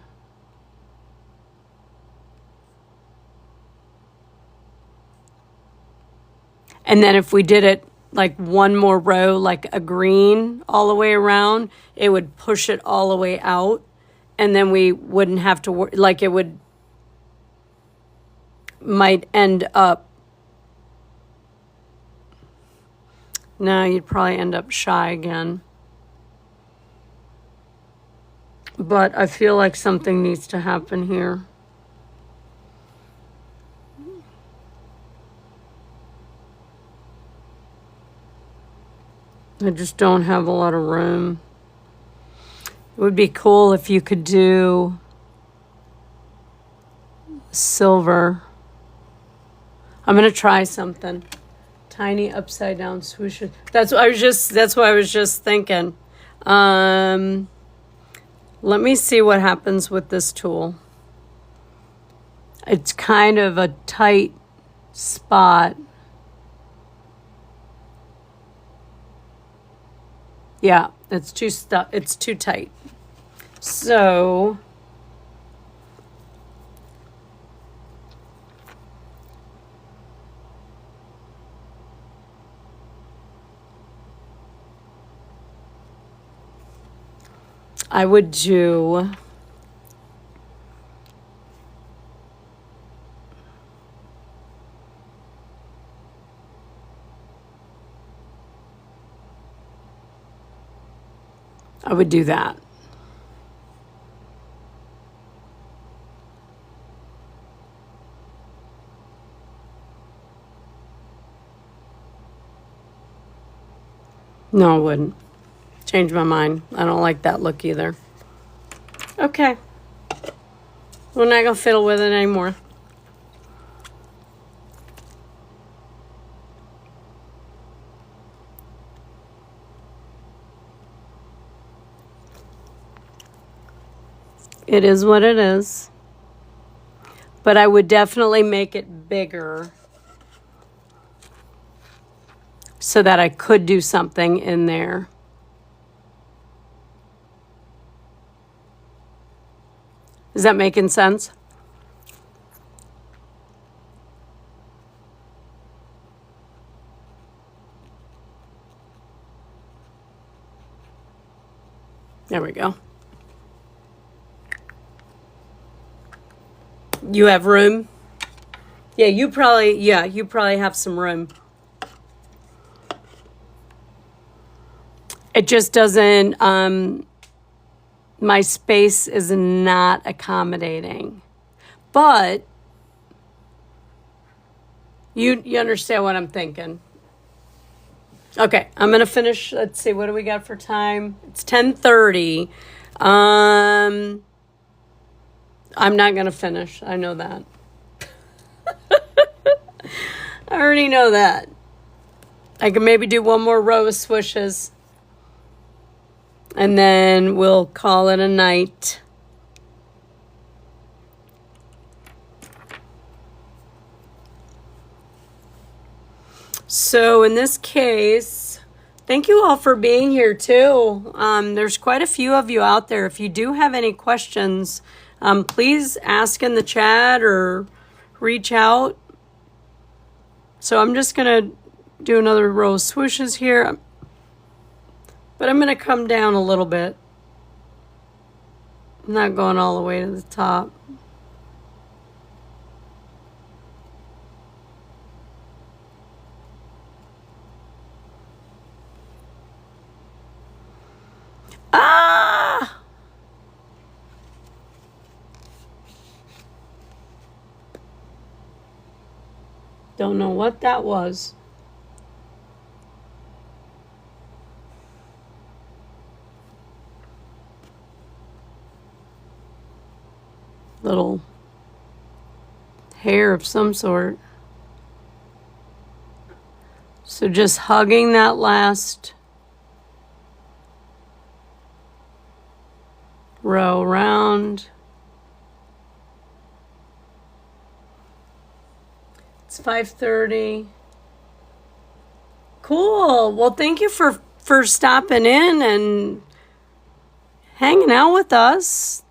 And then if we did it like one more row, like a green all the way around, it would push it all the way out. And then we wouldn't have to work, like it would, might end up, no, you'd probably end up shy again. But I feel like something needs to happen here. I just don't have a lot of room. It would be cool if you could do silver. I'm gonna try something. Tiny upside down swooshes. That's what I was just thinking. Let me see what happens with this tool. It's kind of a tight spot. Yeah, it's too tight. So I would do that. No, I wouldn't. Change my mind. I don't like that look either. Okay. We're not going to fiddle with it anymore. It is what it is. But I would definitely make it bigger so that I could do something in there. Is that making sense? There we go. You have room? Yeah, you probably have some room. It just doesn't, my space is not accommodating. But you understand what I'm thinking. Okay, I'm going to finish. Let's see, what do we got for time? It's 10:30. I'm not going to finish. I know that. I already know that. I can maybe do one more row of swooshes. And then we'll call it a night. So in this case, thank you all for being here too. There's quite a few of you out there. If you do have any questions, please ask in the chat or reach out. So I'm just going to do another row of swooshes here. But I'm going to come down a little bit. I'm not going all the way to the top. Ah! Don't know what that was. Little hair of some sort. So just hugging that last row around. It's 5:30. Cool. Well, thank you for stopping in and hanging out with us.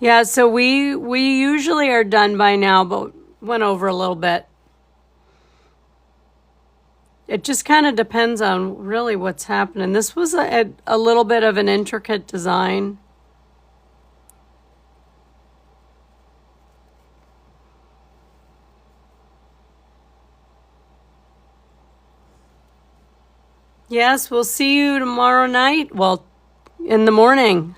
Yeah, so we usually are done by now, but went over a little bit. It just kind of depends on really what's happening. This was a little bit of an intricate design. Yes, we'll see you tomorrow night. Well, in the morning.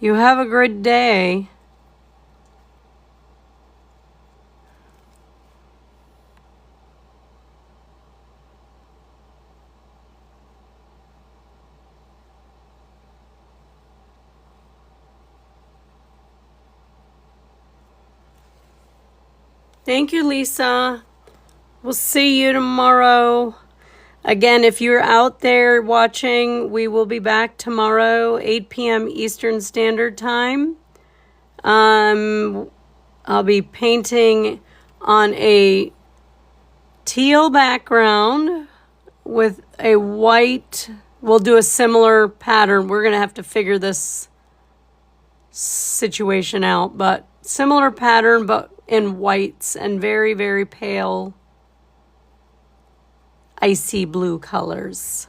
You have a good day. Thank you, Lisa. We'll see you tomorrow. Again, if you're out there watching, we will be back tomorrow, 8 p.m. Eastern Standard Time. I'll be painting on a teal background with a white. We'll do a similar pattern. We're going to have to figure this situation out, but similar pattern, but in whites and very, very pale icy blue colors.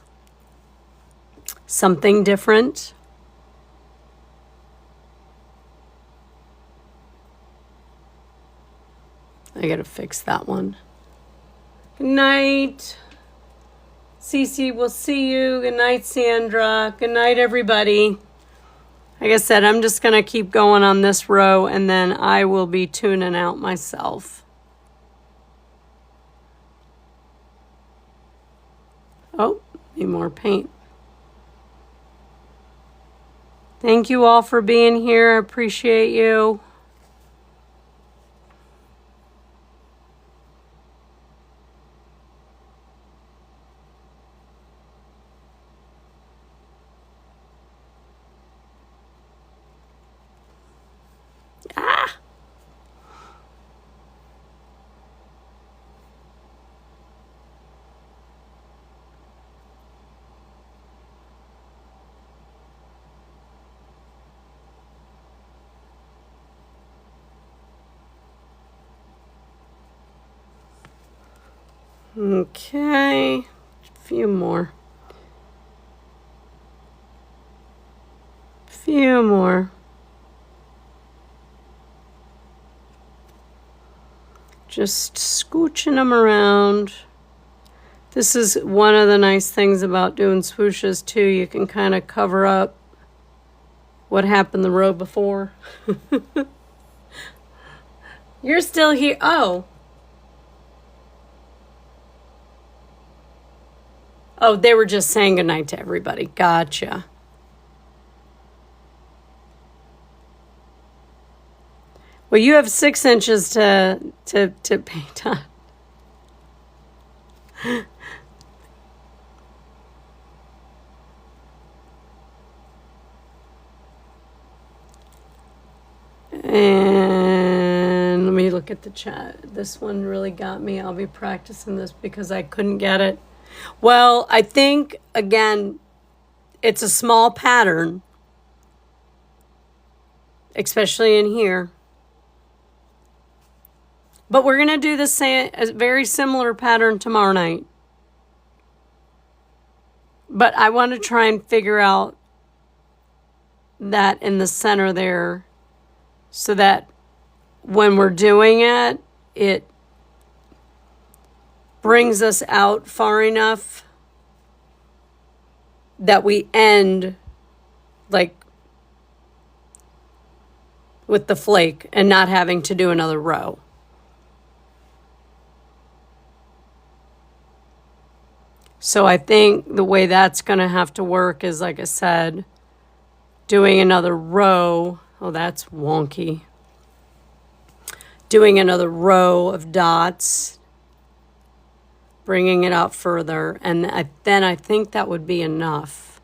Something different. I gotta fix that one. Good night. Cece, we'll see you. Good night, Sandra. Good night, everybody. Like I said, I'm just going to keep going on this row, and then I will be tuning out myself. Oh, need more paint. Thank you all for being here. I appreciate you. Okay, a few more. Few more. Just scooching them around. This is one of the nice things about doing swooshes too. You can kind of cover up what happened the row before. You're still here. Oh, they were just saying goodnight to everybody. Gotcha. Well, you have 6 inches to paint on. And let me look at the chat. This one really got me. I'll be practicing this because I couldn't get it. Well, I think, again, it's a small pattern, especially in here. But we're going to do the same, a very similar pattern tomorrow night. But I want to try and figure out that in the center there so that when we're doing it, it brings us out far enough that we end like with the flake and not having to do another row. So I think the way that's going to have to work is, like I said, doing another row. Oh, that's wonky. Doing another row of dots, bringing it out further, and then I think that would be enough.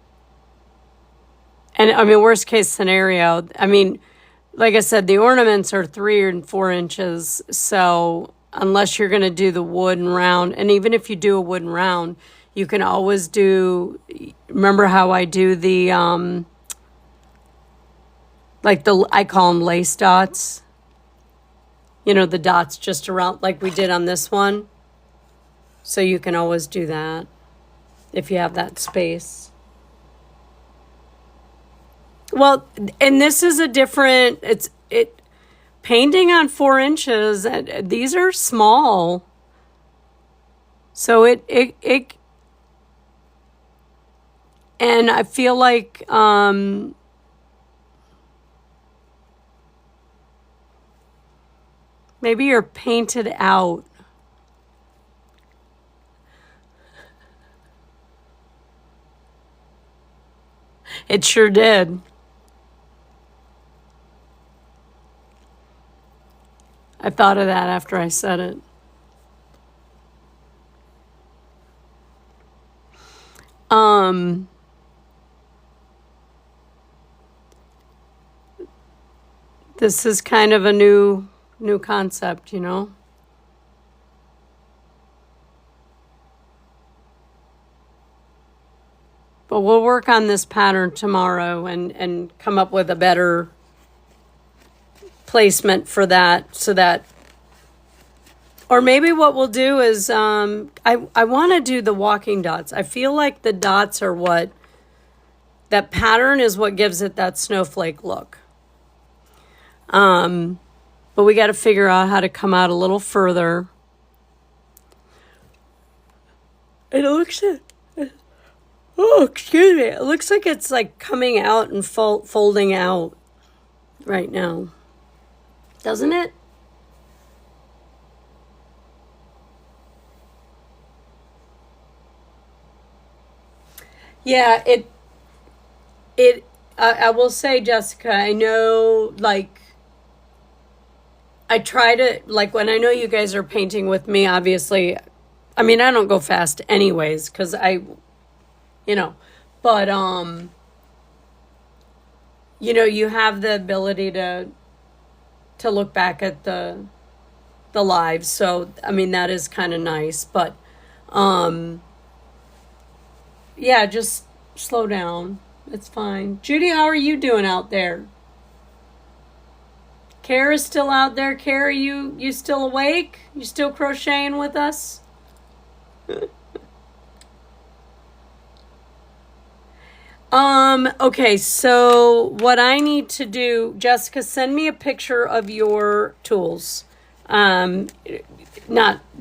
And I mean, worst case scenario, I mean, like I said, the ornaments are 3 and 4 inches. So unless you're going to do the wooden round, and even if you do a wooden round, you can always do, remember how I do the, I call them lace dots. You know, the dots just around, like we did on this one. So you can always do that if you have that space. Well, and this is a different, painting on 4 inches, these are small. So it and I feel like, maybe you're painted out. It sure did. I thought of that after I said it. This is kind of a new concept, you know? But we'll work on this pattern tomorrow and come up with a better placement for that, so that, or maybe what we'll do is, I want to do the walking dots. I feel like the dots are what, that pattern is what gives it that snowflake look. But we got to figure out how to come out a little further. And it looks excuse me. It looks like it's like coming out and folding out right now. Doesn't it? Yeah, I will say, Jessica, I know, like, I try to, like, when I know you guys are painting with me, obviously, I mean, I don't go fast anyways, because but, you have the ability to look back at the lives. So, I mean, that is kind of nice, but, yeah, just slow down. It's fine. Judy, how are you doing out there? Kara's still out there. Kara, you still awake? You still crocheting with us? Okay, so what I need to do, Jessica, send me a picture of your tools. Not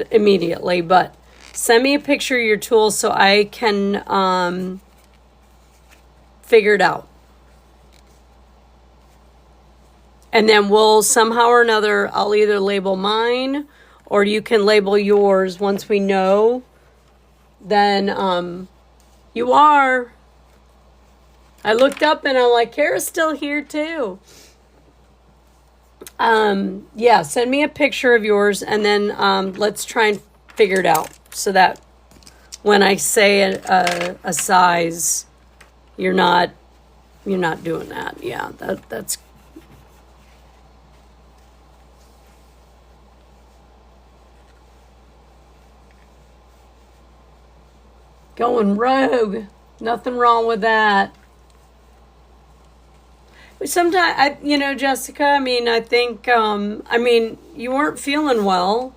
immediately, but send me a picture of your tools so I can figure it out. And then we'll somehow or another, I'll either label mine or you can label yours once we know. Then you are. I looked up and I'm like, Kara's still here too. Yeah, send me a picture of yours and then let's try and figure it out so that when I say a size, you're not doing that. Yeah, that's going rogue. Nothing wrong with that. Sometimes, Jessica, I mean, I think, you weren't feeling well.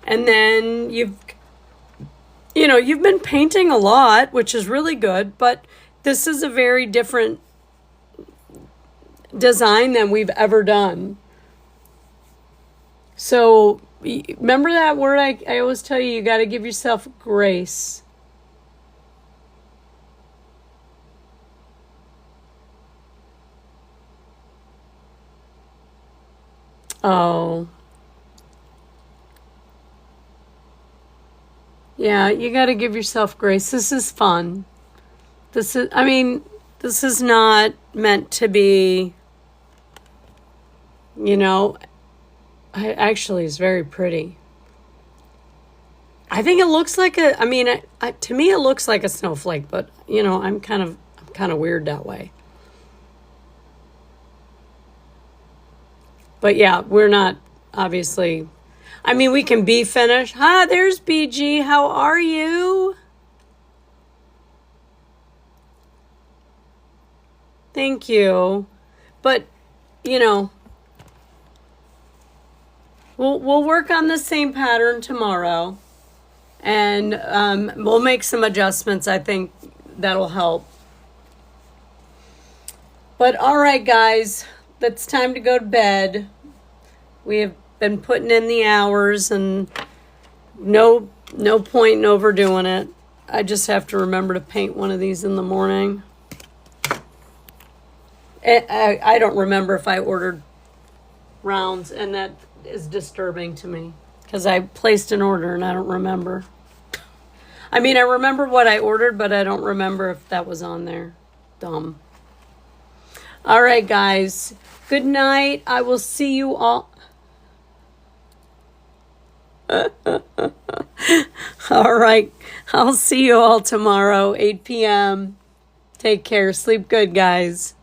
And then you've been painting a lot, which is really good. But this is a very different design than we've ever done. So remember that word I always tell you, you got to give yourself grace. Oh. Yeah, you got to give yourself grace. This is fun. This is not meant to be, actually it's very pretty. I think it looks like to me it looks like a snowflake, but I'm kind of weird that way. But yeah, we're not obviously. We can be finished. Hi, there's BG. How are you? Thank you. But, we'll work on the same pattern tomorrow. And we'll make some adjustments. I think that'll help. But all right, guys, it's time to go to bed. We have been putting in the hours, and no point in overdoing it. I just have to remember to paint one of these in the morning. I don't remember if I ordered rounds, and that is disturbing to me because I placed an order and I don't remember. I remember what I ordered, but I don't remember if that was on there. Dumb. All right, guys. Good night. I will see you all. All right. I'll see you all tomorrow, 8 p.m. Take care. Sleep good, guys.